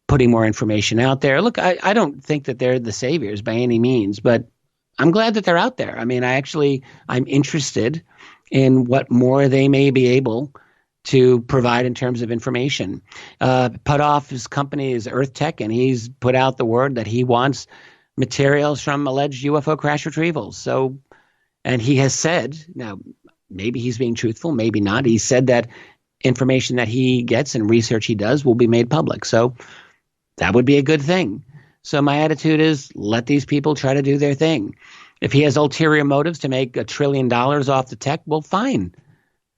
putting more information out there. Look, I don't think that they're the saviors by any means, but I'm glad that they're out there. I mean, I'm interested in what more they may be able to provide in terms of information. Putoff's company is Earth Tech, and he's put out the word that he wants materials from alleged UFO crash retrievals. So, and he has said, now maybe he's being truthful, maybe not. He said that information that he gets and research he does will be made public. So that would be a good thing. So my attitude is let these people try to do their thing. If he has ulterior motives to make $1 trillion off the tech, well, fine.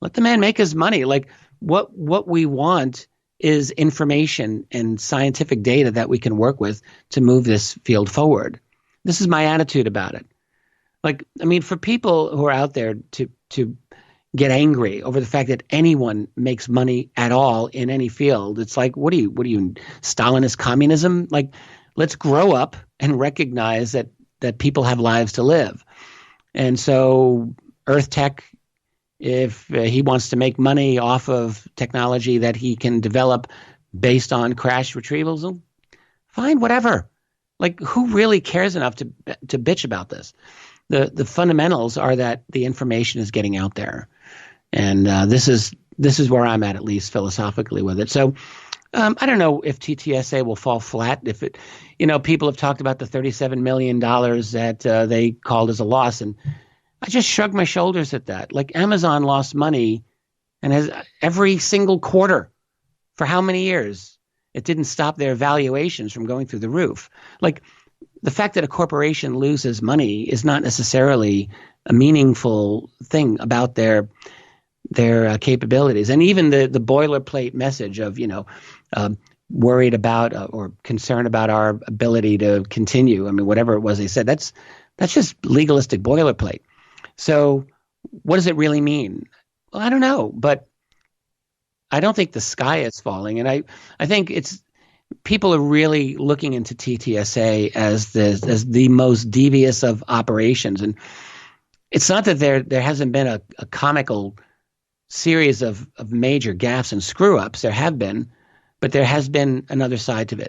Let the man make his money. Like what we want is information and scientific data that we can work with to move this field forward. This is my attitude about it. Like, I mean, for people who are out there to get angry over the fact that anyone makes money at all in any field, it's like, what are you, Stalinist communism? Like, let's grow up and recognize that people have lives to live. And so Earth Tech if he wants to make money off of technology that he can develop based on crash retrievals, fine, whatever. Like, who really cares enough to bitch about this? The fundamentals are that the information is getting out there, and this is where I'm at least philosophically with it. So I don't know if TTSA will fall flat. If it, people have talked about the $37 million that they called as a loss, and I just shrugged my shoulders at that. Like, Amazon lost money and has every single quarter for how many years? It didn't stop their valuations from going through the roof. Like, the fact that a corporation loses money is not necessarily a meaningful thing about their capabilities. And even the boilerplate message of, worried about or concerned about our ability to continue. I mean, whatever it was they said, that's just legalistic boilerplate. So what does it really mean? Well, I don't know, but I don't think the sky is falling. And I think people are really looking into TTSA as the most devious of operations. And it's not that there hasn't been a comical series of major gaffes and screw-ups. There have been, but there has been another side to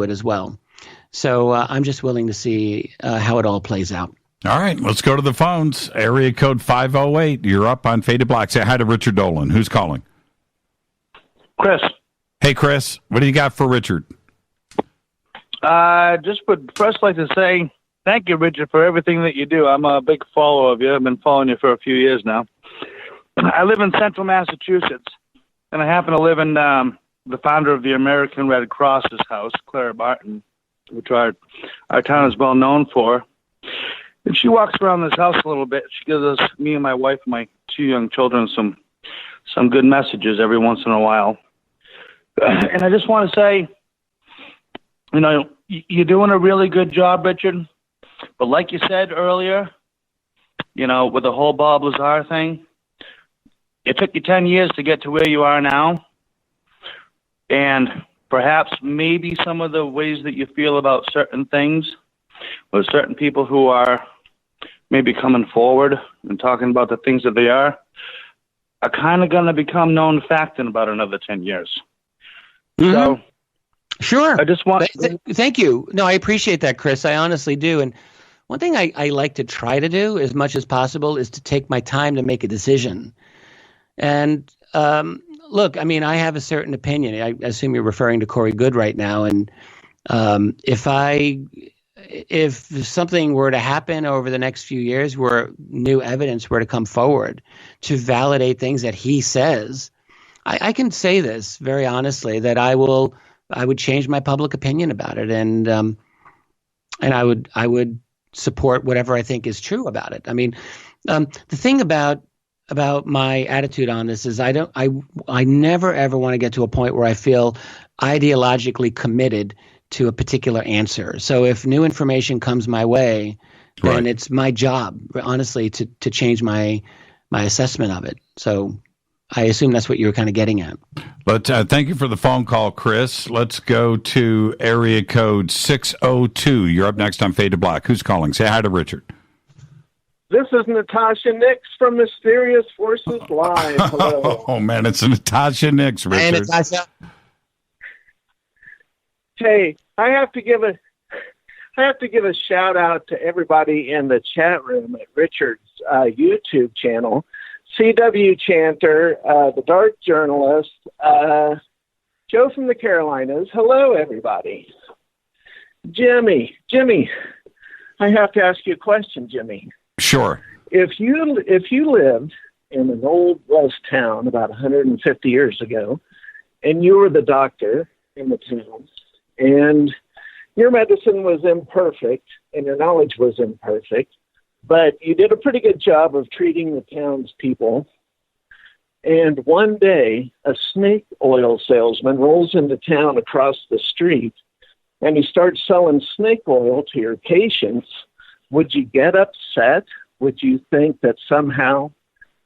it as well. So I'm just willing to see how it all plays out. All right, let's go to the phones. Area code 508. You're up on Faded Black. Say hi to Richard Dolan. Who's calling? Chris. Hey, Chris. What do you got for Richard? Just would first like to say thank you, Richard, for everything that you do. I'm a big follower of you. I've been following you for a few years now. I live in central Massachusetts, and I happen to live in the founder of the American Red Cross's house, Clara Barton, which our town is well known for. And she walks around this house a little bit. She gives us, me and my wife and my 2 young children, some good messages every once in a while. And I just want to say, you're doing a really good job, Richard. But like you said earlier, with the whole Bob Lazar thing, it took you 10 years to get to where you are now. And perhaps maybe some of the ways that you feel about certain things, with certain people who are maybe coming forward and talking about the things that they are kind of going to become known fact in about another 10 years. Mm-hmm. So, sure. I just want. Thank you. No, I appreciate that, Chris. I honestly do. And one thing I like to try to do as much as possible is to take my time to make a decision. And look, I mean, I have a certain opinion. I assume you're referring to Corey Goode right now. And if something were to happen over the next few years where new evidence were to come forward to validate things that he says, I can say this very honestly, that I would change my public opinion about it. And I would support whatever I think is true about it. I mean, the thing about my attitude on this is I never ever want to get to a point where I feel ideologically committed to a particular answer. So if new information comes my way, then it's my job, honestly, to change my assessment of it. So I assume that's what you were kind of getting at. But thank you for the phone call, Chris. Let's go to area code 602. You're up next on Fade to Black. Who's calling? Say hi to Richard. This is Natasha Nix from Mysterious Forces Live. Hello. Oh, man, it's Natasha Nix, Richard. Hey, Natasha. Hey, I have to give a shout out to everybody in the chat room at Richard's YouTube channel. CW Chanter, the Dark Journalist, Joe from the Carolinas. Hello, everybody. Jimmy, I have to ask you a question, Jimmy. Sure. If you lived in an old West town about 150 years ago, and you were the doctor in the town, and your medicine was imperfect, and your knowledge was imperfect, but you did a pretty good job of treating the townspeople. And one day, a snake oil salesman rolls into town across the street, and he starts selling snake oil to your patients. Would you get upset? Would you think that somehow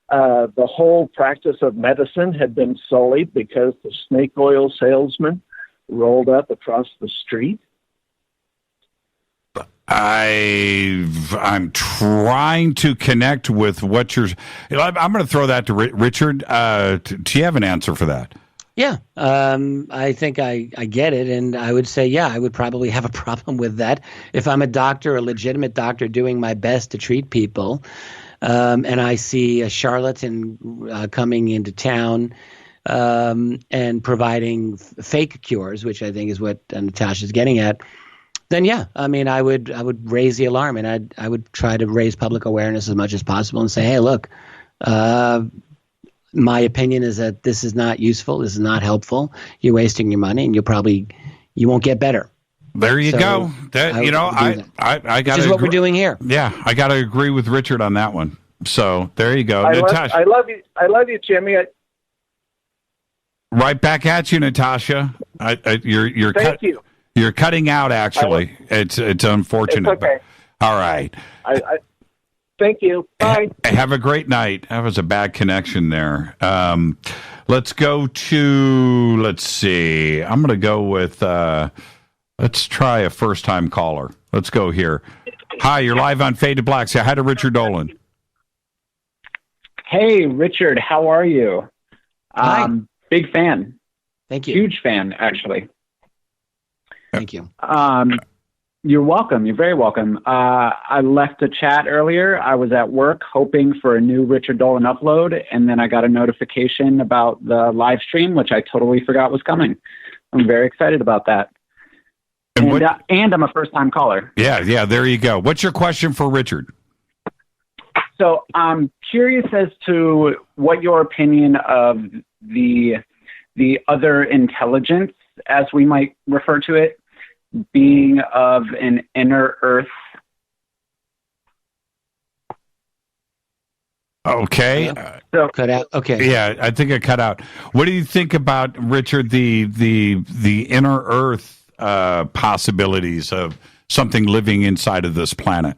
the whole practice of medicine had been sullied because the snake oil salesman rolled up across the street? I'm trying to connect with what you're. I'm going to throw that to Richard. Do you have an answer for that? Yeah, I think I get it, and I would say, yeah, I would probably have a problem with that if I'm a doctor, a legitimate doctor, doing my best to treat people, and I see a charlatan coming into town and providing fake cures, which I think is what Natasha's getting at. Then yeah, I mean, I would raise the alarm, and I would try to raise public awareness as much as possible, and say, hey, look, my opinion is that this is not useful, this is not helpful. You're wasting your money, and you won't get better. There you go. That I got. Which is what we're doing here. Yeah, I got to agree with Richard on that one. So there you go, Natasha. I love you. I love you, Jimmy. Right back at you, Natasha. Thank you. You're cutting out, actually. It's unfortunate. It's okay. But, all right. Thank you. Bye. Have a great night. That was a bad connection there. Let's go to, let's see. I'm going to go with, let's try a first-time caller. Let's go here. Hi, you're live on Fade to Black. Say hi to Richard Dolan. Hey, Richard. How are you? Hi. Big fan. Thank you. Huge fan, actually. Thank you. You're welcome. You're very welcome. I left a chat earlier. I was at work hoping for a new Richard Dolan upload, and then I got a notification about the live stream, which I totally forgot was coming. I'm very excited about that. And I'm a first-time caller. Yeah, there you go. What's your question for Richard? So I'm curious as to what your opinion of the other intelligence, as we might refer to it, being of an inner Earth. Okay. So cut out. Okay. Yeah, I think I cut out. What do you think about, Richard, the inner Earth possibilities of something living inside of this planet?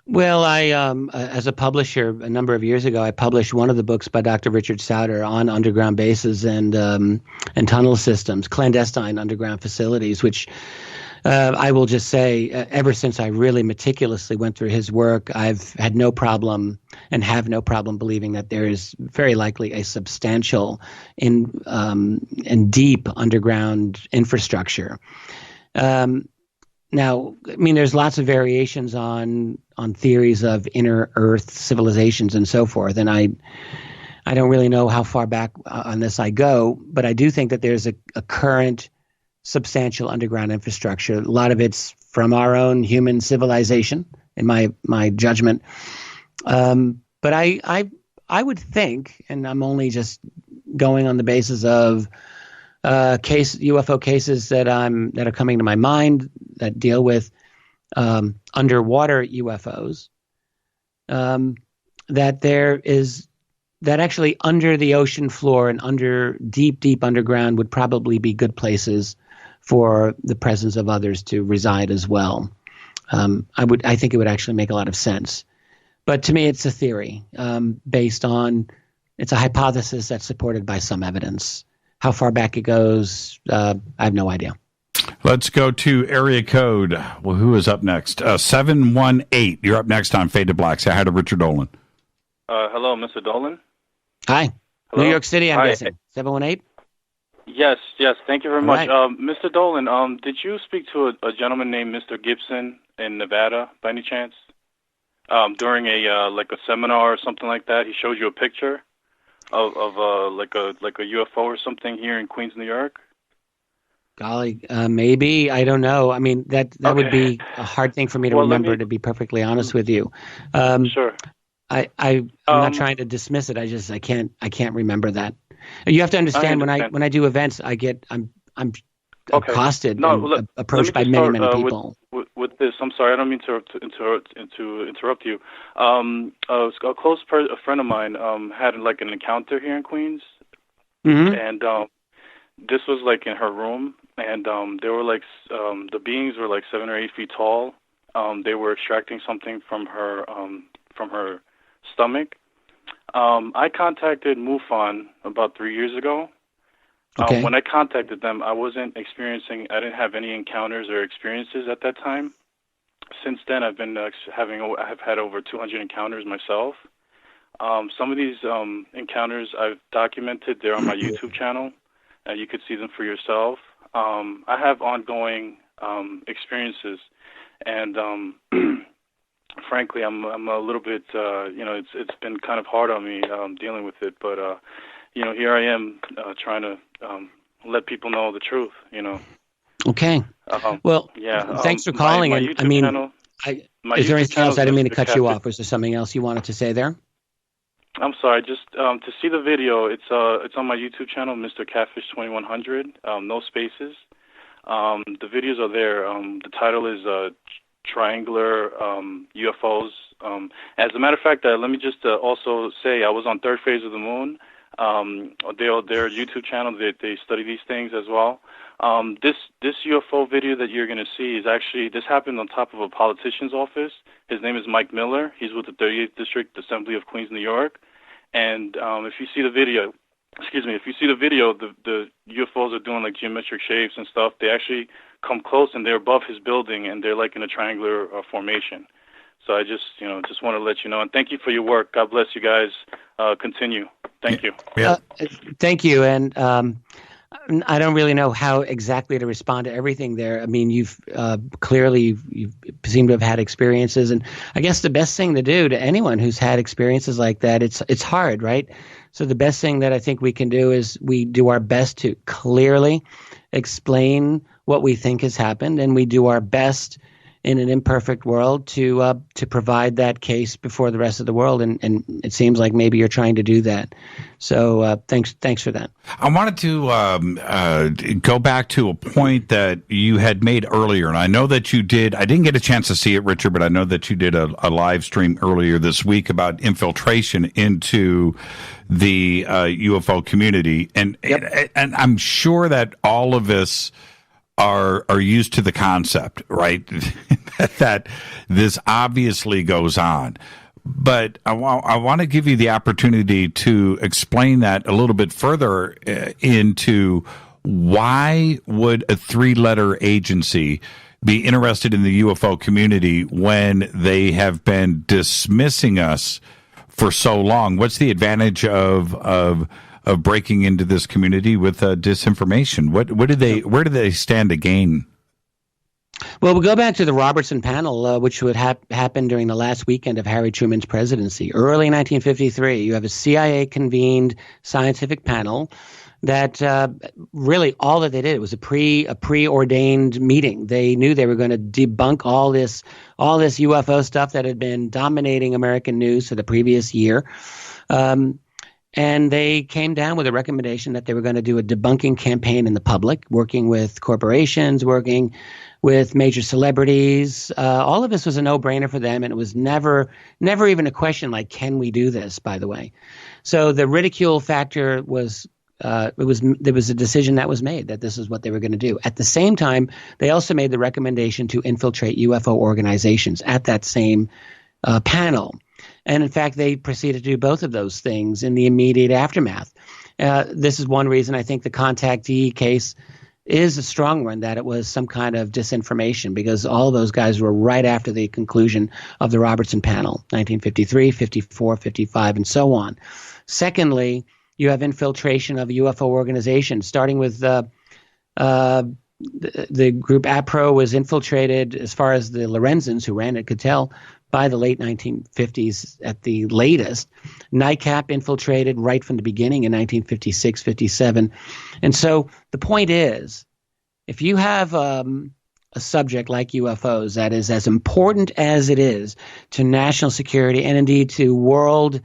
Well, I, as a publisher, a number of years ago, I published one of the books by Dr. Richard Sauter on underground bases and tunnel systems, clandestine underground facilities, which I will just say, ever since I really meticulously went through his work, I've had no problem and have no problem believing that there is very likely a substantial and deep underground infrastructure. Now, I mean, there's lots of variations on theories of inner Earth civilizations and so forth, and I don't really know how far back on this I go, but I do think that there's a current substantial underground infrastructure. A lot of it's from our own human civilization, in my judgment. But I would think, and I'm only just going on the basis of UFO cases that are coming to my mind that deal with underwater UFOs, that actually under the ocean floor and under deep underground would probably be good places for the presence of others to reside as well. I think it would actually make a lot of sense. But to me, it's a theory based on, it's a hypothesis that's supported by some evidence. How far back it goes, I have no idea. Let's go to area code. Well, who is up next? 718. You're up next on Fade to Black. Say hi to Richard Dolan. Hello, Mr. Dolan. Hi. Hello? New York City, I'm Hi. guessing. 718? Yes. Thank you very All much. right. Mr. Dolan, did you speak to a gentleman named Mr. Gibson in Nevada by any chance? During a seminar or something like that, he showed you a picture of a UFO or something here in Queens, New York. Golly, maybe. I don't know. I mean, that would be a hard thing for me to remember, to be perfectly honest with you. Sure. I'm not trying to dismiss it. I can't remember that. You have to understand, when I do events, I'm accosted and approached by many people. With this, I'm sorry, I don't mean to interrupt you. A close friend of mine had an encounter here in Queens, and this was in her room, and they were the beings were 7 or 8 feet tall. They were extracting something from her stomach. I contacted MUFON about 3 years ago. Okay. When I contacted them, I didn't have any encounters or experiences at that time. since then, I've been I've had over 200 encounters myself. Some of these encounters I've documented. They're on my YouTube channel. You could see them for yourself. I have ongoing experiences, and frankly, I'm a little bit, it's been kind of hard on me dealing with it. But here I am trying to let people know the truth. Okay. Well, yeah. Thanks for calling. My and YouTube channel, is there anything else? I didn't mean to cut you Catfish. off. Was there something else you wanted to say there? I'm sorry. Just to see the video, it's on my YouTube channel, Mr. Catfish 2100. No spaces. The videos are there. The title is Triangular UFOs. As a matter of fact, let me just also say I was on Third Phase of the Moon. Their YouTube channel, they study these things as well. This UFO video that you're going to see is actually, this happened on top of a politician's office. His name is Mike Miller. He's with the 38th District Assembly of Queens, New York. And if you see the video, the UFOs are doing like geometric shapes and stuff. They actually come close and they're above his building and they're like in a triangular formation. So I just want to let you know. And thank you for your work. God bless you guys. Continue. Thank you. Thank you. And I don't really know how exactly to respond to everything there. I mean, you've clearly you seem to have had experiences, and I guess the best thing to do to anyone who's had experiences like that, it's hard, right? So the best thing that I think we can do is we do our best to clearly explain what we think has happened, and we do our best in an imperfect world to provide that case before the rest of the world, and it seems like maybe you're trying to do that. So thanks for that. I wanted to go back to a point that you had made earlier, and I know that you did. I didn't get a chance to see it, Richard, but I know that you did a live stream earlier this week about infiltration into the UFO community, and I'm sure that all of us are used to the concept, right? that this obviously goes on. But I want to give you the opportunity to explain that a little bit further into why would a three-letter agency be interested in the UFO community when they have been dismissing us for so long? What's the advantage of breaking into this community with disinformation? Where do they stand to gain? Well, we'll go back to the Robertson panel, which would happen during the last weekend of Harry Truman's presidency. Early 1953, you have a CIA-convened scientific panel that really all that they did was a preordained meeting. They knew they were going to debunk all this UFO stuff that had been dominating American news for the previous year. And they came down with a recommendation that they were going to do a debunking campaign in the public, working with corporations, working with major celebrities. All of this was a no-brainer for them, and it was never even a question like, can we do this, by the way? So the ridicule factor was there was a decision that was made that this is what they were going to do. At the same time, they also made the recommendation to infiltrate UFO organizations at that same panel. And in fact, they proceeded to do both of those things in the immediate aftermath. This is one reason I think the contactee case is a strong one, that it was some kind of disinformation, because all of those guys were right after the conclusion of the Robertson panel, 1953, 54, 55, and so on. Secondly, you have infiltration of UFO organizations, starting with the group APRO was infiltrated, as far as the Lorenzens who ran it could tell, by the late 1950s at the latest. NICAP infiltrated right from the beginning in 1956, 57. And so the point is, if you have a subject like UFOs that is as important as it is to national security and indeed to world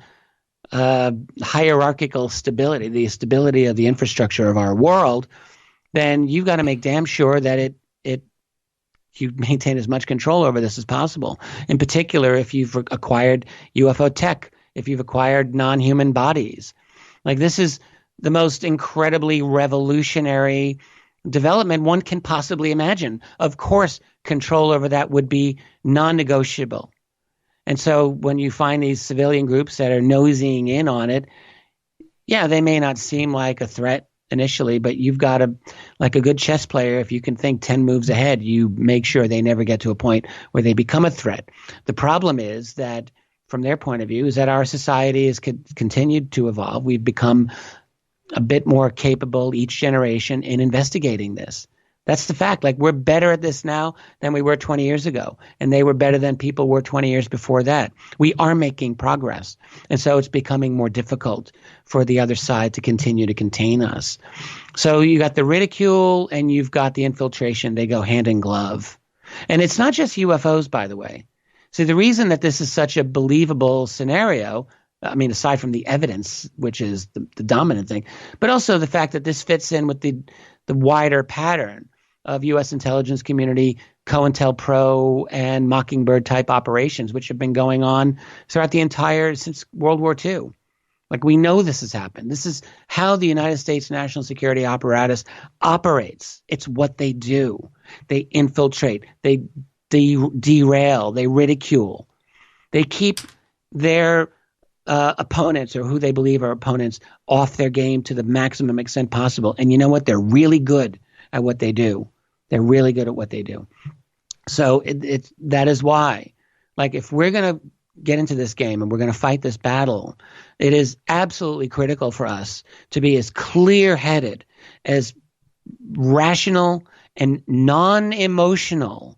hierarchical stability, the stability of the infrastructure of our world, then you've got to make damn sure that you maintain as much control over this as possible. In particular, if you've acquired UFO tech, if you've acquired non-human bodies. Like, this is the most incredibly revolutionary development one can possibly imagine. Of course, control over that would be non-negotiable. And so when you find these civilian groups that are nosing in on it, yeah, they may not seem like a threat initially, but you've got to, like a good chess player, if you can think 10 moves ahead, you make sure they never get to a point where they become a threat. The problem is that, from their point of view, is that our society has continued to evolve. We've become a bit more capable each generation in investigating this. That's the fact. Like, we're better at this now than we were 20 years ago, and they were better than people were 20 years before that. We are making progress, and so it's becoming more difficult for the other side to continue to contain us. So you got the ridicule and you've got the infiltration. They go hand in glove. And it's not just UFOs, by the way. See, the reason that this is such a believable scenario, I mean, aside from the evidence, which is the dominant thing, but also the fact that this fits in with the wider pattern of U.S. intelligence community, COINTELPRO, and Mockingbird type operations, which have been going on throughout since World War II. Like, we know this has happened. This is how the United States national security apparatus operates. It's what they do. They infiltrate. They derail. They ridicule. They keep their opponents, or who they believe are opponents, off their game to the maximum extent possible. And you know what? They're really good at what they do. They're really good at what they do. So that is why, like, if we're going to get into this game and we're going to fight this battle, it is absolutely critical for us to be as clear-headed, as rational and non-emotional,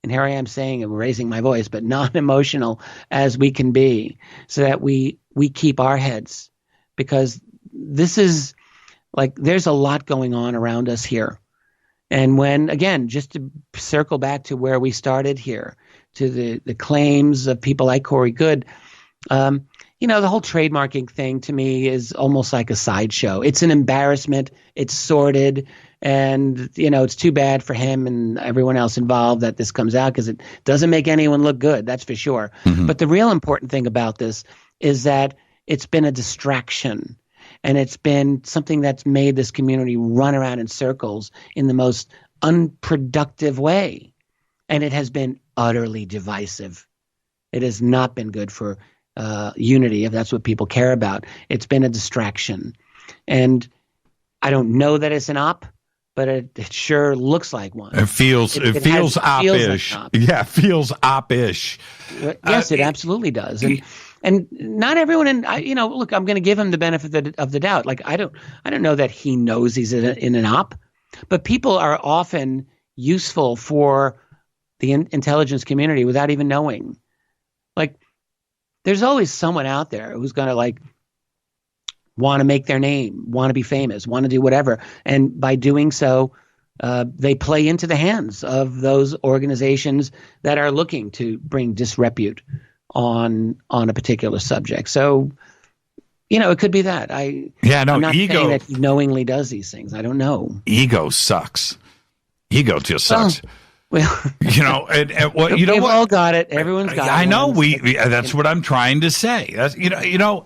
and here I am saying and raising my voice, but non-emotional as we can be, so that we keep our heads, because this is, like, there's a lot going on around us here. And when, again, just to circle back to where we started here, to the claims of people like Corey Goode, the whole trademarking thing to me is almost like a sideshow. It's an embarrassment. It's sordid. And, it's too bad for him and everyone else involved that this comes out, because it doesn't make anyone look good. That's for sure. Mm-hmm. But the real important thing about this is that it's been a distraction. And it's been something that's made this community run around in circles in the most unproductive way. And it has been utterly divisive. It has not been good for unity, if that's what people care about. It's been a distraction. And I don't know that it's an op, but it sure looks like one. It feels op-ish. Like op. Yeah, feels op-ish. Yes, it absolutely does. And not everyone, look, I'm going to give him the benefit of the doubt. Like, I don't know that he knows he's in an op, but people are often useful for the intelligence community without even knowing. Like, there's always someone out there who's going to, like, want to make their name, want to be famous, want to do whatever. And by doing so, they play into the hands of those organizations that are looking to bring disrepute on a particular subject. So, it could be that. I'm not saying that he knowingly does these things. I don't know. Ego sucks. Ego just sucks. Well, we've all got it. Everyone's got it. I know. That's what I'm trying to say. That's,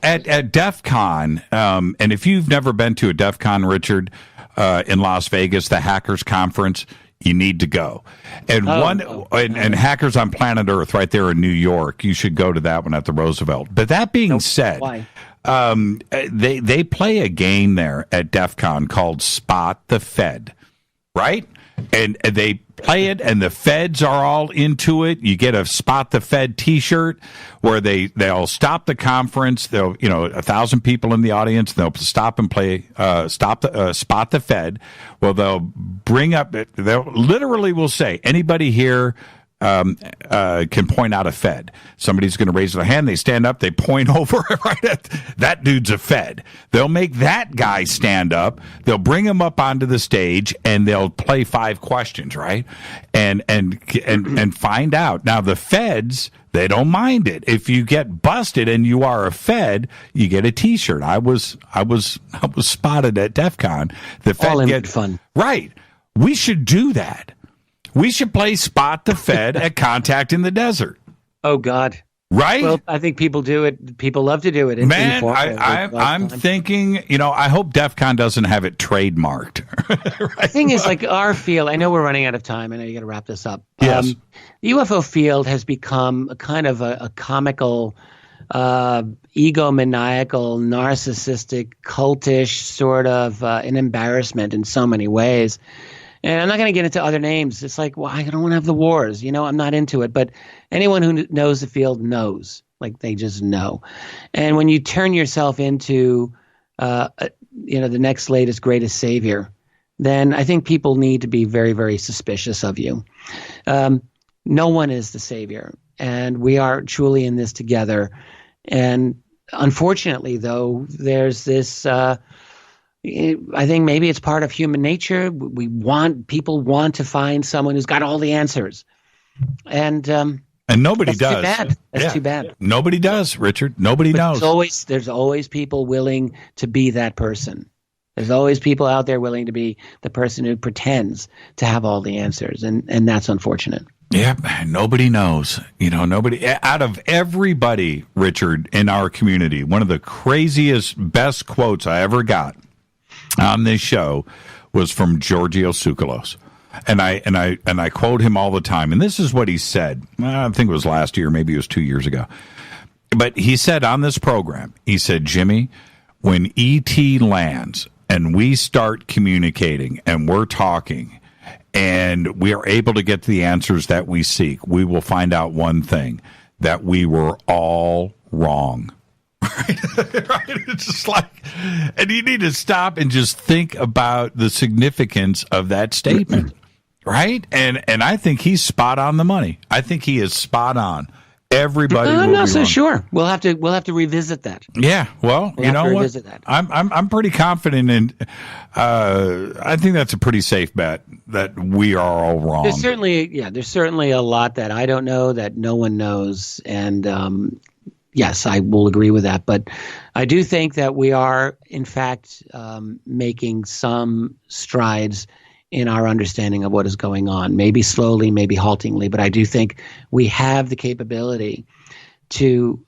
at DEF CON, and if you've never been to a DEF CON, Richard, in Las Vegas, the Hackers Conference, you need to go. And and Hackers on Planet Earth, right there in New York, you should go to that one at the Roosevelt. But that being said, why? They play a game there at DEF CON called Spot the Fed, right? And they play it, and the feds are all into it. You get a Spot the Fed T-shirt where they'll stop the conference. They'll 1,000 people in the audience. They'll stop and play Spot the Fed. Well, they'll bring up. They'll literally will say, anybody here can point out a Fed. Somebody's going to raise their hand. They stand up. They point over right at that dude's a Fed. They'll make that guy stand up. They'll bring him up onto the stage, and they'll play 5 questions, right? And find out. Now the Feds, they don't mind it. If you get busted and you are a Fed, you get a T-shirt. I was spotted at DEF CON. The Fed get fun, right? We should do that. We should play Spot the Fed at Contact in the Desert. Oh, God. Right? Well, I think people do it. People love to do it. Man, I'm thinking, I hope DEF CON doesn't have it trademarked. Right? The thing is, like, our field, I know we're running out of time. I know you got to wrap this up. Yes. The UFO field has become a kind of a comical egomaniacal, narcissistic, cultish sort of an embarrassment in so many ways. And I'm not going to get into other names. It's like, well, I don't want to have the wars. I'm not into it. But anyone who knows the field knows. Like, they just know. And when you turn yourself into, the next latest, greatest savior, then I think people need to be very, very suspicious of you. No one is the savior. And we are truly in this together. And unfortunately, though, there's this... I think maybe it's part of human nature. People want to find someone who's got all the answers, and nobody does. Too bad. That's too bad. Nobody does, Richard. Nobody knows. There's always people willing to be that person. There's always people out there willing to be the person who pretends to have all the answers, and that's unfortunate. Yeah, nobody knows. Nobody out of everybody, Richard, in our community. One of the craziest, best quotes I ever got on this show was from Giorgio Tsoukalos. And I quote him all the time. And this is what he said. I think it was last year, maybe it was 2 years ago. But he said on this program, he said, Jimmy, when E.T. lands and we start communicating and we're talking and we are able to get the answers that we seek, we will find out one thing, that we were all wrong. Right? It's just like, and you need to stop and just think about the significance of that statement, right? And I think he's spot on the money. I think he is spot on. Everybody. I'm not so wrong. sure. We'll have to revisit that. Yeah. Well, you know what? That. I'm pretty confident in. I think that's a pretty safe bet that we are all wrong. There's certainly a lot that I don't know that no one knows, and. Yes, I will agree with that. But I do think that we are, in fact, making some strides in our understanding of what is going on, maybe slowly, maybe haltingly. But I do think we have the capability to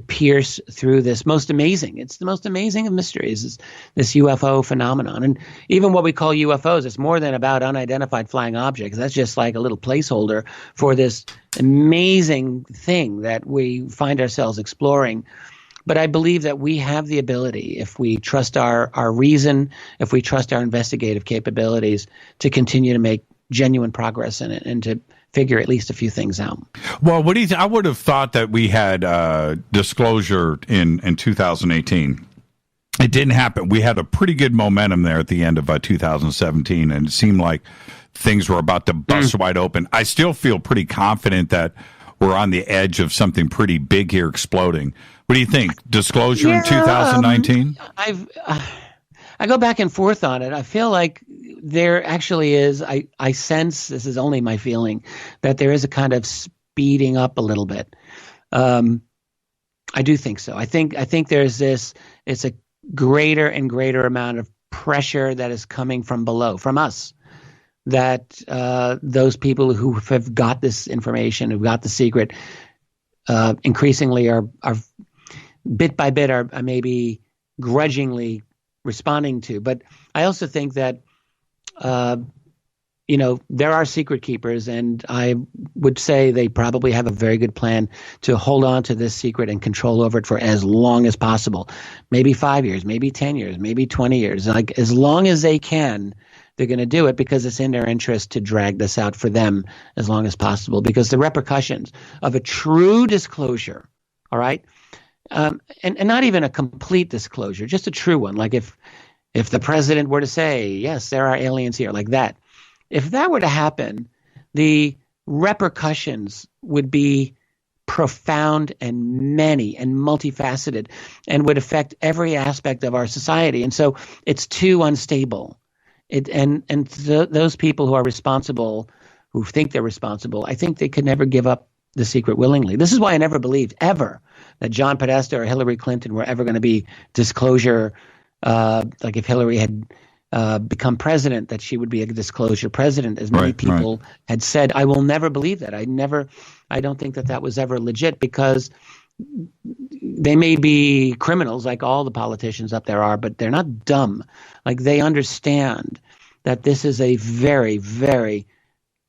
pierce through this most amazing. It's the most amazing of mysteries, this UFO phenomenon. And even what we call UFOs, it's more than about unidentified flying objects. That's just like a little placeholder for this amazing thing that we find ourselves exploring. But I believe that we have the ability, if we trust our reason, if we trust our investigative capabilities, to continue to make genuine progress in it and to figure at least a few things out. Well, what do you I would have thought that we had disclosure in 2018. It didn't happen. We had a pretty good momentum there at the end of 2017, and it seemed like things were about to bust wide open. I still feel pretty confident that we're on the edge of something pretty big here exploding. What do you think? Disclosure in 2019? I go back and forth on it. I feel like there actually is, I sense, this is only my feeling, that there is a kind of speeding up a little bit. I do think so. I think there's this, it's a greater and greater amount of pressure that is coming from below, from us, that those people who have got this information, who've got the secret, increasingly are bit by bit are maybe grudgingly responding to. But I also think that, there are secret keepers, and I would say they probably have a very good plan to hold on to this secret and control over it for as long as possible. Maybe 5 years, maybe 10 years, maybe 20 years. Like, as long as they can, they're going to do it, because it's in their interest to drag this out for them as long as possible, because the repercussions of a true disclosure, all right, and not even a complete disclosure, just a true one, like if the president were to say, yes, there are aliens here, like that, if that were to happen, the repercussions would be profound and many and multifaceted, and would affect every aspect of our society. And so it's too unstable. Those people who are responsible, who think they're responsible, I think they could never give up the secret willingly. This is why I never believed ever that John Podesta or Hillary Clinton were ever going to be disclosure. Like if Hillary had become president, that she would be a disclosure president, as many people had said. I will never believe that. I don't think that was ever legit, because they may be criminals like all the politicians up there are, but they're not dumb. Like, they understand that this is a very, very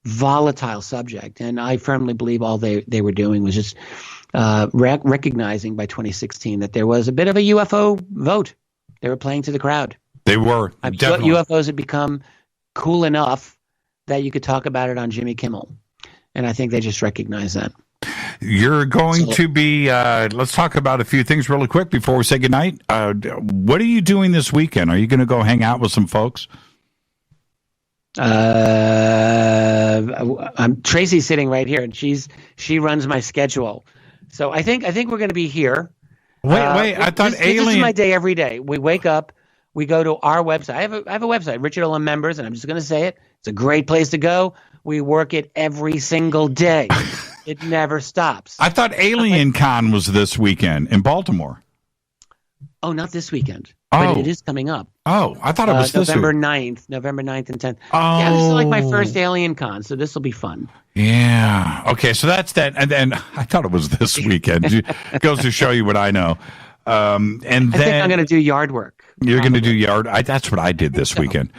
volatile subject. And I firmly believe all they were doing was just recognizing by 2016 that there was a bit of a UFO vote. They were playing to the crowd. They were. Definitely. UFOs had become cool enough that you could talk about it on Jimmy Kimmel. And I think they just recognize that. You're going to be, let's talk about a few things really quick before we say goodnight. What are you doing this weekend? Are you going to go hang out with some folks? Tracy's sitting right here, and she runs my schedule. So I think we're going to be here. Wait! I thought this is my day every day. We wake up, we go to our website. I have a website, Richard Dolan Members, and I'm just going to say it. It's a great place to go. We work it every single day. It never stops. I thought Alien Con was this weekend in Baltimore. Oh, not this weekend. But it is coming up. Oh, I thought it was this November week. 9th, November 9th and 10th. Oh. Yeah, this is like my first Alien Con, so this will be fun. Yeah. Okay, so that's that. And then I thought it was this weekend. It goes to show you what I know. And I think I'm going to do yard work. You're going to do yard. That's what I did this weekend.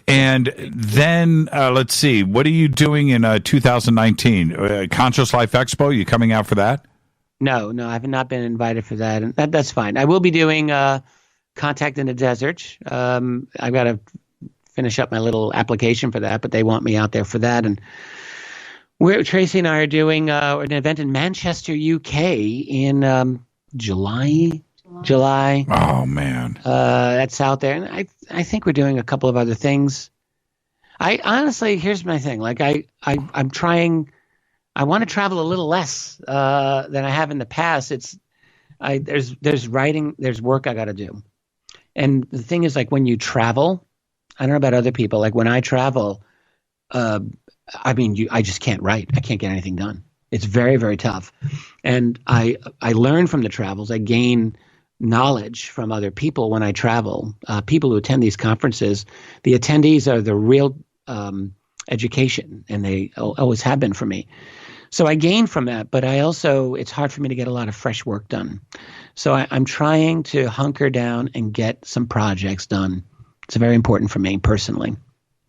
And then let's see. What are you doing in 2019? Conscious Life Expo? You coming out for that? No, I have not been invited for that, and that's fine. I will be doing Contact in the Desert. I've got to finish up my little application for that, but they want me out there for that. And Tracy and I are doing an event in Manchester, UK in July. Oh, man. That's out there. And I think we're doing a couple of other things. I honestly, here's my thing. Like I'm trying, I want to travel a little less than I have in the past. There's writing, there's work I got to do. And the thing is, like, when you travel, I don't know about other people. Like when I travel, I just can't write. I can't get anything done. It's very, very tough. And I learn from the travels. I gain knowledge from other people when I travel. People who attend these conferences, the attendees are the real education, and they always have been for me. So I gain from that, but it's hard for me to get a lot of fresh work done. So I'm trying to hunker down and get some projects done. It's very important for me personally.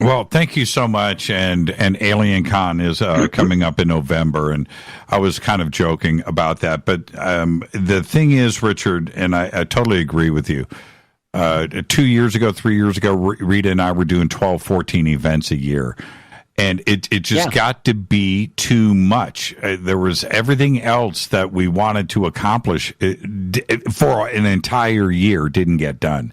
Well, thank you so much. And Alien Con is coming up in November, and I was kind of joking about that. But the thing is, Richard, and I totally agree with you. 3 years ago, Rita and I were doing 12, 14 events a year. And it just got to be too much. There was everything else that we wanted to accomplish for an entire year didn't get done.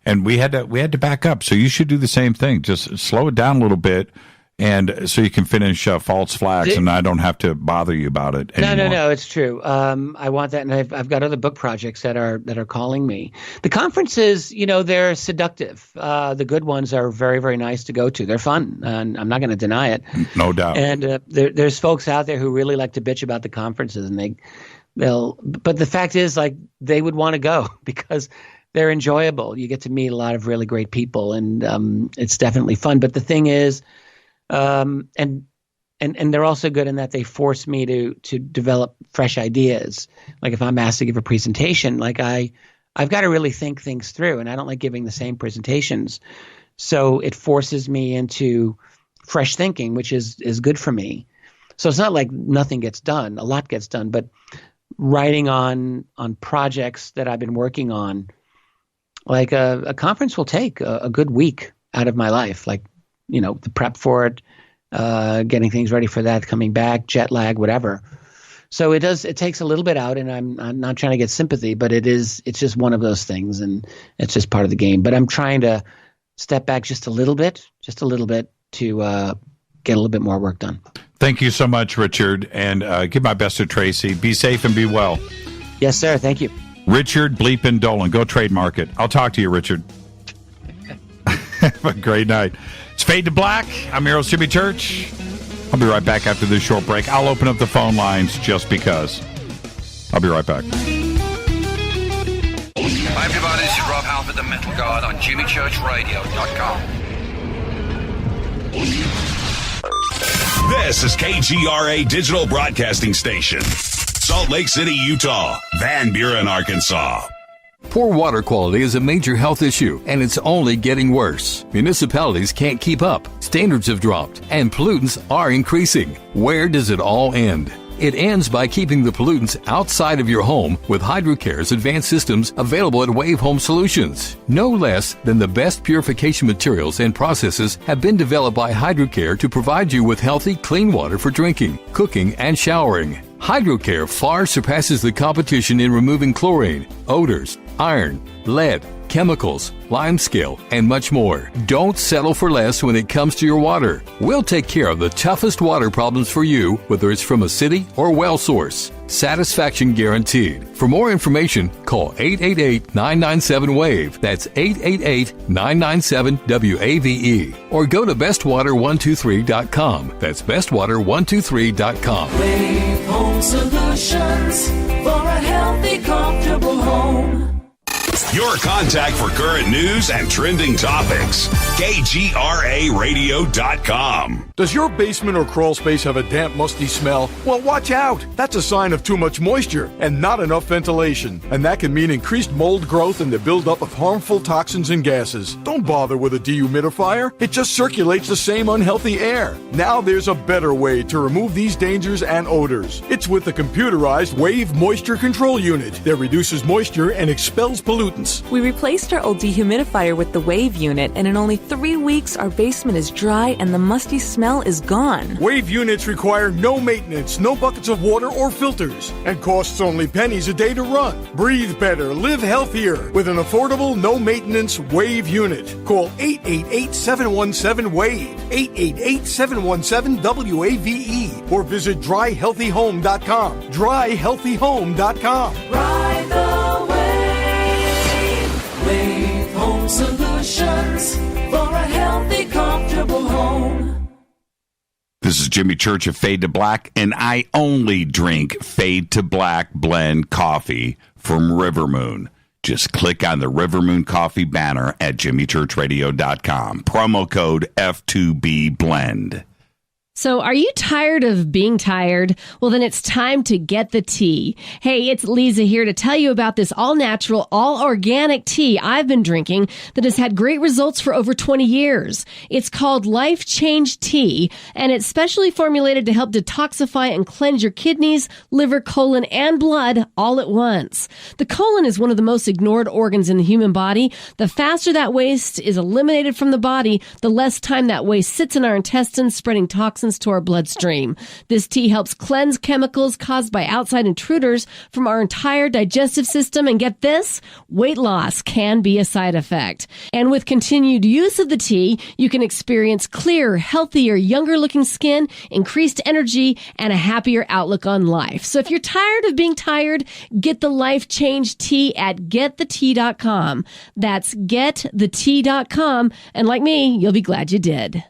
And we had to back up. So you should do the same thing. Just slow it down a little bit, and so you can finish False Flags, and I don't have to bother you about it anymore. No, it's true. I want that, and I've got other book projects that are calling me. The conferences, they're seductive. The good ones are very, very nice to go to. They're fun, and I'm not going to deny it. No doubt. And there's folks out there who really like to bitch about the conferences, and but the fact is, like, they would want to go because they're enjoyable. You get to meet a lot of really great people, and it's definitely fun. But the thing is, and they're also good in that they force me to develop fresh ideas. Like if I'm asked to give a presentation, like I've got to really think things through, and I don't like giving the same presentations. So it forces me into fresh thinking, which is good for me. So it's not like nothing gets done. A lot gets done, but writing on projects that I've been working on, like a conference will take a good week out of my life, like, the prep for it, getting things ready for that, coming back, jet lag, whatever. So it takes a little bit out, and I'm not trying to get sympathy, but it's just one of those things, and it's just part of the game. But I'm trying to step back just a little bit to get a little bit more work done. Thank you so much, Richard, and give my best to Tracy. Be safe and be well. Yes, sir. Thank you. Richard Bleepin Dolan. Go trademark it. I'll talk to you, Richard. Have a great night. It's Fade to Black. I'm Heroes Jimmy Church. I'll be right back after this short break. I'll open up the phone lines just because. I'll be right back. Hi, everybody. This is Rob Halford, the Metal God, on JimmyChurchRadio.com. This is KGRA Digital Broadcasting Station. Salt Lake City, Utah. Van Buren, Arkansas. Poor water quality is a major health issue, and it's only getting worse. Municipalities can't keep up, standards have dropped, and pollutants are increasing. Where does it all end? It ends by keeping the pollutants outside of your home with HydroCare's advanced systems available at Wave Home Solutions. No less than the best purification materials and processes have been developed by HydroCare to provide you with healthy, clean water for drinking, cooking, and showering. HydroCare far surpasses the competition in removing chlorine, odors, iron, lead, chemicals, limescale, and much more. Don't settle for less when it comes to your water. We'll take care of the toughest water problems for you, whether it's from a city or well source. Satisfaction guaranteed. For more information, call 888-997-WAVE. That's 888-997-WAVE. Or go to bestwater123.com. That's bestwater123.com. Wave Home Solutions for a healthy, comfortable home. Your contact for current news and trending topics. KGRAradio.com. Does your basement or crawl space have a damp, musty smell? Well, watch out. That's a sign of too much moisture and not enough ventilation. And that can mean increased mold growth and the buildup of harmful toxins and gases. Don't bother with a dehumidifier. It just circulates the same unhealthy air. Now there's a better way to remove these dangers and odors. It's with the computerized Wave Moisture Control Unit that reduces moisture and expels pollutants. We replaced our old dehumidifier with the Wave unit, and in only 3 weeks, our basement is dry and the musty smell is gone. Wave units require no maintenance, no buckets of water or filters, and costs only pennies a day to run. Breathe better, live healthier with an affordable, no-maintenance Wave unit. Call 888-717-WAVE, 888-717-WAVE, or visit dryhealthyhome.com, dryhealthyhome.com. Ride the wave. Wave Home Solutions for a healthy, comfortable home. This is Jimmy Church of Fade to Black, and I only drink Fade to Black blend coffee from Rivermoon. Just click on the Rivermoon coffee banner at jimmychurchradio.com. Promo code F2B Blend. So are you tired of being tired? Well, then it's time to get the tea. Hey, it's Lisa here to tell you about this all-natural, all-organic tea I've been drinking that has had great results for over 20 years. It's called Life Change Tea, and it's specially formulated to help detoxify and cleanse your kidneys, liver, colon, and blood all at once. The colon is one of the most ignored organs in the human body. The faster that waste is eliminated from the body, the less time that waste sits in our intestines, spreading toxins to our bloodstream. This tea helps cleanse chemicals caused by outside intruders from our entire digestive system. And get this, weight loss can be a side effect. And with continued use of the tea, you can experience clearer, healthier, younger looking skin, increased energy, and a happier outlook on life. So if you're tired of being tired, get the Life Change Tea at getthetea.com. That's getthetea.com. And like me, you'll be glad you did.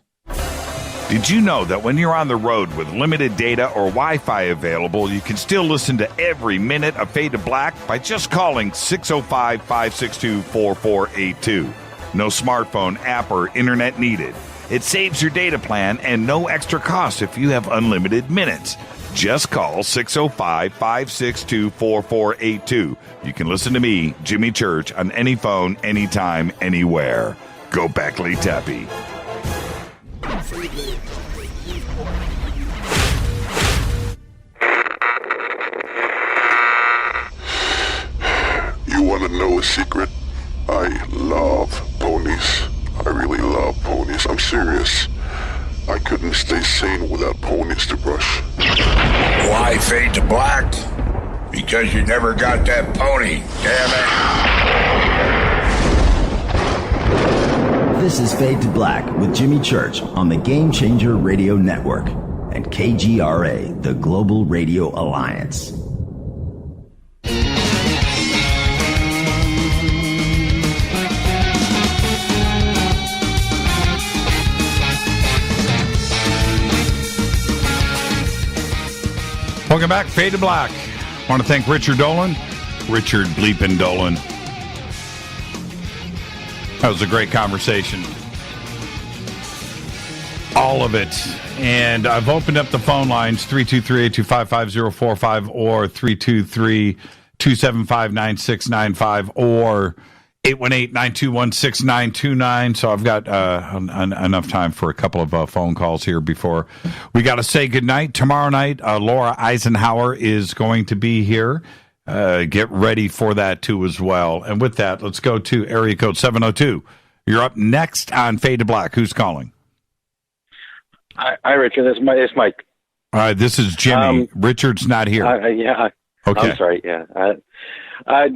Did you know that when you're on the road with limited data or Wi-Fi available, you can still listen to every minute of Fade to Black by just calling 605-562-4482. No smartphone, app, or internet needed. It saves your data plan and no extra cost if you have unlimited minutes. Just call 605-562-4482. You can listen to me, Jimmy Church, on any phone, anytime, anywhere. Go Beckley Tappy. You want to know a secret? I love ponies. I really love ponies. I'm serious. I couldn't stay sane without ponies to brush. Why Fade to Black? Because you never got that pony, damn it. This is Fade to Black with Jimmy Church on the Game Changer Radio Network and KGRA, the Global Radio Alliance. Welcome back, Fade to Black. I want to thank Richard Dolan. Richard Bleepin' Dolan. That was a great conversation. All of it. And I've opened up the phone lines, 323-825-5045 or 323-275-9695, or 818-921-6929. So I've got enough time for a couple of phone calls here before we got to say goodnight. Tomorrow night, Laura Eisenhower is going to be here. Get ready for that, too, as well. And with that, let's go to area code 702. You're up next on Fade to Black. Who's calling? Hi, Richard. It's Mike. All right, this is Jimmy. Richard's not here. Yeah. Okay. I'm sorry. Yeah.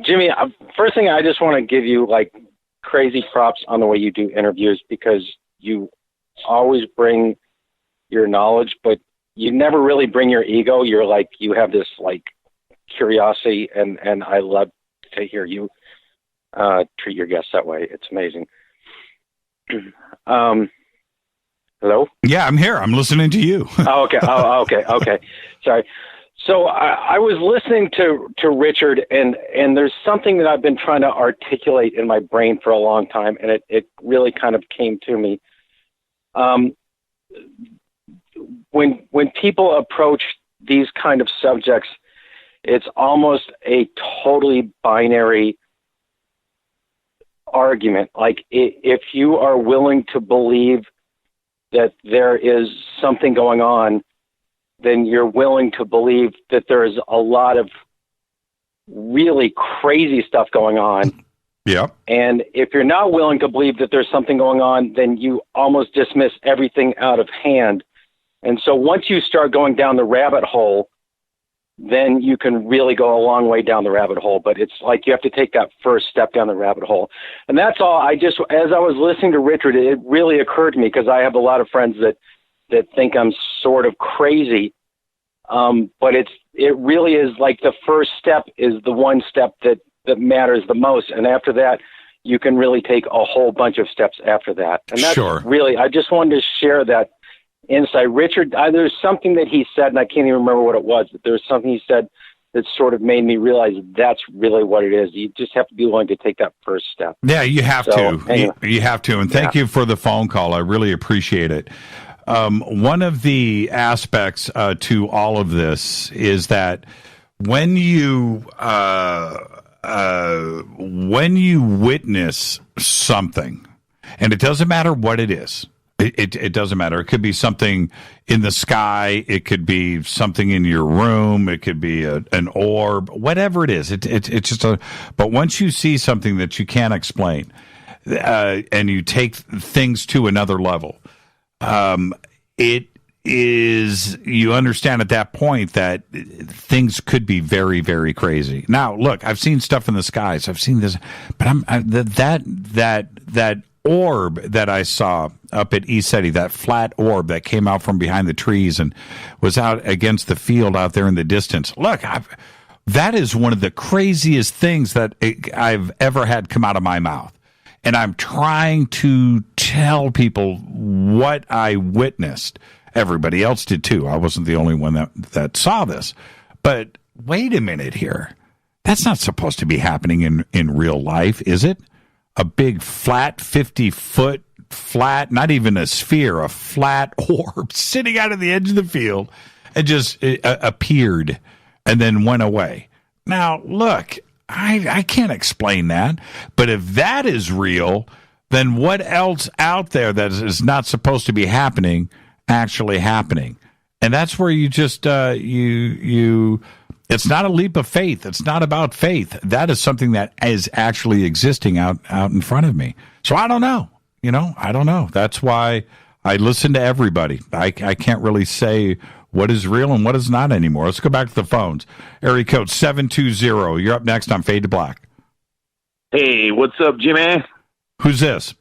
Jimmy, first thing, I just want to give you like crazy props on the way you do interviews, because you always bring your knowledge, but you never really bring your ego. You're like, you have this like curiosity, and I love to hear you treat your guests that way. It's amazing. Hello? Yeah, I'm here. I'm listening to you. Okay. Sorry. So I was listening to Richard, and there's something that I've been trying to articulate in my brain for a long time, and it really kind of came to me. When people approach these kind of subjects, it's almost a totally binary argument. Like, if you are willing to believe that there is something going on, then you're willing to believe that there is a lot of really crazy stuff going on. Yeah. And if you're not willing to believe that there's something going on, then you almost dismiss everything out of hand. And so once you start going down the rabbit hole, then you can really go a long way down the rabbit hole. But it's like you have to take that first step down the rabbit hole. And that's all. As I was listening to Richard, it really occurred to me, because I have a lot of friends that think I'm sort of crazy. But it really is like the first step is the one step that matters the most. And after that, you can really take a whole bunch of steps after that. And that's really, I just wanted to share that insight. Richard, there's something that he said, and I can't even remember what it was, but there was something he said that sort of made me realize that's really what it is. You just have to be willing to take that first step. Yeah, you have to. Anyway. You have to. And thank you for the phone call. I really appreciate it. One of the aspects to all of this is that when you witness something, and it doesn't matter what it is, it doesn't matter. It could be something in the sky. It could be something in your room. It could be an orb, whatever it is. It's just but once you see something that you can't explain, and you take things to another level, it is, you understand at that point that things could be very, very crazy. Now, look, I've seen stuff in the skies. I've seen this, but that orb that I saw up at ECETI, that flat orb that came out from behind the trees and was out against the field out there in the distance. Look, that is one of the craziest things that I've ever had come out of my mouth. And I'm trying to tell people what I witnessed. Everybody else did too. I wasn't the only one that saw this. But wait a minute here. That's not supposed to be happening in real life, is it? A big flat 50-foot flat, not even a sphere, a flat orb sitting out of the edge of the field and just appeared and then went away. Now, look, I can't explain that. But if that is real, then what else out there that is not supposed to be happening actually happening? And that's where you just it's not a leap of faith. It's not about faith. That is something that is actually existing out in front of me. So I don't know. I don't know. That's why I listen to everybody. I can't really say what is real and what is not anymore. Let's go back to the phones. Area code 720. You're up next on Fade to Black. Hey, what's up, Jimmy? Who's this?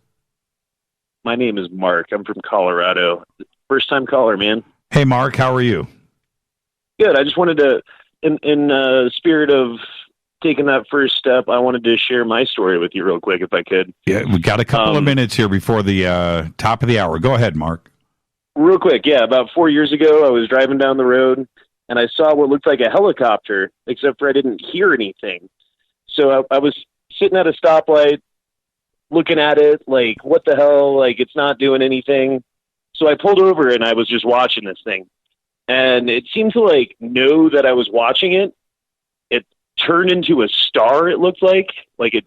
My name is Mark. I'm from Colorado. First time caller, man. Hey, Mark. How are you? Good. I just wanted to, in spirit of taking that first step, I wanted to share my story with you real quick, if I could. Yeah, we got a couple of minutes here before the top of the hour. Go ahead, Mark. Real quick, yeah. About 4 years ago, I was driving down the road, and I saw what looked like a helicopter, except for I didn't hear anything. So I was sitting at a stoplight, looking at it, like, what the hell? Like, it's not doing anything. So I pulled over, and I was just watching this thing. And it seemed to, like, know that I was watching it. It turned into a star, it looked like. Like, it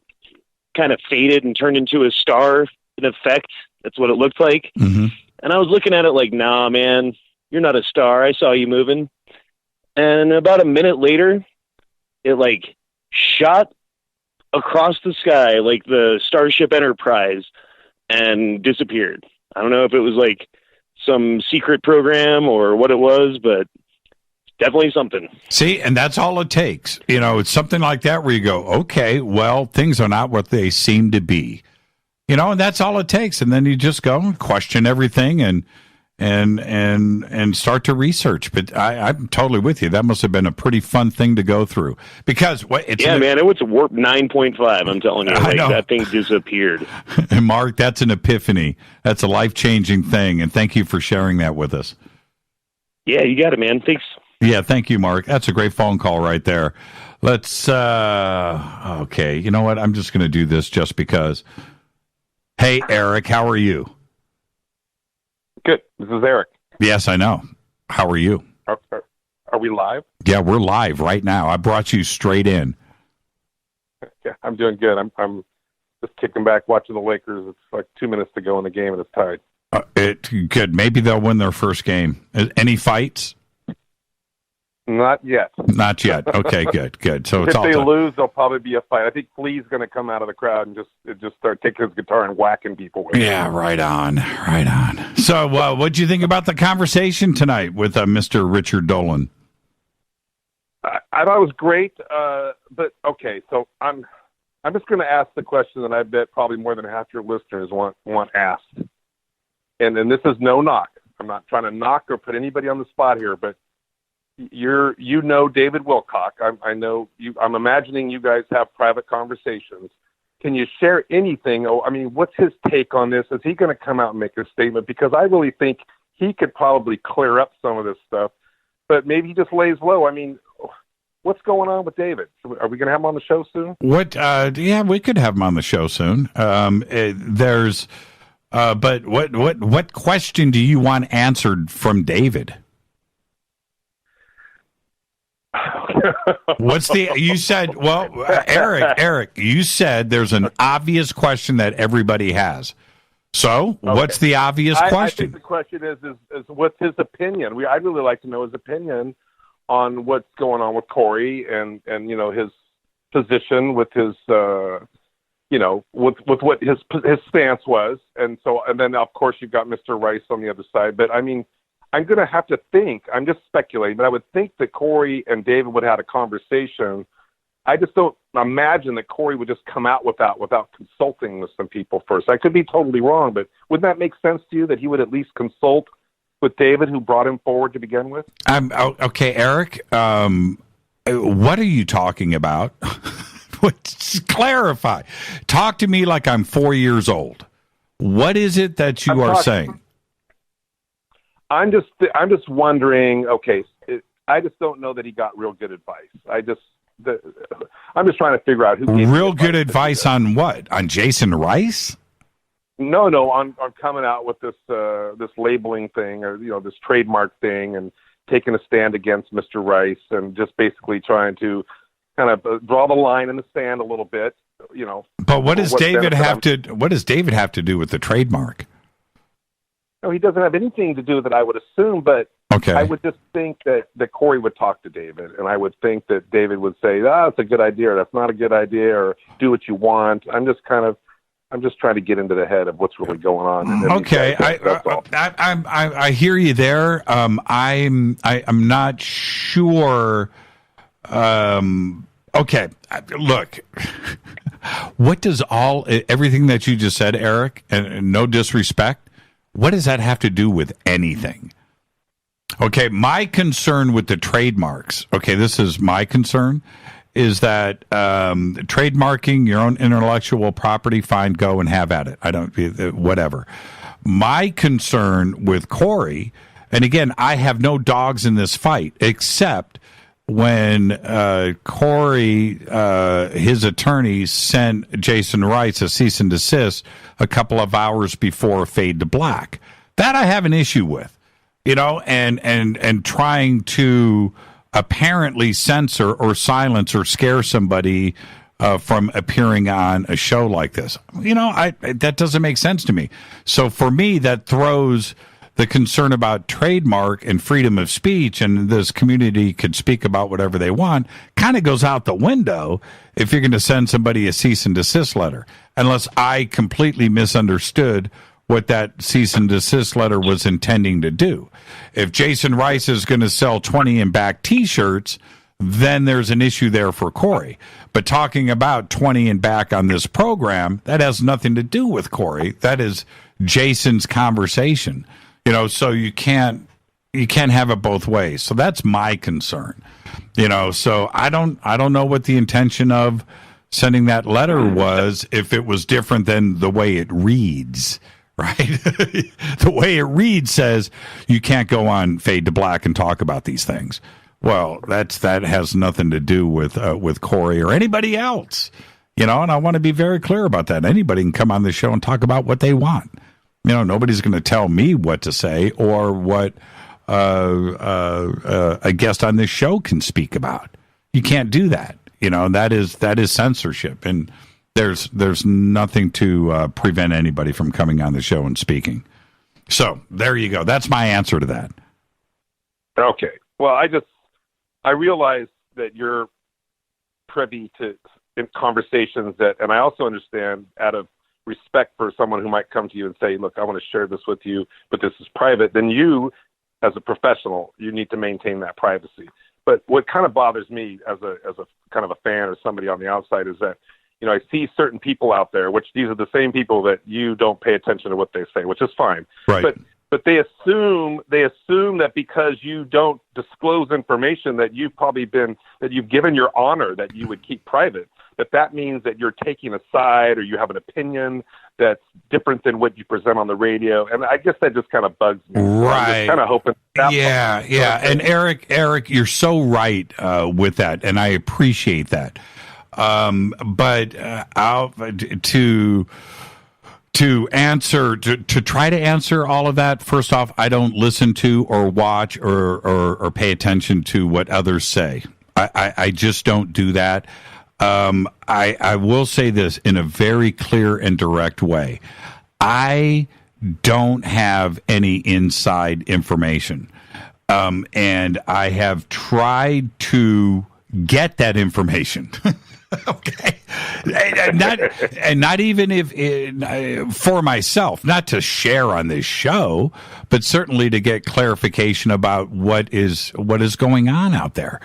kind of faded and turned into a star in effect. That's what it looked like. Mm-hmm. And I was looking at it like, nah, man, you're not a star. I saw you moving. And about a minute later, it like shot across the sky like the Starship Enterprise and disappeared. I don't know if it was like some secret program or what it was, but definitely something. See, and that's all it takes. You know, it's something like that where you go, okay, well, things are not what they seem to be. You know, and that's all it takes. And then you just go and question everything and start to research. But I'm totally with you. That must have been a pretty fun thing to go through. Because man, it was warp 9.5. I'm telling you, like, that thing disappeared. And Mark, that's an epiphany. That's a life-changing thing. And thank you for sharing that with us. Yeah, you got it, man. Thanks. Yeah, thank you, Mark. That's a great phone call right there. Let's, okay, you know what? I'm just going to do this just because. Hey, Eric, how are you? Good. This is Eric. Yes, I know. How are you? Are we live? Yeah, we're live right now. I brought you straight in. Yeah, I'm doing good. I'm just kicking back watching the Lakers. It's like 2 minutes to go in the game, and it's tied. Good. Maybe they'll win their first game. Any fights? Not yet. Not yet. Okay, good. So it's if all they done. lose, there'll probably be a fight. I think Flea's going to come out of the crowd and just start taking his guitar and whacking people with it. Yeah, right on. So, what do you think about the conversation tonight with Mr. Richard Dolan? I thought it was great, but okay. So I'm just going to ask the question that I bet probably more than half your listeners want asked. And this is no knock. I'm not trying to knock or put anybody on the spot here, but you know David Wilcock. I know you. I'm imagining you guys have private conversations. Can you share anything? What's his take on this? Is he going to come out and make a statement? Because I really think he could probably clear up some of this stuff, but maybe he just lays low. I mean, what's going on with David? Are we going to have him on the show soon? Yeah, we could have him on the show soon. But what question do you want answered from David? You said, Eric, you said there's an obvious question that everybody has. So what's the obvious question? I think the question is what's his opinion? I'd really like to know his opinion on what's going on with Corey and his position with his, with what his stance was. And then of course you've got Mr. Rice on the other side. But I mean, I'm going to have to think, I'm just speculating, but I would think that Corey and David would have had a conversation. I just don't imagine that Corey would just come out without consulting with some people first. I could be totally wrong, but wouldn't that make sense to you that he would at least consult with David, who brought him forward to begin with? Okay, Eric, what are you talking about? Just clarify. Talk to me like I'm 4 years old. What is it that you are saying? I'm just wondering. Okay, I just don't know that he got real good advice. I'm just trying to figure out who gave real good advice on what? On Jason Rice? No, on coming out with this labeling thing, or this trademark thing, and taking a stand against Mr. Rice, and just basically trying to kind of draw the line in the sand a little bit. But what does David have to? What does David have to do with the trademark? No, he doesn't have anything to do with it, I would assume, but okay. I would just think that Corey would talk to David, and I would think that David would say, that's a good idea, or that's not a good idea, or do what you want. I'm just trying to get into the head of what's really going on. Okay, I hear you there. I'm not sure. Okay, look, what does everything that you just said, Eric, and no disrespect, what does that have to do with anything? Okay, my concern with the trademarks, okay, this is my concern, is that trademarking your own intellectual property, fine, go and have at it. Whatever. My concern with Corey, and again, I have no dogs in this fight, except when Corey, his attorney, sent Jason Rice a cease and desist a couple of hours before Fade to Black. That I have an issue with, and trying to apparently censor or silence or scare somebody from appearing on a show like this. That doesn't make sense to me. So for me, that throws the concern about trademark and freedom of speech and this community could speak about whatever they want kind of goes out the window if you're going to send somebody a cease and desist letter, unless I completely misunderstood what that cease and desist letter was intending to do. If Jason Rice is going to sell 20 and back T-shirts, then there's an issue there for Corey. But talking about 20 and back on this program, that has nothing to do with Corey. That is Jason's conversation. So you can't have it both ways. So that's my concern. So I don't know what the intention of sending that letter was, if it was different than the way it reads, right? The way it reads says you can't go on Fade to Black and talk about these things. Well, that has nothing to do with Corey or anybody else, and I want to be very clear about that. Anybody can come on the show and talk about what they want. Nobody's going to tell me what to say or what a guest on this show can speak about. You can't do that. That is censorship, and there's nothing to prevent anybody from coming on the show and speaking. So there you go. That's my answer to that. Okay. Well, I realize that you're privy to conversations and I also understand, out of respect for someone who might come to you and say, look, I want to share this with you, but this is private, then you, as a professional, you need to maintain that privacy. But what kind of bothers me as a kind of a fan or somebody on the outside is that, I see certain people out there, which these are the same people that you don't pay attention to what they say, which is fine. Right. But they assume that because you don't disclose information that you've given your honor that you would keep private, that means that you're taking a side or you have an opinion that's different than what you present on the radio. And I guess that just kind of bugs me. Right. I'm just kind of hoping. Yeah. And Eric, you're so right with that, and I appreciate that. But to try to answer all of that, first off, I don't listen to or watch or pay attention to what others say. I just don't do that. I will say this in a very clear and direct way. I don't have any inside information. And I have tried to get that information. Okay. Not even if for myself, not to share on this show, but certainly to get clarification about what is going on out there.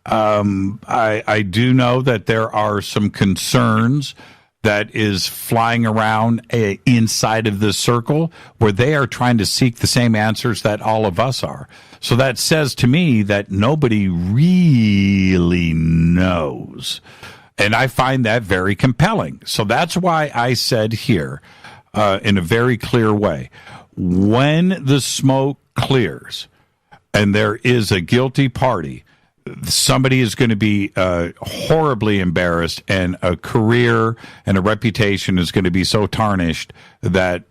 I do know that there are some concerns that is flying around inside of this circle where they are trying to seek the same answers that all of us are. So that says to me that nobody really knows. And I find that very compelling. So that's why I said here, in a very clear way, when the smoke clears and there is a guilty party, somebody is going to be horribly embarrassed, and a career and a reputation is going to be so tarnished that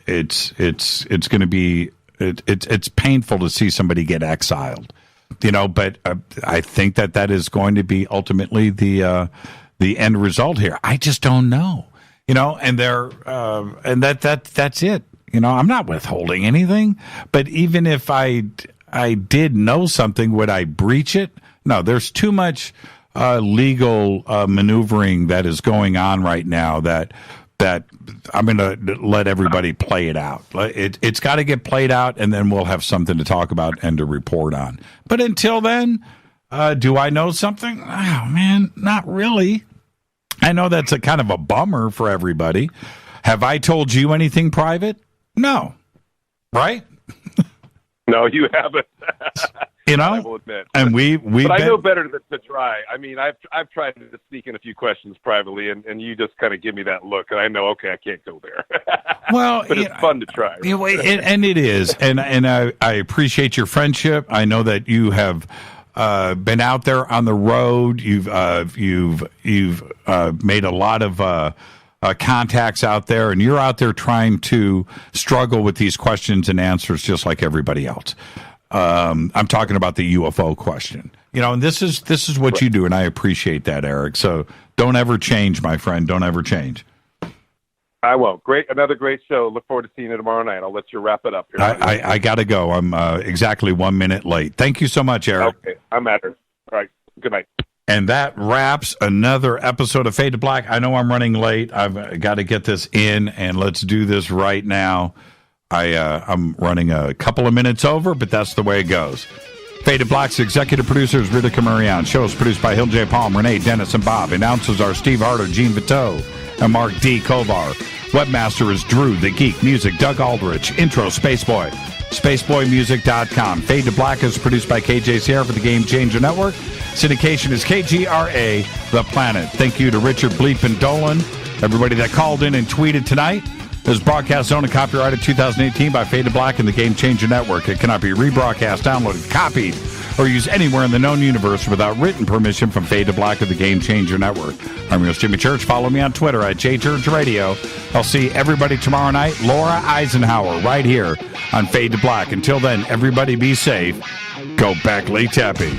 it's going to be it's painful to see somebody get exiled. But I think that is going to be ultimately the end result here. I just don't know, and that's it. I'm not withholding anything, but even if I did know something, would I breach it? No, there's too much legal maneuvering that is going on right now that I'm going to let everybody play it out. It's got to get played out, and then we'll have something to talk about and to report on. But until then, do I know something? Oh, man, not really. I know that's a kind of a bummer for everybody. Have I told you anything private? No. Right? No, you haven't. I will admit. And but I know better to try. I mean, I've tried to sneak in a few questions privately, and you just kind of give me that look, and I know, okay, I can't go there. Well, but it's fun to try. And it is, and I appreciate your friendship. I know that you have been out there on the road. You've made a lot of contacts out there, and you're out there trying to struggle with these questions and answers just like everybody else. I'm talking about the UFO question. And this is what you do, and I appreciate that, Eric. So don't ever change, my friend. Don't ever change. I won't. Another great show. Look forward to seeing you tomorrow night. I'll let you wrap it up here. I got to go. I'm exactly 1 minute late. Thank you so much, Eric. Okay, I'm at her. All right, good night. And that wraps another episode of Fade to Black. I know I'm running late. I've got to get this in, and let's do this right now. I'm running a couple of minutes over, but that's the way it goes. Fade to Black's executive producer is Rita Kamarian. Show is produced by Hill J. Palm, Renee, Dennis, and Bob. Announcers are Steve Harder, Gene Viteau, and Mark D. Kovar. Webmaster is Drew the Geek. Music, Doug Aldrich. Intro, Spaceboy. SpaceboyMusic.com. Fade to Black is produced by KJ Sierra for the Game Changer Network. Syndication is KGRA, The Planet. Thank you to Richard Bleep Dolan, everybody that called in and tweeted tonight. This broadcast owned and copyrighted 2018 by Fade to Black and the Game Changer Network. It cannot be rebroadcast, downloaded, copied, or used anywhere in the known universe without written permission from Fade to Black or the Game Changer Network. I'm your host, Jimmy Church. Follow me on Twitter at JChurchRadio. I'll see everybody tomorrow night. Laura Eisenhower right here on Fade to Black. Until then, everybody be safe. Go back, Lee Tappy.